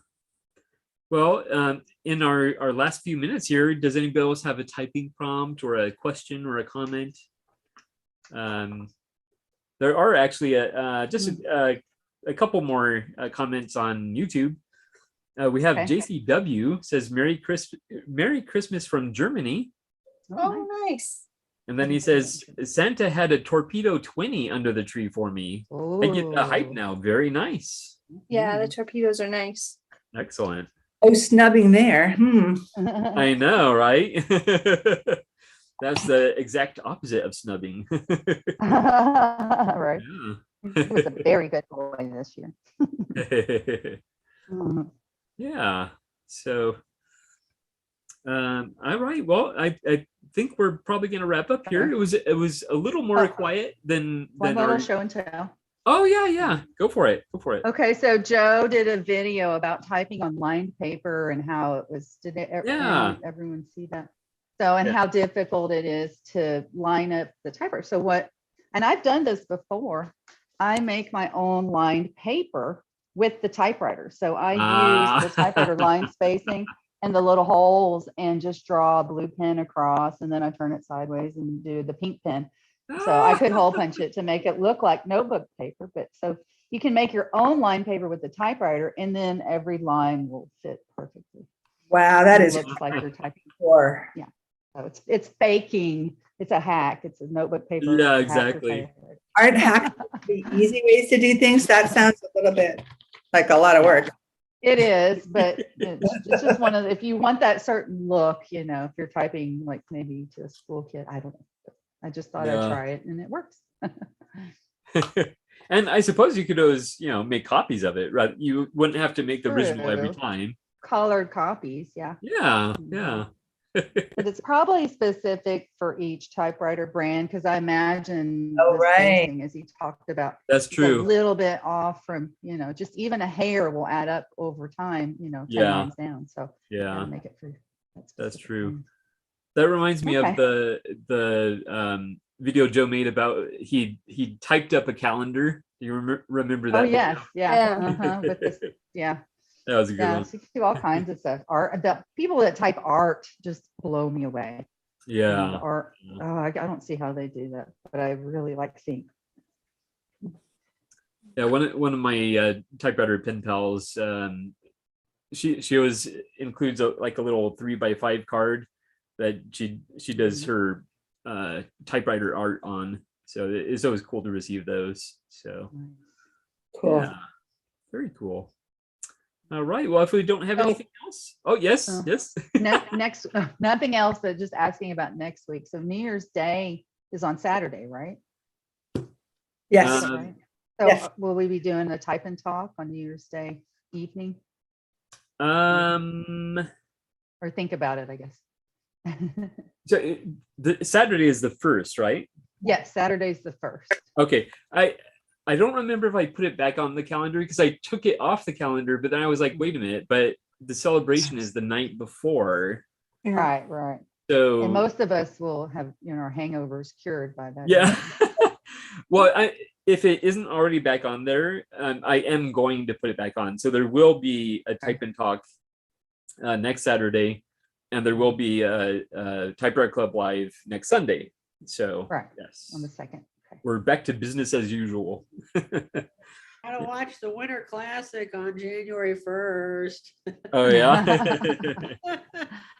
S1: Well, in our last few minutes here, does anybody else have a typing prompt or a question or a comment? There are actually just a couple more comments on YouTube. We have
S8: Okay.
S1: JCW says Merry Christmas from Germany.
S5: Oh, nice.
S1: And then he says, Santa had a torpedo 20 under the tree for me. I get the hype
S8: Ooh.
S1: now. Very nice.
S5: Yeah, the torpedoes are nice.
S1: Excellent.
S10: Oh, snubbing there.
S1: I know, right? That's the exact opposite of snubbing.
S8: Right.
S1: Yeah.
S8: He was a very good boy this year. Mhm.
S1: Yeah. So, all right. Well, I think we're probably going to wrap up here.
S8: Okay.
S1: It was a little more
S8: Oh.
S1: quiet than
S8: One little
S1: our.
S8: show and tell.
S1: Oh yeah. Go for it.
S8: Okay, so Joe did a video about typing on lined paper and how it was. Did everyone see that? So, and
S1: Yeah.
S8: how difficult it is to line up the typewriter. So and I've done this before. I make my own lined paper with the typewriter. So I use the typewriter line spacing and the little holes and just draw a blue pen across, and then I turn it sideways and do the pink pen. So I could hole punch it to make it look like notebook paper. But so you can make your own line paper with the typewriter, and then every line will fit perfectly.
S10: Wow, that
S8: It
S10: is
S8: looks like you're typing.
S10: for.
S8: So it's baking. It's a hack. It's a notebook paper.
S1: Yeah,
S8: hack for
S1: exactly.
S8: typewriter.
S10: Aren't hacks the easy ways to do things? That sounds a little bit like a lot of work.
S8: It is, but it's just one of if you want that certain look, if you're typing like maybe to a school kid, I don't know. I just thought I'd
S1: Yeah.
S8: try it, and it works.
S1: And I suppose you could always, make copies of it, right? You wouldn't have to make the original every
S8: True.
S1: time.
S8: Colored copies, yeah.
S1: Yeah.
S8: But it's probably specific for each typewriter brand, because I imagine
S10: Oh,
S8: the
S10: right.
S8: spacing, as he talked about,
S1: That's
S8: is a
S1: true.
S8: little bit off from, just even a hair will add up over time, 10
S1: Yeah.
S8: lines down. So
S1: Yeah.
S8: gotta make it for that
S1: That's
S8: specific
S1: true.
S8: brand.
S1: That reminds me of
S8: Okay.
S1: the video Joe made about he typed up a calendar. Do you remember that?
S8: Oh
S1: video?
S8: yes, yeah,
S5: Yeah.
S8: with this, yeah,
S1: That was a good
S8: yeah.
S1: one.
S8: So you can do all kinds of stuff. Art. The people that type art just blow me away. The
S1: Yeah.
S8: art. Oh, I don't see how they do that, but I really like seeing.
S1: Yeah, one of my typewriter pen pals, she always includes like a little 3x5 card that she does her typewriter art on. So it's always cool to receive those. So
S10: Cool.
S1: yeah, very cool. All right. Well, if we don't have
S8: So-
S1: anything else, oh yes,
S8: Oh.
S1: yes.
S8: Next, nothing else, but just asking about next week. So New Year's Day is on Saturday, right?
S10: Yes.
S8: Is that right? So
S10: yes.
S8: will we be doing a type and talk on New Year's Day evening? Or think about it, I guess.
S1: So the Saturday is the first, right?
S8: Yes, Saturday's the first.
S1: Okay. I don't remember if I put it back on the calendar because I took it off the calendar, but then I was like, wait a minute, but the celebration is the night before.
S8: Right, right.
S1: So
S8: And most of us will have, our hangovers cured by that.
S1: yeah. Well, if it isn't already back on there, I am going to put it back on. So there will be a type and talk next Saturday, and there will be a Typewriter Club Live next Sunday. So
S8: Right,
S1: yes,
S8: on the second. Okay.
S1: we're back to business as usual.
S4: Gotta watch the Winter Classic on January 1st.
S1: Oh yeah.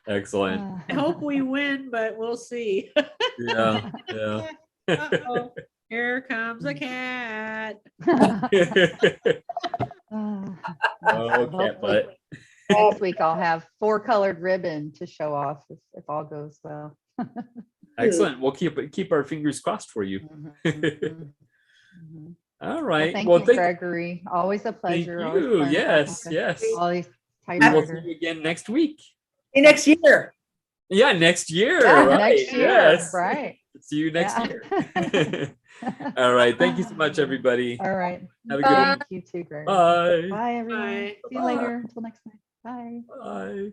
S1: Excellent.
S4: I hope we win, but we'll see.
S1: Yeah. Yeah.
S4: Uh-oh, here comes a cat.
S1: Oh, cat butt.
S8: Next week I'll have 4-colored ribbon to show off if all goes well.
S1: Excellent. We'll keep our fingers crossed for you.
S8: Mhm.
S1: All right.
S8: Thank
S1: Well,
S8: you,
S1: thank
S8: Gregory. Always a pleasure. Always
S1: you.
S8: fun
S1: Yes.
S8: talking to
S1: Yes.
S8: all these
S1: We will see
S8: typewriters.
S1: you again next week.
S10: See you next year.
S1: Yeah, next year.
S8: Yeah,
S1: right.
S8: next year.
S1: Yes.
S8: Right.
S1: See you next
S8: Yeah.
S1: year. All right. Thank you so much, everybody.
S8: All right.
S1: Have a good one.
S8: Thank you too, Greg.
S1: Bye.
S8: Bye, everyone.
S4: Bye.
S8: See you later. Until next time. Bye.
S1: Bye.